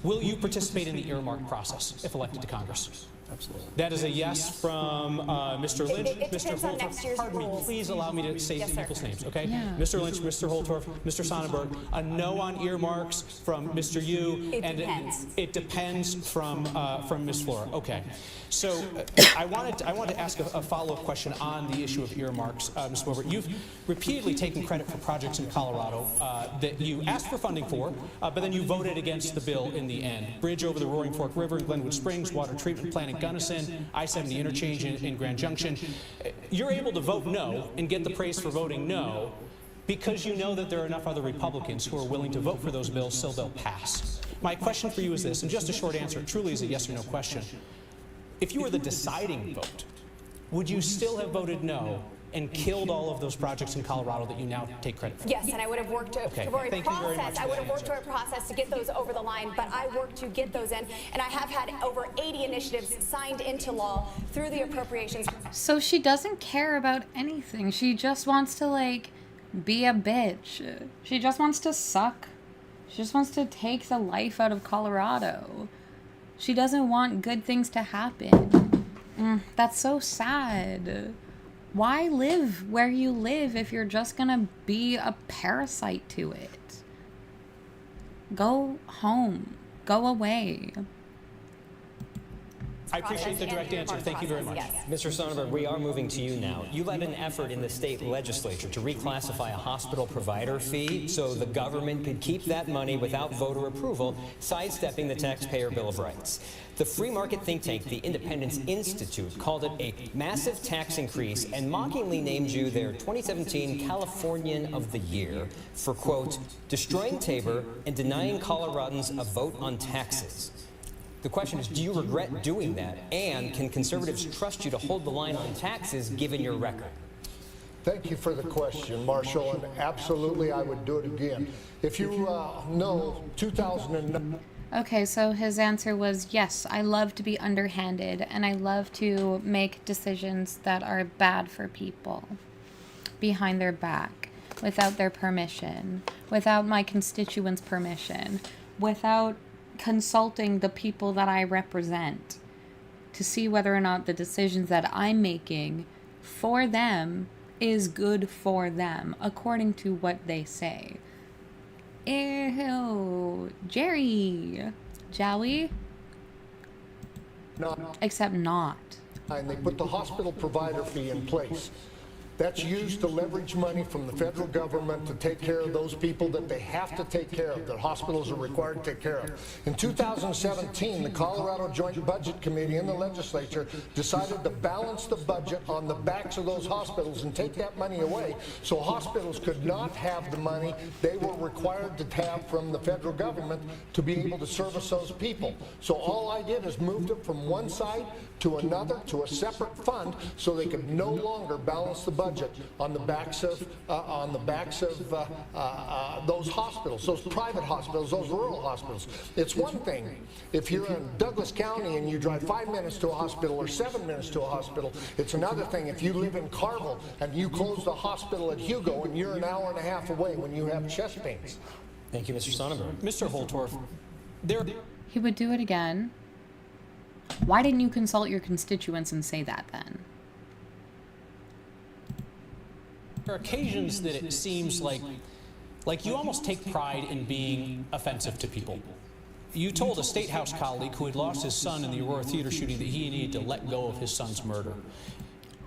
Will you participate in the earmark process if elected to Congress? Absolutely. That is a yes from Mr. Lynch, It Mr. depends on next Holtorf. year's Pardon me, rules. please allow me to say Yes, sir. people's names, okay? Yeah. Mr. Lynch, Mr. Holtorf, Mr. Sonnenberg. A no on earmarks from Mr. Yu. It and depends. It depends from Ms. Flora. Okay. So I wanted to ask a follow-up question on the issue of earmarks, Ms. Boebert. You've repeatedly taken credit for projects in Colorado that you asked for funding for, but then you voted against the bill in the end. Bridge over the Roaring Fork River in Glenwood Springs, water treatment plant in Gunnison, I-70 interchange in Grand Junction. You're able to vote no and get the praise for voting no because you know that there are enough other Republicans who are willing to vote for those bills so they'll pass. My question for you is this, and just a short answer, it truly is a yes or no question. if you were the deciding vote, would you still have voted no and killed all of those projects in Colorado that you now take credit for? Yes, and I would have worked Okay, for a thank you very process. much I would for have that worked for a process to get those over the line, but I worked to get those in, and I have had over 80 initiatives signed into law through the appropriations. So she doesn't care about anything. She just wants to, like, be a bitch. She just wants to suck. She just wants to take the life out of Colorado. She doesn't want good things to happen. That's so sad. Why live where you live if you're just gonna be a parasite to it? Go home. Go away. I appreciate the direct answer. Thank you very much. Yes. Mr. Sonnenberg, we are moving to you now. You led an effort in the state legislature to reclassify a hospital provider fee so the government could keep that money without voter approval, sidestepping the Taxpayer Bill of Rights. The free market think tank, the Independence Institute, called it a massive tax increase and mockingly named you their 2017 Californian of the Year for, quote, destroying Tabor and denying Coloradans a vote on taxes. The question is, do you regret doing that? And can conservatives trust you to hold the line on taxes given your record? Thank you for the question, Marshall, and absolutely I would do it again. If you know, 2009... Okay, so his answer was, yes, I love to be underhanded, and I love to make decisions that are bad for people behind their back, without their permission, without my constituents' permission, without consulting the people that I represent to see whether or not the decisions that I'm making for them is good for them, according to what they say. Ew, Jerry. Joey? No. Except not. And they put the hospital provider fee in place. That's used to leverage money from the federal government to take care of those people that they have to take care of, that hospitals are required to take care of. In 2017, the Colorado Joint Budget Committee in the legislature decided to balance the budget on the backs of those hospitals and take that money away so hospitals could not have the money they were required to have from the federal government to be able to service those people. So all I did is moved it from one side to another, to a separate fund, so they could no longer balance the budget on the backs of those hospitals, those private hospitals, those rural hospitals. It's one thing if you're in Douglas County and you drive 5 minutes to a hospital or 7 minutes to a hospital. It's another thing if you live in Carmel and you close the hospital at Hugo and you're an hour and a half away when you have chest pains. Thank you, Mr. Sonnenberg. Mr. Holtorf, He would do it again. Why didn't you consult your constituents and say that then? there are occasions that it seems like you almost take pride in being offensive to people. You told a State House colleague who had lost his son in the Aurora Theater shooting that he needed to let go of his son's murder.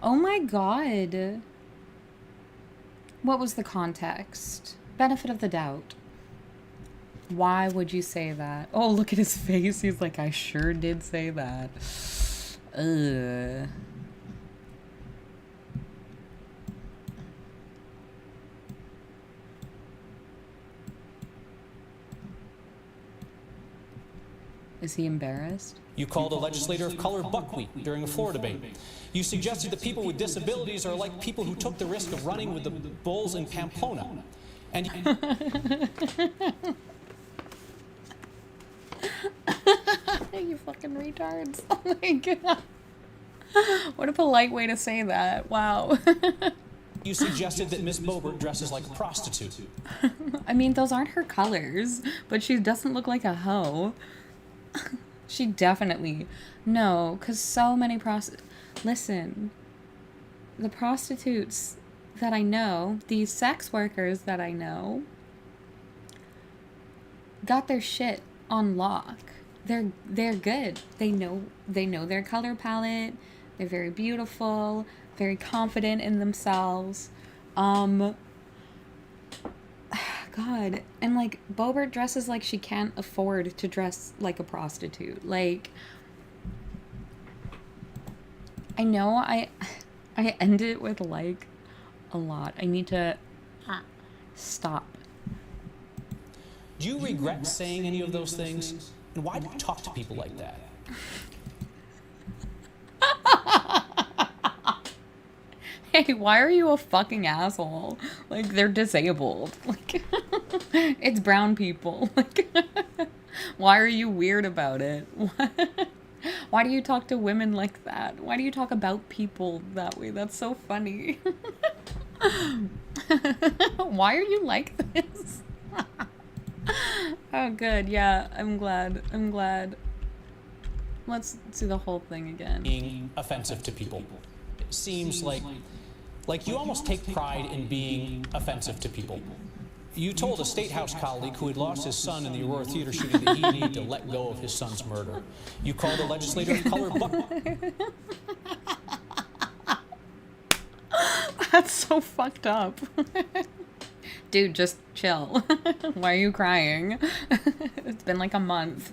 Oh my God. What was the context? Benefit of the doubt. Why would you say that? Oh, look at his face. He's like, I sure did say that. Ugh. Is he embarrassed? You called a legislator of color buckwheat during a floor debate. You suggested that people with disabilities are like people who took the risk of running with the bulls in Pamplona. And You fucking retards. Oh my God. What a polite way to say that. Wow. you suggested that Miss Boebert dresses like a prostitute. I mean, those aren't her colors, but she doesn't look like a hoe. She definitely... No, because so many Listen, the prostitutes that I know, these sex workers that I know, got their shit on lock. They're good. They know their color palette. They're very beautiful, very confident in themselves. God, and like Boebert dresses like she can't afford to dress like a prostitute. Like, I know I end it with like a lot. I need to stop. Do you regret saying any of those things? And why do you talk to people like that? Hey, why are you a fucking asshole? Like, they're disabled. Like, it's brown people. Like, why are you weird about it? Why do you talk to women like that? Why do you talk about people that way? That's so funny. Why are you like this? Oh, good. Yeah, I'm glad. Let's do the whole thing again. Being offensive to people. It seems like you almost take pride in being offensive to people. You told a State House colleague who had lost his son in the Aurora Theater shooting that he needed to let go of his son's murder. You called a legislator of color That's so fucked up. Dude, just chill. Why are you crying? It's been like a month.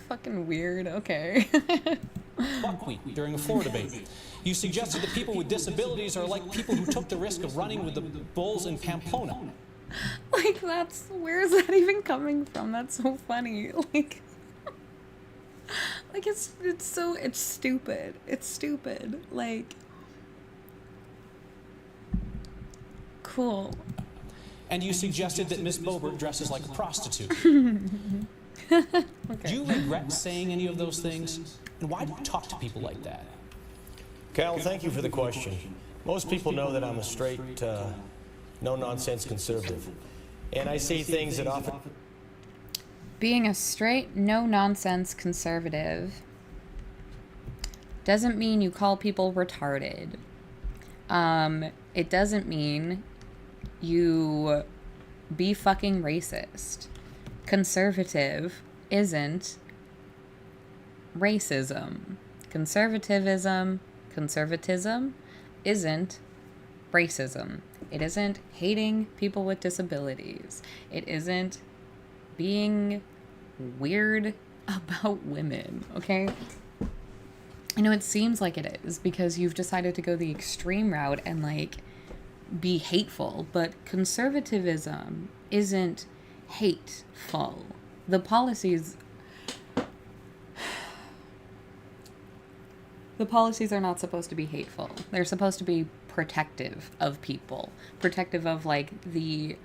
Fucking weird. Okay. buckwheat during a floor debate. You suggested that people with disabilities are like people who took the risk of running with the bulls in Pamplona. Like, where is that even coming from? That's so funny. Like it's stupid. It's stupid. Like, cool. And you suggested that Miss Boebert dresses like a prostitute. Okay. Do you regret saying any of those things? And why do you talk to people like that? Cal, thank you for the question. Most people know that I'm a straight, no-nonsense conservative. And I see things that often... Being a straight, no-nonsense conservative doesn't mean you call people retarded. It doesn't mean you be fucking racist. Conservative isn't racism. Conservatism isn't racism. It isn't hating people with disabilities. It isn't being weird about women, okay? I know it seems like it is because you've decided to go the extreme route and, like, be hateful, but conservatism isn't hateful. The policies are not supposed to be hateful. They're supposed to be protective of people, protective of, like, the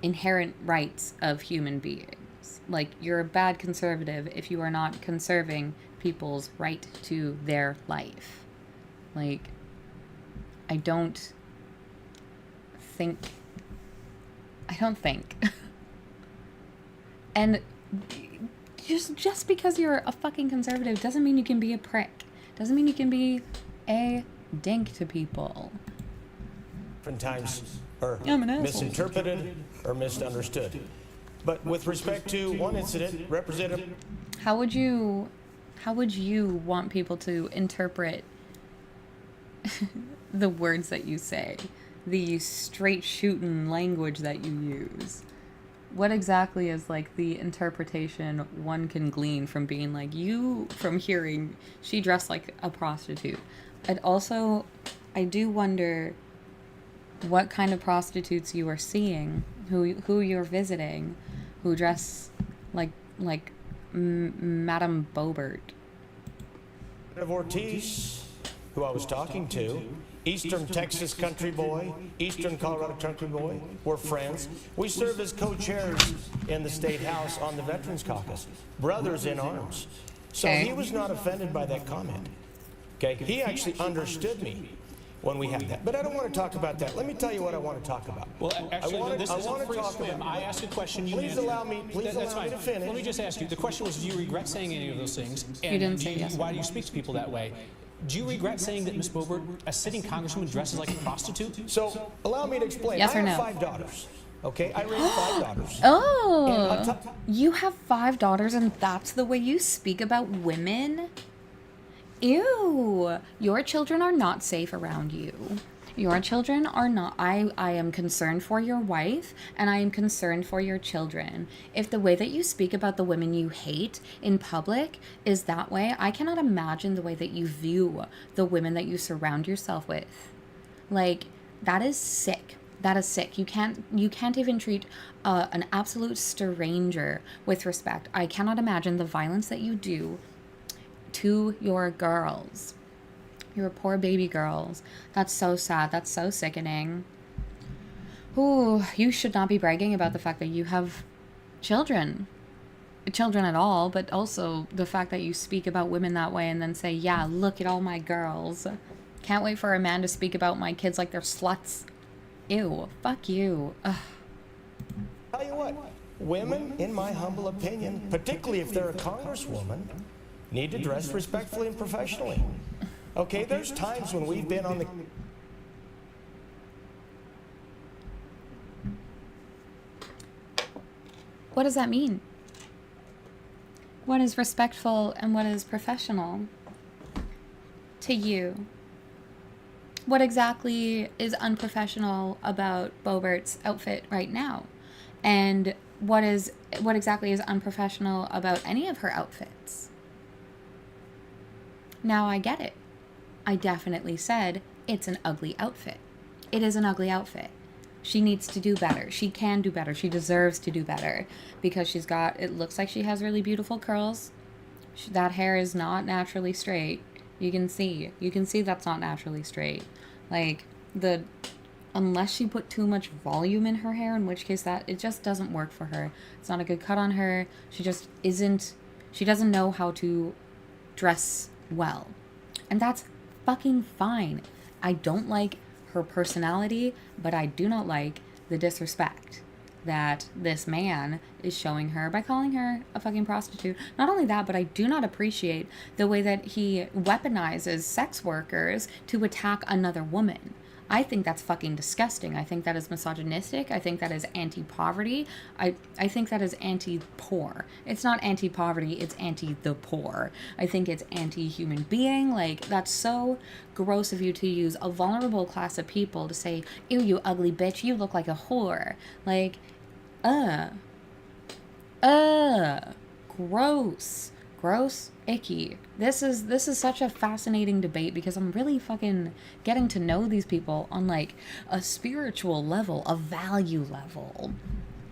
inherent rights of human beings. Like, you're a bad conservative if you are not conserving people's right to their life. Like, I don't think. And just because you're a fucking conservative doesn't mean you can be a prick. Doesn't mean you can be a dink to people. Oftentimes are I'm an asshole. misinterpreted or misunderstood. But with respect to one incident, Representative... How would you want people to interpret the words that you say? The straight shooting language that you use? What exactly is, like, the interpretation one can glean from being like, from hearing she dressed like a prostitute? I do wonder what kind of prostitutes you are seeing, who you're visiting, who dress like Madame Boebert. Ortiz, who I was talking to, Eastern Texas country boy, Eastern Colorado country boy, we're friends. We serve as co-chairs in the State House on the Veterans Caucus, brothers in arms. So Okay. he was not offended by that comment. Okay, he actually understood me when we had that. But I don't want to talk about that. Let me tell you what I want to talk about. Well, actually, this is I a wanna free talk swim. about- I asked a question. You Please answered. allow me That's fine. to finish. Let me just ask you. The question was, do you regret saying any of those things? And You didn't say yes or why do no. you speak to people that way? Do you regret saying that Ms. Boebert, a sitting congresswoman, dresses like a prostitute? So allow me to explain. Yes I or have no? 5 daughters. Okay, I raised 5 daughters. And Oh, on top- you have 5 daughters and that's the way you speak about women? Ew, your children are not safe around you. Your children are not. I am concerned for your wife and I am concerned for your children. If the way that you speak about the women you hate in public is that way, I cannot imagine the way that you view the women that you surround yourself with. Like, that is sick. That is sick. You can't even treat an absolute stranger with respect. I cannot imagine the violence that you do to your girls, your poor baby girls. That's so sad. That's so sickening. Ooh, you should not be bragging about the fact that you have children at all, but also the fact that you speak about women that way and then say, yeah, look at all my girls. Can't wait for a man to speak about my kids like they're sluts. Ew, fuck you. Ugh. Tell you what, women, in my humble opinion, particularly if they're a congresswoman, need to dress respectfully and professionally. Okay, there's times when we've been on the... What does that mean? What is respectful and what is professional to you? What exactly is unprofessional about Boebert's outfit right now? And what exactly is unprofessional about any of her outfits? Now I get it. I definitely said it's an ugly outfit. It is an ugly outfit. She needs to do better. She can do better. She deserves to do better because she's got, it looks like she has really beautiful curls. That hair is not naturally straight. You can see that's not naturally straight. Like, unless she put too much volume in her hair, in which case it just doesn't work for her. It's not a good cut on her. She doesn't know how to dress well. And that's fucking fine. I don't like her personality, but I do not like the disrespect that this man is showing her by calling her a fucking prostitute. Not only that, but I do not appreciate the way that he weaponizes sex workers to attack another woman. I think that's fucking disgusting. I think that is misogynistic. I think that is anti-poverty. I think that is anti-poor. It's not anti-poverty, it's anti-the poor. I think it's anti-human being. Like, that's so gross of you to use a vulnerable class of people to say, ew, you ugly bitch, you look like a whore. Like, gross. Gross, icky. This is such a fascinating debate because I'm really fucking getting to know these people on like a spiritual level, a value level.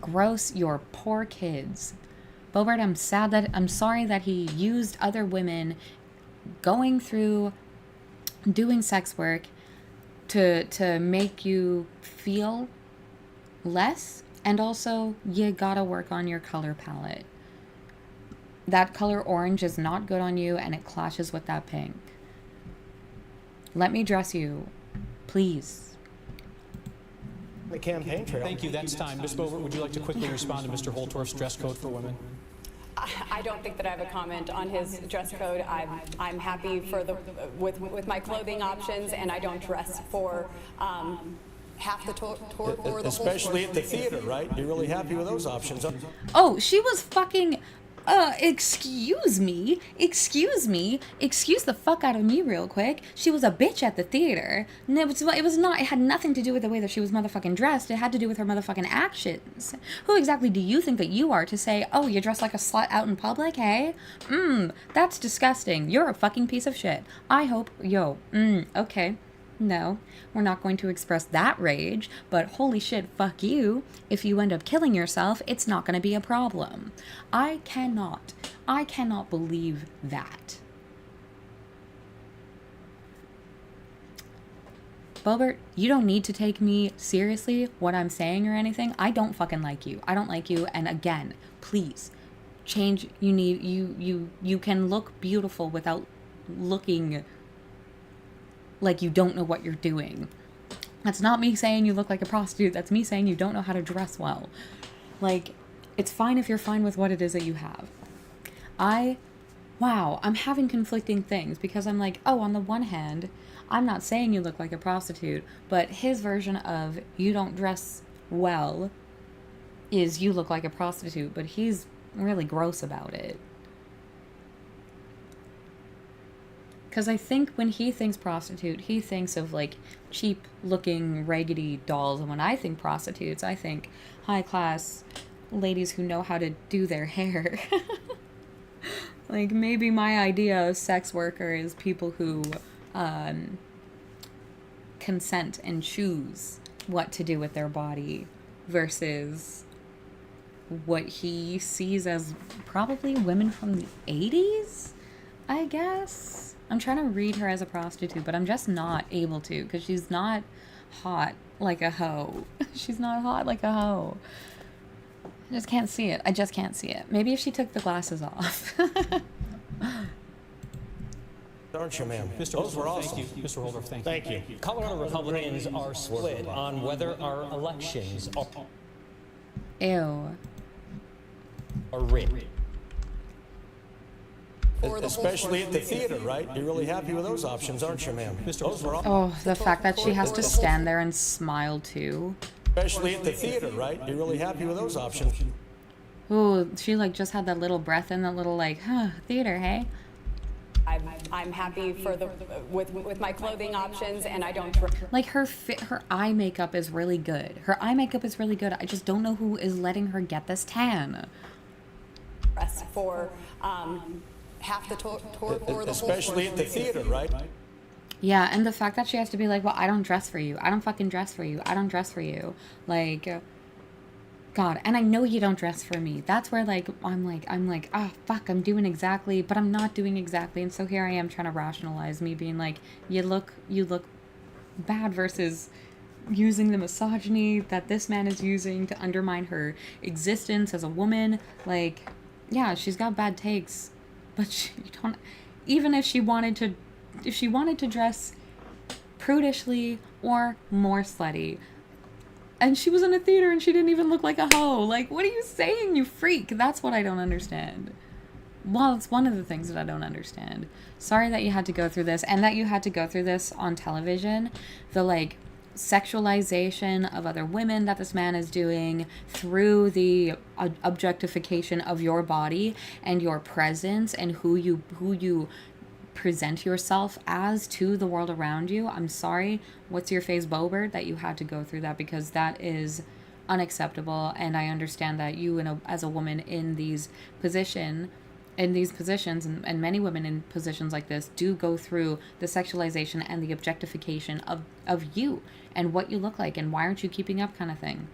Gross, your poor kids. Boebert, I'm sorry that he used other women going through doing sex work to make you feel less, and also you gotta work on your color palette. That color orange is not good on you, and it clashes with that pink. Let me dress you, please. The campaign trail. Thank you. That's time. Ms. Boebert, would you like to quickly respond to Mr. Holtorf's dress code for women? I don't think that I have a comment on his dress code. I'm happy with my clothing options, and I don't dress for half the tour or the whole Especially at the theater, right? You're really happy with those options. Oh, she was fucking... excuse the fuck out of me real quick. She was a bitch at the theater. And it had nothing to do with the way that she was motherfucking dressed. It had to do with her motherfucking actions. Who exactly do you think that you are to say, oh, you're dressed like a slut out in public, hey? That's disgusting. You're a fucking piece of shit. I hope, okay. No, we're not going to express that rage, but holy shit, fuck you. If you end up killing yourself, it's not going to be a problem. I cannot believe that. Boebert, you don't need to take me seriously, what I'm saying or anything. I don't fucking like you. I don't like you, and again, please, change. You can look beautiful without looking like you don't know what you're doing. That's not me saying you look like a prostitute. That's me saying you don't know how to dress well. Like, it's fine if you're fine with what it is that you have. I'm having conflicting things because I'm like, oh, on the one hand, I'm not saying you look like a prostitute, but his version of you don't dress well is you look like a prostitute, but he's really gross about it. Because I think when he thinks prostitute, he thinks of, like, cheap-looking, raggedy dolls. And when I think prostitutes, I think high-class ladies who know how to do their hair. Like, maybe my idea of sex worker is people who consent and choose what to do with their body versus what he sees as probably women from the 80s? I guess. I'm trying to read her as a prostitute, but I'm just not able to because she's not hot like a hoe. She's not hot like a hoe. I just can't see it. I just can't see it. Maybe if she took the glasses off. Aren't you, ma'am? Mr. Those were Holtorf, awesome. thank you. Mr. Holtorf, thank you. Thank you. Colorado Republicans are split on whether our elections Ew. are rigged. Especially at the theater, right? You're really happy with those options, aren't you, ma'am? Those were awesome. Oh, the fact that she has to stand there and smile too. Especially at the theater, right? You're really happy with those options. Ooh, she like just had that little breath in that little like, theater, hey? I'm happy for with my clothing options, and I don't Like her eye makeup is really good. Her eye makeup is really good. I just don't know who is letting her get this tan. dress for half the tour or the whole Especially at the theater, right? Yeah, and the fact that she has to be like, well, I don't dress for you. I don't fucking dress for you. I don't dress for you. Like, God, and I know you don't dress for me. That's where like I'm like, fuck, I'm doing exactly, but I'm not doing exactly. And so here I am trying to rationalize me being like, you look bad versus using the misogyny that this man is using to undermine her existence as a woman. Like, yeah, she's got bad takes, but even if she wanted to dress prudishly or more slutty, and she was in a theater and she didn't even look like a hoe. Like, what are you saying, you freak? That's what I don't understand. Well, it's one of the things that I don't understand. Sorry that you had to go through this, and that you had to go through this on television. The, like, sexualization of other women that this man is doing through the objectification of your body and your presence and who you present yourself as to the world around you. I'm sorry, what's your face, Boebert, that you had to go through that, because that is unacceptable. And I understand that you, as a woman in these positions, and many women in positions like this do go through the sexualization and the objectification of you and what you look like and why aren't you keeping up kind of thing.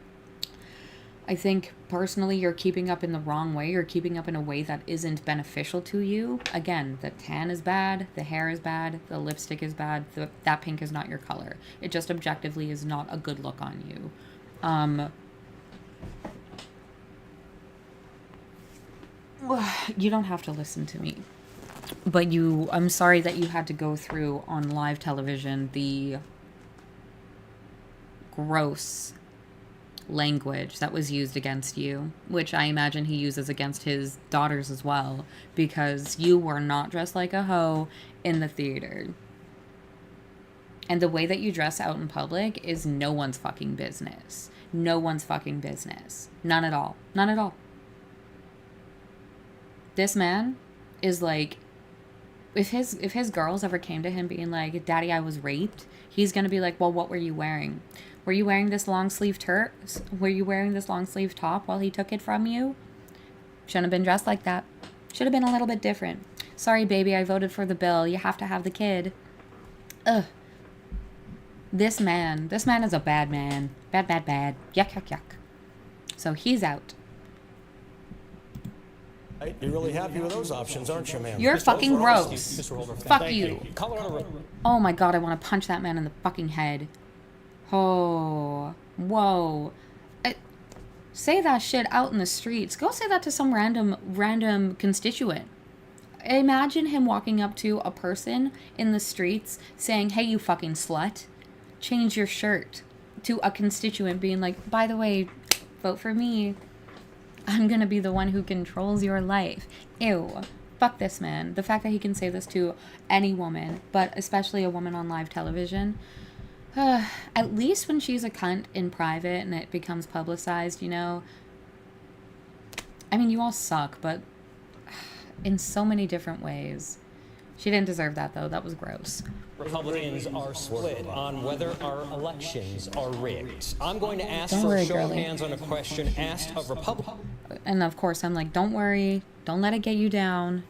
I think personally you're keeping up in the wrong way. You're keeping up in a way that isn't beneficial to you. Again, the tan is bad, the hair is bad, the lipstick is bad, that pink is not your color. It just objectively is not a good look on you. You don't have to listen to me. But I'm sorry that you had to go through on live television the gross language that was used against you, which I imagine he uses against his daughters as well, because you were not dressed like a hoe in the theater. And the way that you dress out in public is no one's fucking business. No one's fucking business. None at all. None at all. This man is like, if his girls ever came to him being like, Daddy, I was raped, he's gonna be like, well, what were you wearing? Were you wearing this long sleeve Were you wearing this long sleeve top while he took it from you? Shouldn't have been dressed like that. Should have been a little bit different. Sorry, baby, I voted for the bill. You have to have the kid. Ugh. This man is a bad man. Bad, bad, bad. Yuck, yuck, yuck. So he's out. You're really happy with those options, aren't you, ma'am? You're fucking gross. Mr. Holtorf, Fuck you. Colorado Oh my God, I want to punch that man in the fucking head. Oh, whoa. Say that shit out in the streets. Go say that to some random constituent. Imagine him walking up to a person in the streets saying, hey, you fucking slut, change your shirt, to a constituent being like, by the way, vote for me. I'm going to be the one who controls your life. Ew. Fuck this man. The fact that he can say this to any woman, but especially a woman on live television. At least when she's a cunt in private and it becomes publicized, you know. I mean, you all suck, but in so many different ways. She didn't deserve that, though. That was gross. Republicans are split on whether our elections are rigged. I'm going to ask Don't for worry, a show of girlie. hands on a question asked of Republicans. And of course, I'm like, don't worry. Don't let it get you down.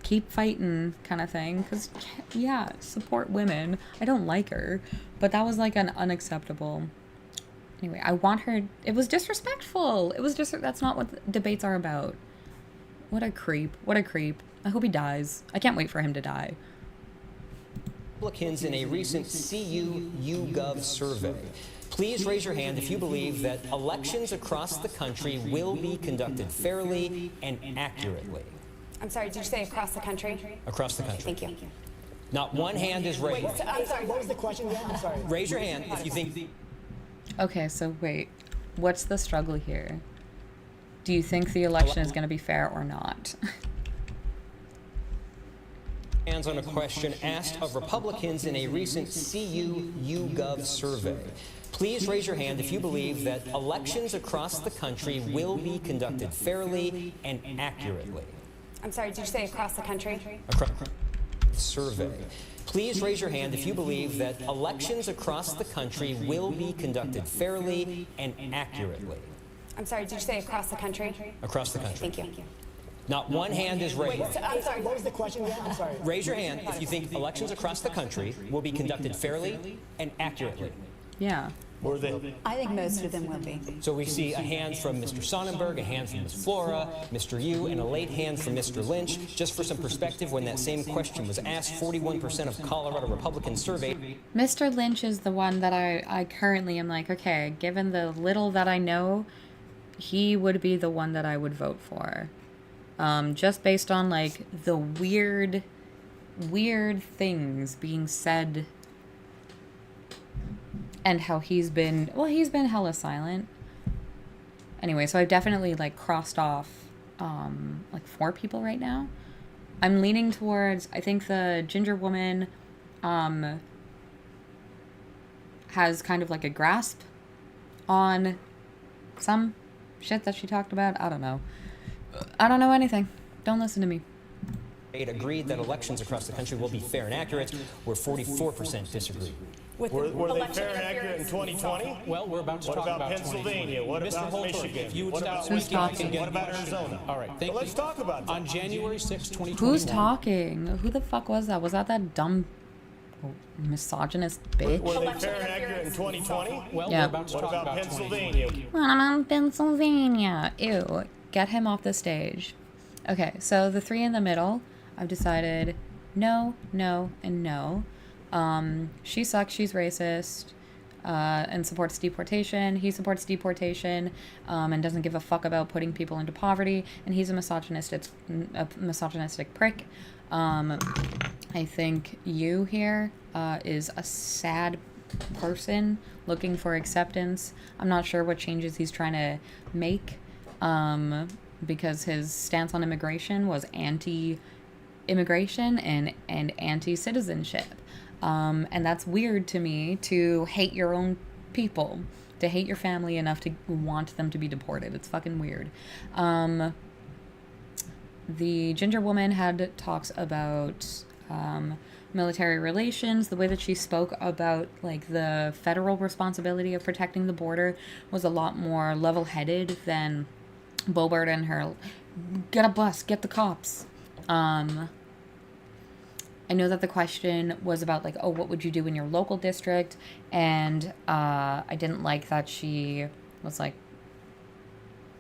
Keep fighting kind of thing. Because, yeah, support women. I don't like her. But that was like an unacceptable. Anyway, I want her. It was disrespectful. It was just, that's not what debates are about. What a creep. What a creep. I hope he dies. I can't wait for him to die. Republicans in a recent CU YouGov survey. Please raise your hand if you believe that elections across the country will be conducted fairly and accurately. I'm sorry, did you say across the country? Across the country. Thank you. Not one hand is raised. Wait, I'm sorry, what was the question again? I'm sorry. Raise your hand if you think Okay, so wait. What's the struggle here? Do you think the election is going to be fair or not? hands on a question asked of Republicans in a recent CU YouGov survey. Please raise your hand if you believe that elections across the country will be conducted fairly and accurately. I'm sorry, did you say across the country? Survey. Please raise your hand if you believe that elections across the country will be conducted fairly and accurately. I'm sorry, did you say across the country? Across the country. Thank you. Not one hand is raised. Wait, I'm sorry, what was the question again? I'm sorry. Raise your hand if you think elections across the country will be conducted fairly and accurately. Yeah. Were they? I think most of them will be. So we see a hand from Mr. Sonnenberg, a hand from Ms. Flora, Mr. Yu, and a late hand from Mr. Lynch. Just for some perspective, when that same question was asked, 41% of Colorado Republicans surveyed. Mr. Lynch is the one that I currently am like, okay, given the little that I know, he would be the one that I would vote for. Just based on like the weird things being said and how he's been hella silent. Anyway, so I've definitely like crossed off like 4 people right now. I'm leaning towards, I think the ginger woman has kind of like a grasp on some shit that she talked about. I don't know anything. Don't listen to me. It agreed that elections across the country will be fair and accurate, where 44% disagreed. Were they fair and accurate in 2020? Well, we're about to What talk about about Pennsylvania? What Mr. about Holtorf, Michigan? if you would What stop about Who's speaking, I talking? can get What about a question. Arizona? All right, thank Well, let's you. talk about that. On January 6, 2021. Who's talking? Who the fuck was that? Was that dumb misogynist bitch? Were they fair and accurate in 2020? Well, Yeah. we're about to What talk about about Pennsylvania? I'm on Pennsylvania. Ew. Get him off the stage. Okay, so the 3 in the middle, I've decided no, no, and no. She sucks, she's racist, and supports deportation. He supports deportation, and doesn't give a fuck about putting people into poverty, and he's a misogynistic prick. I think you here is a sad person looking for acceptance. I'm not sure what changes he's trying to make, because his stance on immigration was anti-immigration and anti-citizenship. And that's weird to me, to hate your own people, to hate your family enough to want them to be deported. It's fucking weird. The ginger woman had talks about military relations. The way that she spoke about like the federal responsibility of protecting the border was a lot more level-headed than Boebert and her get a bus, get the cops. I know that the question was about like, oh, what would you do in your local district? And I didn't like that she was like,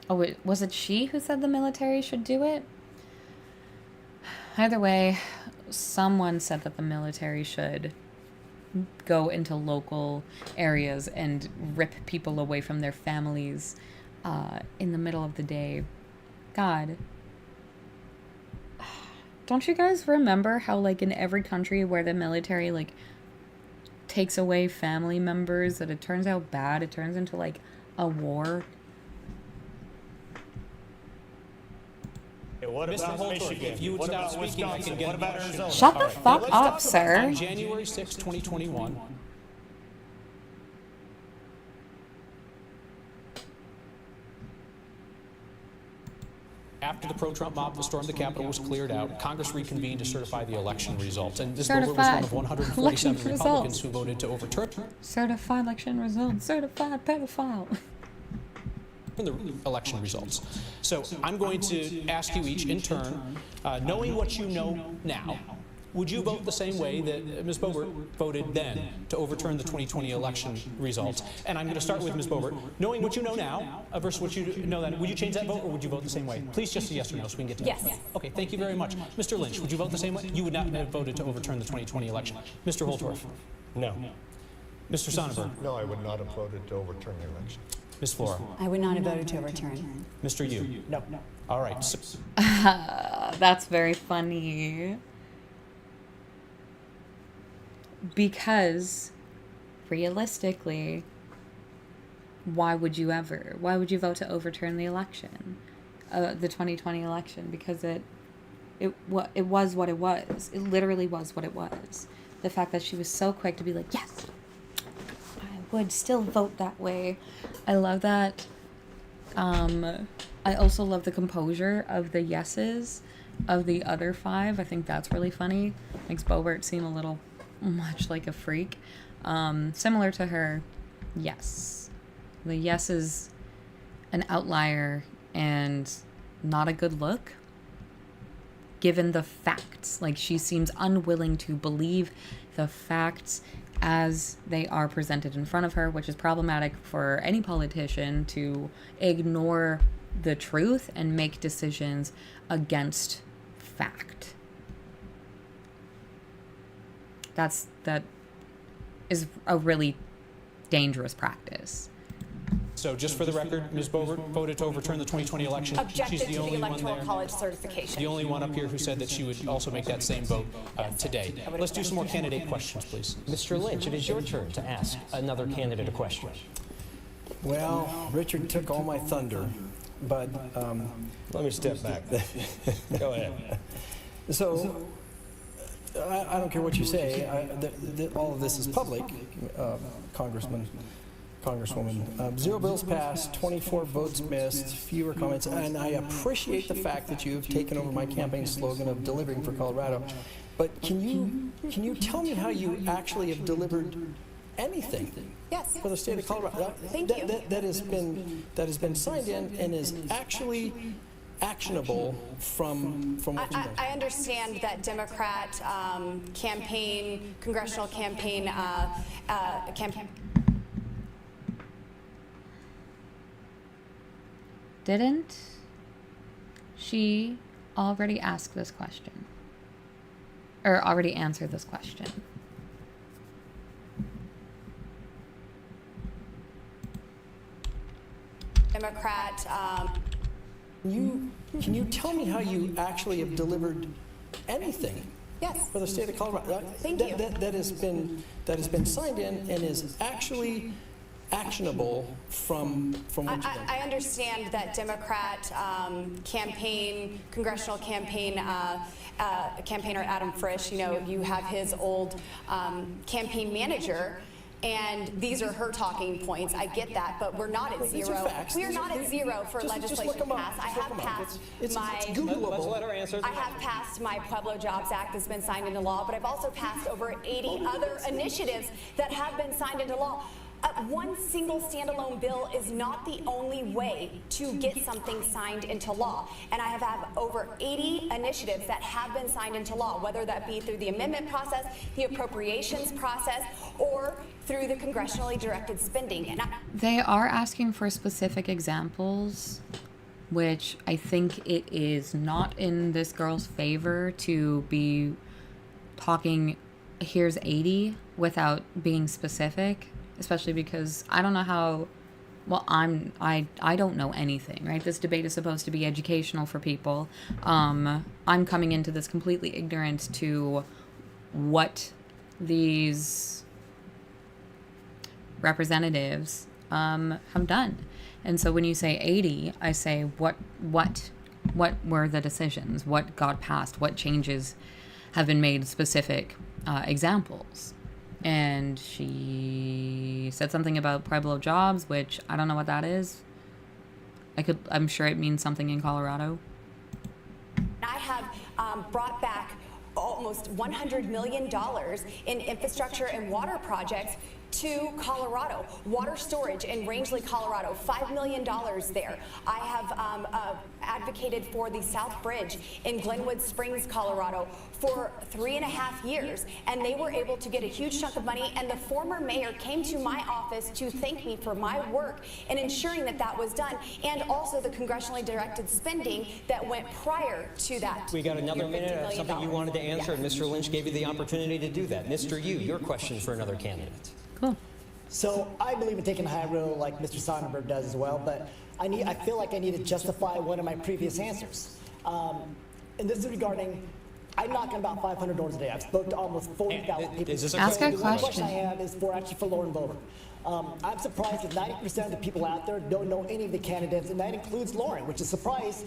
oh, was it she who said the military should do it? Either way, someone said that the military should go into local areas and rip people away from their families in the middle of the day. God. Don't you guys remember how, like, in every country where the military, like, takes away family members, that it turns out bad, it turns into, like, a war? What Mr. about Holtorf, Michigan? if you would What stop about speaking, I Wisconsin? can get What a about question. Arizona? Shut the All right, fuck let's up, talk about sir. On January 6, 2021, after the pro-Trump mob that stormed the Capitol was cleared out, Congress reconvened to certify the election results. And this Boebert was one of 147 election Republicans results. who voted to overturn Certified election results. Certified pedophile. the election results. So I'm going to ask you each in turn, knowing what you know now, would you vote the same way that Ms. Boebert voted then to overturn the 2020 election results? And I'm going to start with Ms. Boebert. Knowing what you know now versus what you know then, would you change that vote or would you vote the same way? Please just say yes or no so we can get to that. Yes. Okay, thank you very much. Mr. Lynch, would you vote the same way? You would not have voted to overturn the 2020 election. Mr. Holtorf. No. Mr. Sonnenberg. No, I would not have voted to overturn the election. Ms. Flora. I would not have voted to overturn. Mr. Yu. No. All right. That's very funny. Because realistically, why would you vote to overturn the election, the 2020 election? Because it was what it was. It literally was what it was. The fact that she was so quick to be like, yes, I would still vote that way. I love that. I also love the composure of the yeses of the other 5. I think that's really funny. Makes Boebert seem a little much like a freak. Similar to her, yes. The yes is an outlier and not a good look, given the facts. Like, she seems unwilling to believe the facts as they are presented in front of her, which is problematic for any politician to ignore the truth and make decisions against fact. That is a really dangerous practice. So just for the record, Ms. Boebert voted to overturn the 2020 election. Objected She's the to only the one Electoral there. College certification. The only one up here who said that she would also make that same vote today. Let's do some more candidate questions, please. Mr. Lynch, it is your turn to ask another candidate a question. Well, Richard took all my thunder, but Let me step back. Go ahead. so I don't care what you say. All of this is public, Congresswoman. 0 bills passed, 24 votes missed, fewer comments, and I appreciate the fact that you've taken over my campaign slogan of delivering for Colorado. But can you tell me how you actually have delivered anything? Yes. For the state of Colorado? Thank you. That has been signed in and is actually actionable from what you've done. I understand that Democrat congressional campaign Didn't she already ask this question? Or already answer this question? Democrat. Can you tell me how you actually have delivered anything? Yes. For the state of Colorado? Thank you. That has been signed in and is actually actionable from what you've done. I understand that Democrat congressional campaigner Adam Frisch, you have his old campaign manager, and these are her talking points. I get that, but we're not at These are zero. facts. We are not at zero for Just legislation look 'em up. passed. I Just look have 'em up. passed It's my. Googleable. Let's let her answer. I have passed my Pueblo Jobs Act that's been signed into law, but I've also passed over 80 other initiatives that have been signed into law. One single standalone bill is not the only way to get something signed into law. And I have over 80 initiatives that have been signed into law, whether that be through the amendment process, the appropriations process, or through the congressionally directed spending. And They are asking for specific examples, which I think it is not in this girl's favor to be talking, here's 80, without being specific, especially because I don't know how, well, I don't know anything, right? This debate is supposed to be educational for people. I'm coming into this completely ignorant to what these representatives have done. And so when you say 80, I say what were the decisions? What got passed? What changes have been made? Specific examples. And she said something about Pueblo jobs, which I don't know what that is. I'm sure it means something in Colorado. I have brought back almost $100 million in infrastructure and water projects to Colorado. Water storage in Rangeley, Colorado, $5 million there. I have advocated for the South Bridge in Glenwood Springs, Colorado for 3.5 years, and they were able to get a huge chunk of money, and the former mayor came to my office to thank me for my work in ensuring that that was done, and also the congressionally directed spending that went prior to that. We got another minute of something you wanted to answer, and Mr. Lynch gave you the opportunity to do that. Mr. Yu, your question for another candidate. Cool. So I believe in taking a high road like Mr. Sonnenberg does as well, but I feel like I need to justify one of my previous answers. And this is regarding, I knock on about 500 doors a day. I've spoken to almost 40,000 people. Is this a Ask a The one question. question I have is for Lauren Boebert. I'm surprised that 90% of the people out there don't know any of the candidates, and that includes Lauren, which is a surprise,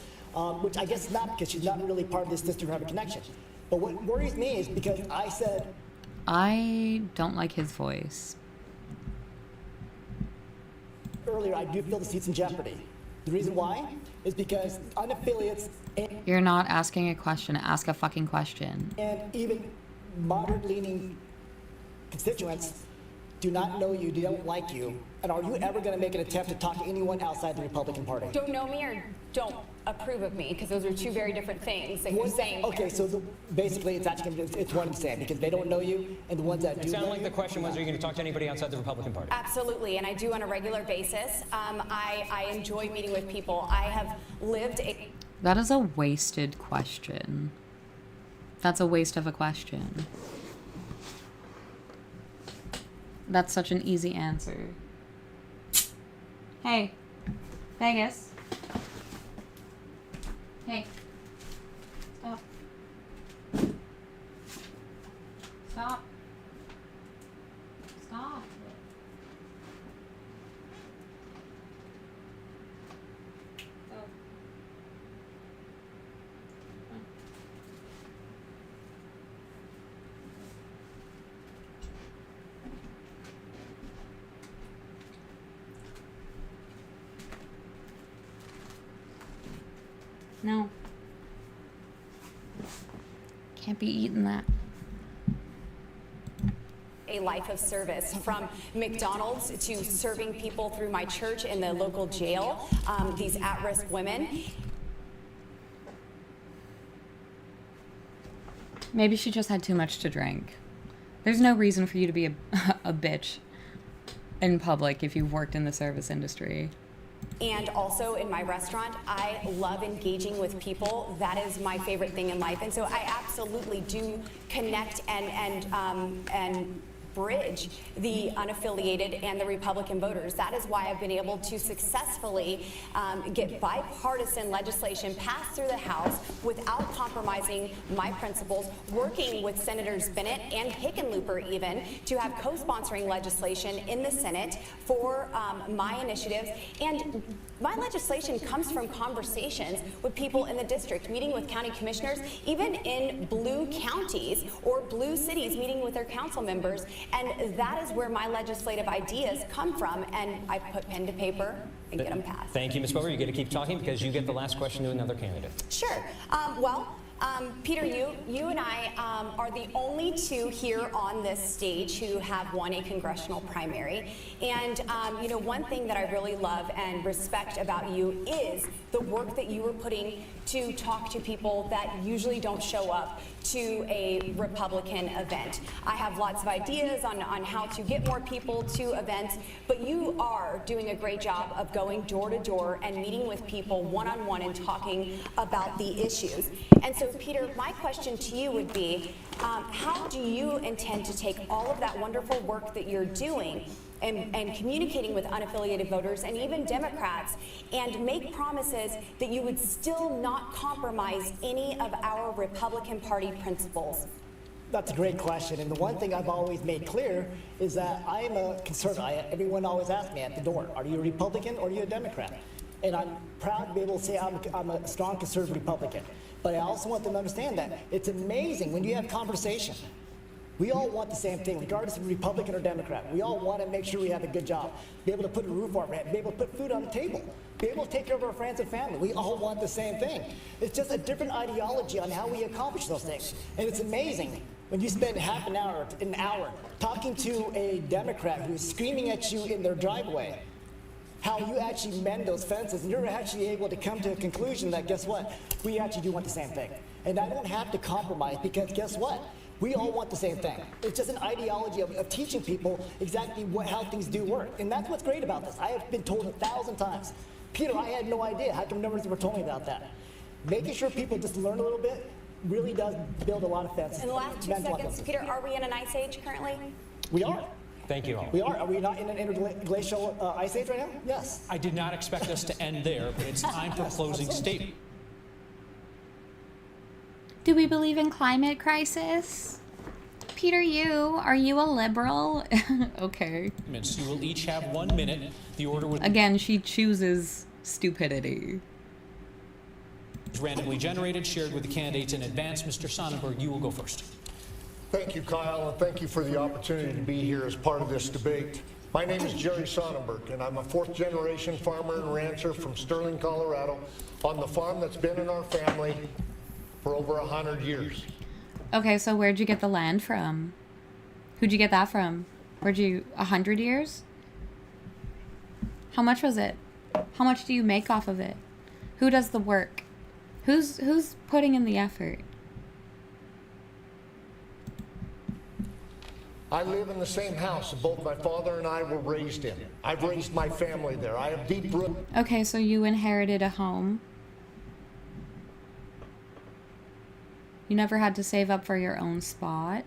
which I guess not because she's not really part of this district or have a connection. But what worries me is because I said, I don't like his voice. earlier, I do feel the seat's in jeopardy. The reason why is because unaffiliates You're not asking a question. Ask a fucking question. and even moderate-leaning constituents do not know you, don't like you, and are you ever going to make an attempt to talk to anyone outside the Republican Party? Don't know me or don't approve of me, because those are two very different things that you're saying. Okay, so basically it's actually it's one and the same because they don't know you, and the ones that It do sounded know like you, the question was, are you going to talk to anybody outside the Republican Party? Absolutely, and I do on a regular basis. I enjoy meeting with people. I have lived a That is a wasted question. That's a waste of a question. That's such an easy answer. Hey, Vegas. Hey. Stop. Stop. Stop. Go. No. Can't be eating that. a life of service, from McDonald's to serving people through my church in the local jail, these at-risk women. Maybe she just had too much to drink. There's no reason for you to be a bitch in public if you've worked in the service industry. And also in my restaurant, I love engaging with people. That is my favorite thing in life. And so I absolutely do connect and bridge the unaffiliated and the Republican voters. That is why I've been able to successfully get bipartisan legislation passed through the House without compromising my principles, working with Senators Bennett and Hickenlooper even to have co-sponsoring legislation in the Senate for my initiatives. And my legislation comes from conversations with people in the district, meeting with county commissioners, even in blue counties or blue cities, meeting with their council members. And that is where my legislative ideas come from. And I put pen to paper and get them passed. Thank you, Ms. Boebert. You get to keep talking because you get the last question to another candidate. Sure. Peter, you and I are the only two here on this stage who have won a congressional primary. And, one thing that I really love and respect about you is the work that you were putting to talk to people that usually don't show up to a Republican event. I have lots of ideas on how to get more people to events, but you are doing a great job of going door to door and meeting with people one-on-one and talking about the issues. And so, Peter, my question to you would be, how do you intend to take all of that wonderful work that you're doing and communicating with unaffiliated voters and even Democrats and make promises that you would still not compromise any of our Republican Party principles? That's a great question. And the one thing I've always made clear is that I am a conservative. Everyone always asks me at the door, are you a Republican or are you a Democrat? And I'm proud to be able to say I'm a strong conservative Republican. But I also want them to understand that it's amazing when you have conversation. We all want the same thing, regardless of Republican or Democrat. We all want to make sure we have a good job, be able to put a roof over our head, be able to put food on the table, be able to take care of our friends and family. We all want the same thing. It's just a different ideology on how we accomplish those things. And it's amazing when you spend half an hour talking to a Democrat who's screaming at you in their driveway, how you actually mend those fences, and you're actually able to come to a conclusion that, guess what, we actually do want the same thing. And I don't have to compromise, because guess what? We all want the same thing. It's just an ideology of teaching people exactly how things do work. And that's what's great about this. I have been told 1,000 times, Peter, I had no idea. How come nobody ever told me about that? Making sure people just learn a little bit really does build a lot of fences. In the last 2 seconds, Peter, are we in an ice age currently? We are. Thank you all. We are. Are we not in an interglacial ice age right now? Yes. I did not expect us to end there, but it's time for closing statement. Do we believe in climate crisis? Peter, are you a liberal? Okay. You will each have 1 minute. The order would Again, she chooses stupidity. be randomly generated, shared with the candidates in advance. Mr. Sonnenberg, you will go first. Thank you, Kyle, and thank you for the opportunity to be here as part of this debate. My name is Jerry Sonnenberg, and I'm a fourth-generation farmer and rancher from Sterling, Colorado, on the farm that's been in our family for over 100 years. Okay, so where'd you get the land from? Who'd you get that from? 100 years? How much was it? How much do you make off of it? Who does the work? Who's putting in the effort? I live in the same house that both my father and I were raised in. I've raised my family there. I have deep roots. Okay, so you inherited a home. You never had to save up for your own spot.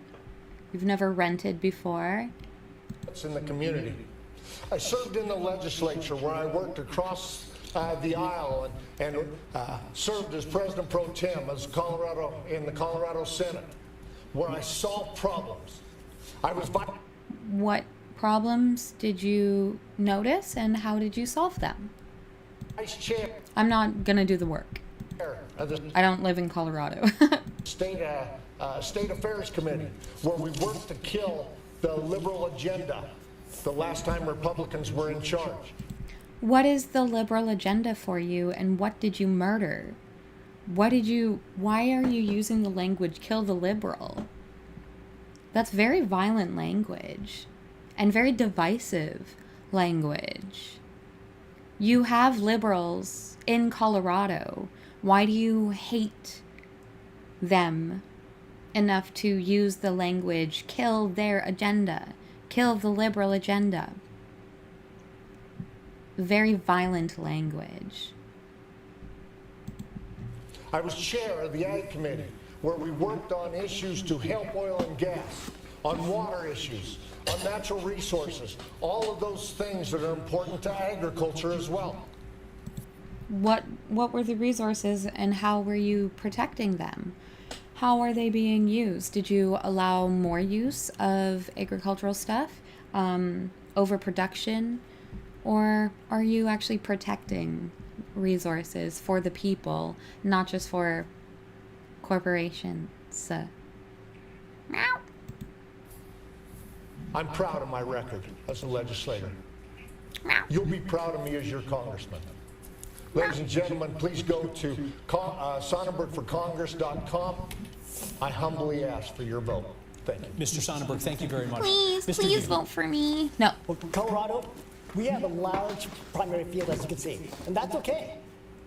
You've never rented before. In the community. I served in the legislature where I worked across the aisle and served as President Pro Tem in the Colorado Senate, where I solved problems. What problems did you notice and how did you solve them? Vice Chair. I'm not gonna do the work. Of the I don't live in Colorado. State Affairs Committee, where we worked to kill the liberal agenda the last time Republicans were in charge. What is the liberal agenda for you and what did you murder? Why are you using the language kill the liberal? That's very violent language and very divisive language. You have liberals in Colorado. Why do you hate them enough to use the language kill their agenda, kill the liberal agenda? Very violent language. I was chair of the Ag Committee, where we worked on issues to help oil and gas, on water issues, on natural resources, all of those things that are important to agriculture as well. What were the resources and how were you protecting them? How are they being used? Did you allow more use of agricultural stuff, overproduction, or are you actually protecting resources for the people, not just for corporations? Meow. I'm proud of my record as a legislator. You'll be proud of me as your congressman. Ladies and gentlemen, please go to SonnenbergForCongress.com. I humbly ask for your vote. Thank you. Mr. Sonnenberg, thank you very much. Please Mr. Gee. vote for me. No. Well, Colorado, we have a large primary field, as you can see, and that's okay.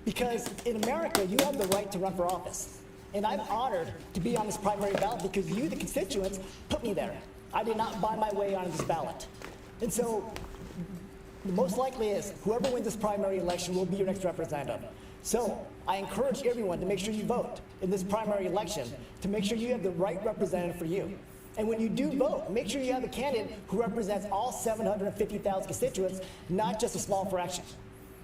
Because in America, you have the right to run for office. And I'm honored to be on this primary ballot because you, the constituents, put me there. I did not buy my way onto this ballot. And so, the most likely is whoever wins this primary election will be your next representative. So, I encourage everyone to make sure you vote in this primary election to make sure you have the right representative for you. And when you do vote, make sure you have a candidate who represents all 750,000 constituents, not just a small fraction.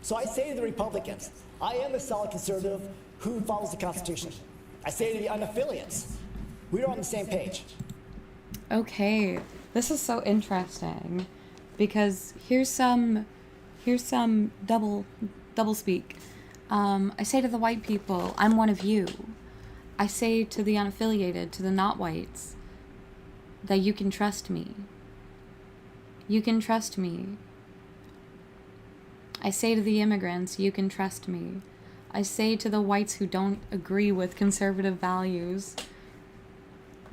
So I say to the Republicans, I am a solid conservative who follows the Constitution. I say to the unaffiliates, we are on the same page. Okay, this is so interesting because here's some double speak. I say to the white people, I'm one of you. I say to the unaffiliated, to the not whites, that you can trust me. You can trust me. I say to the immigrants, you can trust me. I say to the whites who don't agree with conservative values,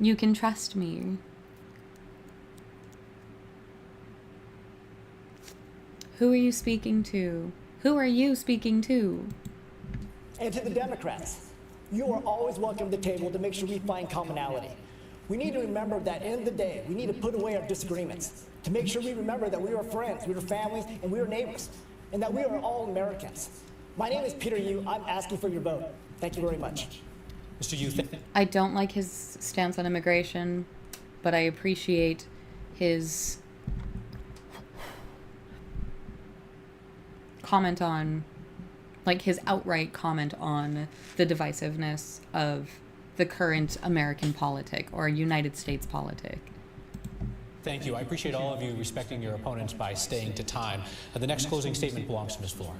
You can trust me. Who are you speaking to? Who are you speaking to? And to the Democrats, you are always welcome to the table to make sure we find commonality. We need to remember that at the end of the day, we need to put away our disagreements, to make sure we remember that we are friends, we are families, and we are neighbors, and that we are all Americans. My name is Peter Yu. I'm asking for your vote. Thank you very much. Mr. Yu, I don't like his stance on immigration, but I appreciate his comment on, like, his outright comment on the divisiveness of the current American politic or United States politic. thank you. I appreciate all of you respecting your opponents by staying to time. The next closing statement belongs to Ms. Flora.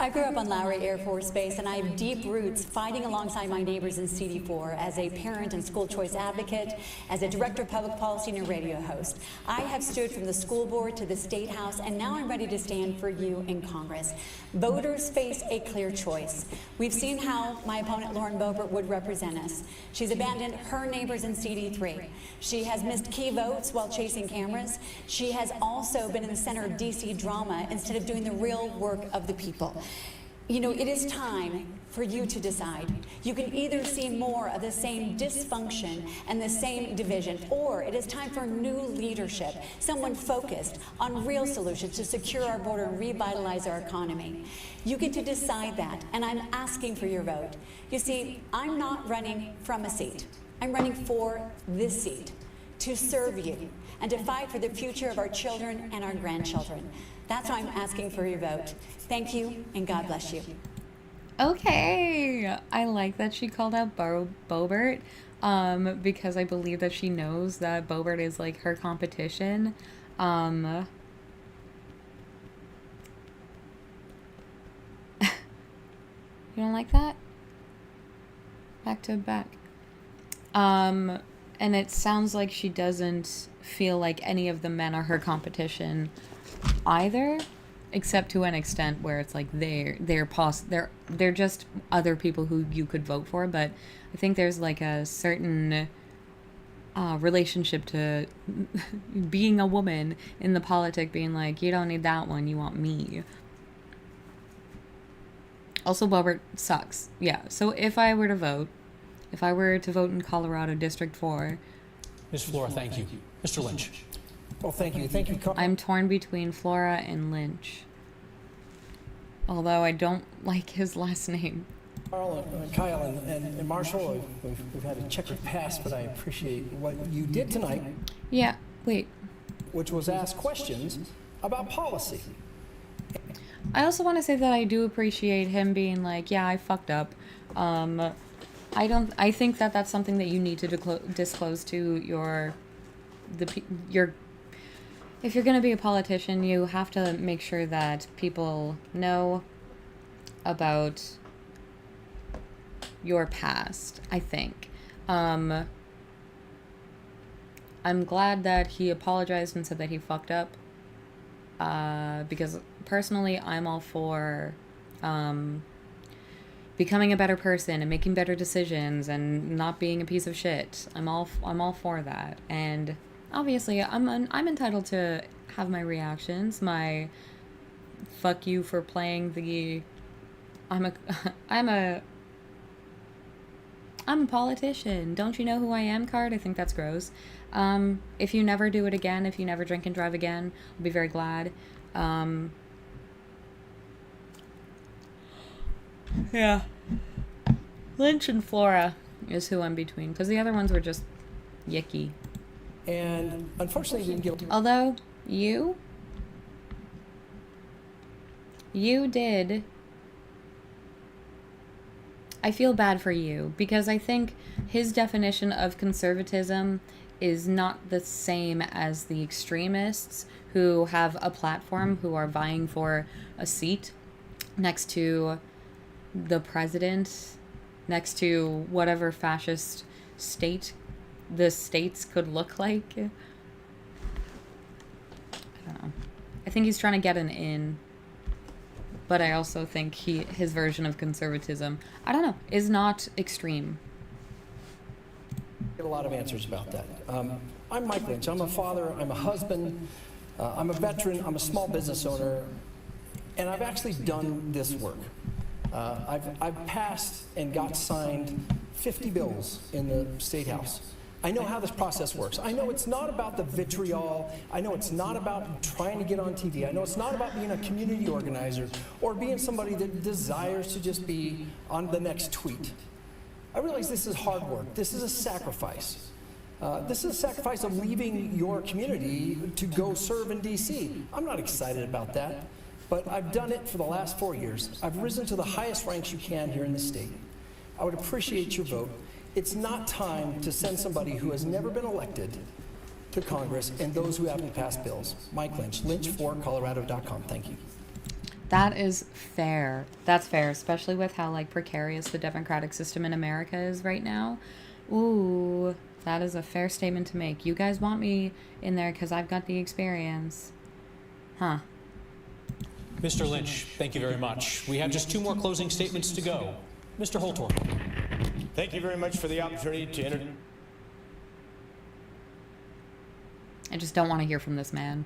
I grew up on Lowry Air Force Base, and I have deep roots fighting alongside my neighbors in CD4 as a parent and school choice advocate, as a director of public policy and a radio host. I have stood from the school board to the state house, and now I'm ready to stand for you in Congress. Voters face a clear choice. We've seen how my opponent, Lauren Boebert, would represent us. She's abandoned her neighbors in CD3. She has missed key votes while chasing cameras. She has also been in the center of DC drama instead of doing the real work of the people. You know, it is time for you to decide. You can either see more of the same dysfunction and the same division, or it is time for new leadership, someone focused on real solutions to secure our border and revitalize our economy. You get to decide that, and I'm asking for your vote. You see, I'm not running from a seat. I'm running for this seat, to serve you, and to fight for the future of our children and our grandchildren. That's why I'm asking for your vote. Thank you, and God bless you. Okay, I like that she called out Boebert, because I believe that she knows that Boebert is like her competition. You don't like that? Back to back. And it sounds like she doesn't feel like any of the men are her competition either, except to an extent where it's like they're just other people who you could vote for. But I think there's like a certain relationship to being a woman in the politic, being like, you don't need that one, you want me. Also, Boebert sucks. Yeah, so if I were to vote in Colorado District 4... Ms. Flora, thank you. Mr. Lynch. Well, thank you. Thank you, Carl. I'm torn between Flora and Lynch. Although I don't like his last name. Carl and Kyle and Marshall, we've had a checkered past, but I appreciate what you did tonight. Yeah, wait. Which was ask questions about policy. I also want to say that I do appreciate him being like, yeah, I fucked up. I think that that's something that you need to disclose to your if you're going to be a politician, you have to make sure that people know about your past, I think. I'm glad that he apologized and said that he fucked up. Because personally, I'm all for becoming a better person and making better decisions and not being a piece of shit. I'm all for that. And obviously, I'm entitled to have my reactions. My fuck you for playing the I'm a politician. Don't you know who I am card? I think that's gross. If you never do it again, if you never drink and drive again, I'll be very glad. Yeah. Lynch and Flora is who I'm between, because the other ones were just yicky. And unfortunately, we didn't get... Although, you did... I feel bad for you, because I think his definition of conservatism is not the same as the extremists who have a platform, who are vying for a seat next to the president, next to whatever fascist state the states could look like. I don't know. I think he's trying to get an in. But I also think his version of conservatism, I don't know, is not extreme. get a lot of answers about that. I'm Mike Lynch. I'm a father. I'm a husband. I'm a veteran. I'm a small business owner. And I've actually done this work. I've passed and got signed 50 bills in the State House. I know how this process works. I know it's not about the vitriol. I know it's not about trying to get on TV. I know it's not about being a community organizer or being somebody that desires to just be on the next tweet. I realize this is hard work. This is a sacrifice. This is a sacrifice of leaving your community to go serve in D.C. I'm not excited about that, but I've done it for the last 4 years. I've risen to the highest ranks you can here in the state. I would appreciate your vote. It's not time to send somebody who has never been elected to Congress and those who haven't passed bills. Mike Lynch, lynch4colorado.com. Thank you. That is fair. That's fair, especially with how like precarious the democratic system in America is right now. Ooh, that is a fair statement to make. You guys want me in there because I've got the experience. Huh. Mr. Lynch, thank you very much. We have just 2 more closing statements to go. Mr. Holtorf. Thank you very much for the opportunity to I just don't want to hear from this man.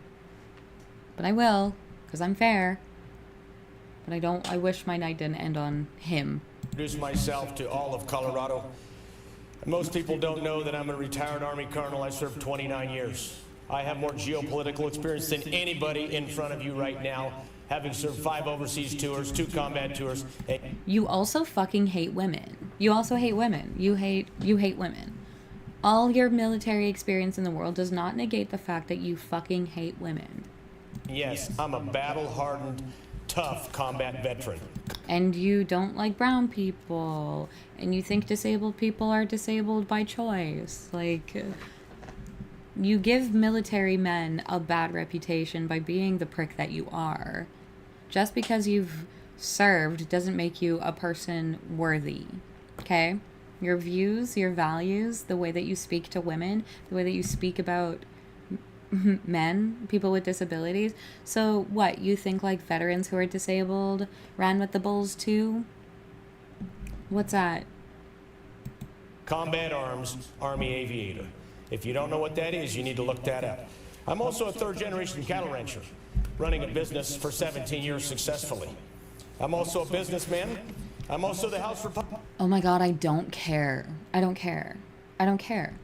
But I will, because I'm fair. But I wish my night didn't end on him. introduce myself to all of Colorado. Most people don't know that I'm a retired Army colonel. I served 29 years. I have more geopolitical experience than anybody in front of you right now, having served 5 overseas tours, 2 combat tours. You also fucking hate women. You also hate women. You hate women. All your military experience in the world does not negate the fact that you fucking hate women. Yes, I'm a battle-hardened, tough combat veteran. And you don't like brown people. And you think disabled people are disabled by choice. Like, you give military men a bad reputation by being the prick that you are. Just because you've served doesn't make you a person worthy. Okay? Your views, your values, the way that you speak to women, the way that you speak about men, people with disabilities. So what, you think like veterans who are disabled ran with the bulls too? What's that? Combat Arms Army Aviator. If you don't know what that is, you need to look that up. I'm also a 3rd-generation cattle rancher, running a business for 17 years successfully. I'm also a businessman. I'm also the House Republican. Oh my God, I don't care. I don't care. I don't care.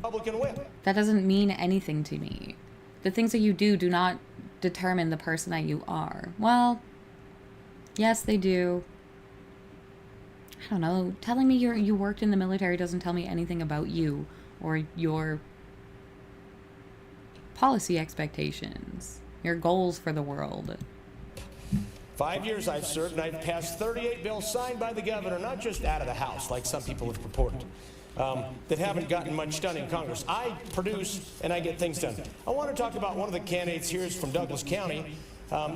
Whip. That doesn't mean anything to me. The things that you do not determine the person that you are. Well, yes, they do. I don't know. Telling me you worked in the military doesn't tell me anything about you or your policy expectations, your goals for the world. 5 years I've served, and I've passed 38 bills signed by the governor, not just out of the House, like some people have purported, that haven't gotten much done in Congress. I produce, and I get things done. I want to talk about one of the candidates here is from Douglas County.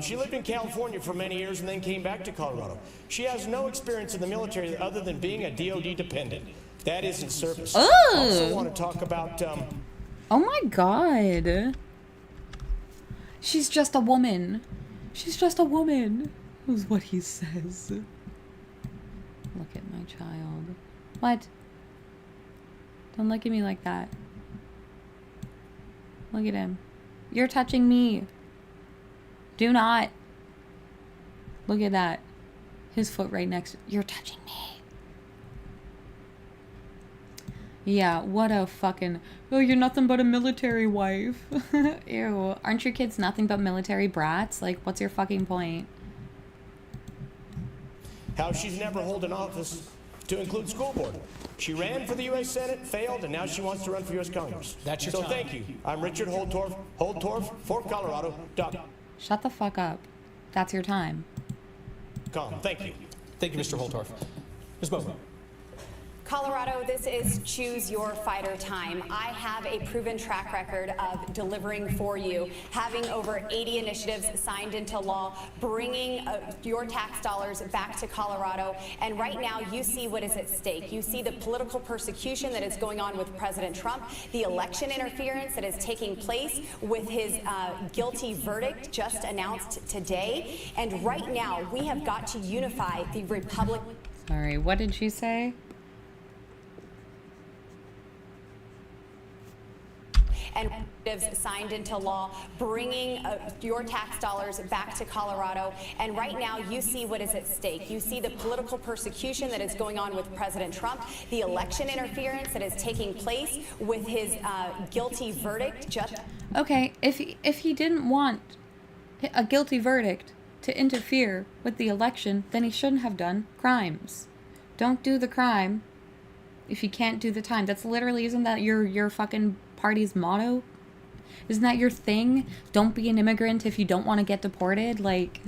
She lived in California for many years and then came back to Colorado. She has no experience in the military other than being a DOD dependent. That isn't service. Oh. I also want to talk about... Oh my God. She's just a woman. She's just a woman, is what he says. Look at my child. What? Don't look at me like that. Look at him. You're touching me. Do not. Look at that. His foot right next. You're touching me. Yeah, what a fucking... Oh, you're nothing but a military wife. Ew. Aren't your kids nothing but military brats? Like, what's your fucking point? How she's never held an office to include school board. She ran for the U.S. Senate, failed, and now she wants to run for U.S. Congress. That's your time. So thank you. I'm Richard Holtorf, for Colorado. Shut the fuck up. That's your time. Thank you. Thank you, Mr. Holtorf. Ms. Boebert. Colorado, this is choose your fighter time. I have a proven track record of delivering for you, having over 80 initiatives signed into law, bringing your tax dollars back to Colorado. And right now, you see what is at stake. You see the political persecution that is going on with President Trump, the election interference that is taking place with his guilty verdict just announced today. And right now, we have got to unify the Republic. Sorry, what did she say? and signed into law, bringing your tax dollars back to Colorado. And right now, you see what is at stake. You see the political persecution that is going on with President Trump, the election interference that is taking place with his guilty verdict. Okay, if he didn't want a guilty verdict to interfere with the election, then he shouldn't have done crimes. Don't do the crime if you can't do the time. That's literally, isn't that your fucking party's motto? Isn't that your thing? Don't be an immigrant if you don't want to get deported? Like...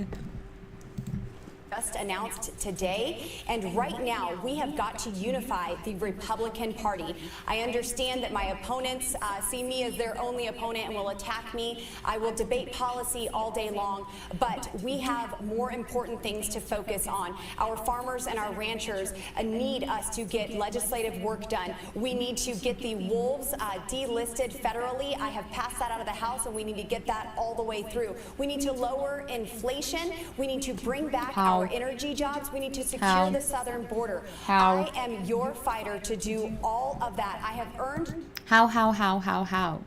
Just announced today, and right now we have got to unify the Republican Party. I understand that my opponents see me as their only opponent and will attack me. I will debate policy all day long, but we have more important things to focus on. Our farmers and our ranchers need us to get legislative work done. We need to get the wolves delisted federally. I have passed that out of the House, and we need to get that all the way through. We need to lower inflation. We need to bring back our energy jobs. We need to secure the southern border. I am your fighter to do all of that. I have earned How?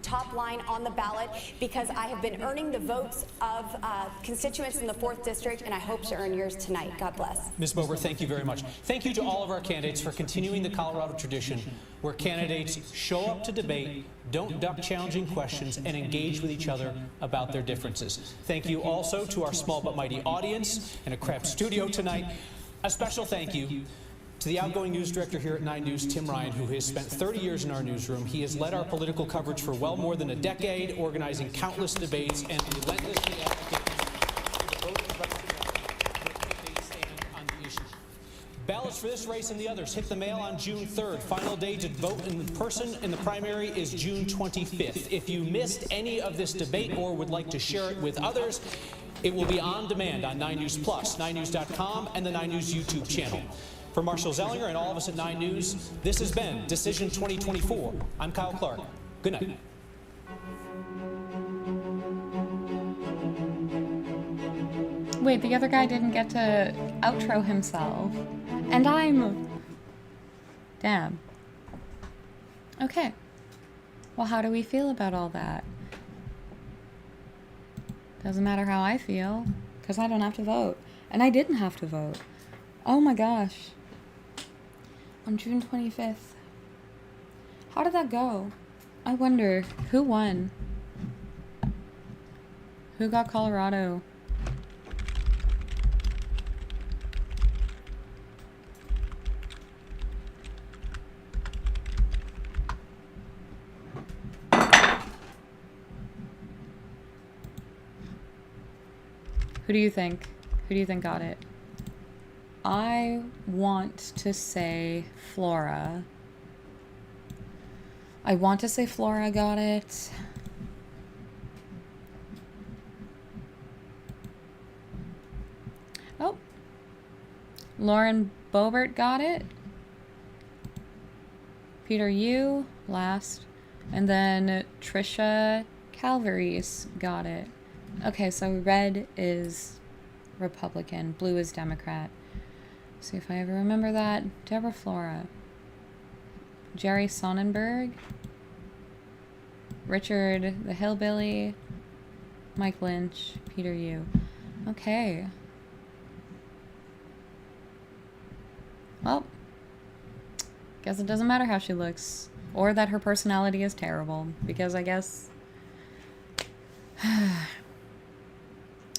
top line on the ballot because I have been earning the votes of constituents in the 4th District, and I hope to earn yours tonight. God bless. Ms. Boebert, thank you very much. Thank you to all of our candidates for continuing the Colorado tradition where candidates show up to debate, don't duck challenging questions, and engage with each other about their differences. Thank you also to our small but mighty audience in a cramped studio tonight. A special thank you to the outgoing news director here at 9 News, Tim Ryan, who has spent 30 years in our newsroom. He has led our political coverage for well more than a decade, organizing countless debates and relentlessly advocating for the voting rights of they stand on the issue. Ballots for this race and the others hit the mail on June 3rd. Final day to vote in person in the primary is June 25th. If you missed any of this debate or would like to share it with others, it will be on demand on 9 News Plus, 9news.com, and the 9 News YouTube channel. For Marshall Zellinger and all of us at 9 News, this has been Decision 2024. I'm Kyle Clark. Good night. Wait, the other guy didn't get to outro himself. And I'm... Damn. Okay. Well, how do we feel about all that? Doesn't matter how I feel, because I don't have to vote. And I didn't have to vote. Oh my gosh. On June 25th. How did that go? I wonder, who won? Who got Colorado? Who do you think? Who do you think got it? I want to say Flora. I want to say Flora got it. Oh. Lauren Boebert got it. Peter Yu last. And then Trisha Calvaries got it. Okay, so red is Republican, blue is Democrat. See if I ever remember that. Deborah Flora. Jerry Sonnenberg. Richard the Hillbilly. Mike Lynch. Peter Yu. Okay. Well, guess it doesn't matter how she looks. Or that her personality is terrible. Because I guess...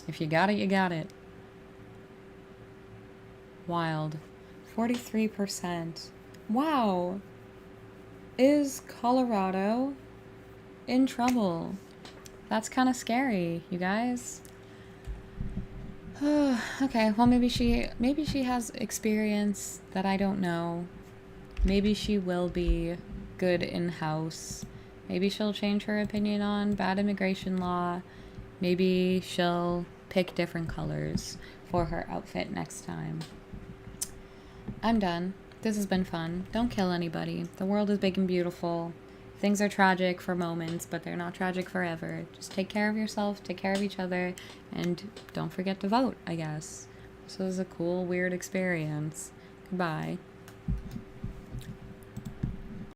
if you got it, you got it. Wild. 43%. Wow. Is Colorado in trouble? That's kind of scary, you guys. Okay, well maybe she has experience that I don't know. Maybe she will be good in-house. Maybe she'll change her opinion on bad immigration law. Maybe she'll pick different colors for her outfit next time. I'm done. This has been fun. Don't kill anybody. The world is big and beautiful. Things are tragic for moments, but they're not tragic forever. Just take care of yourself, take care of each other, and don't forget to vote, I guess. This was a cool, weird experience. Goodbye.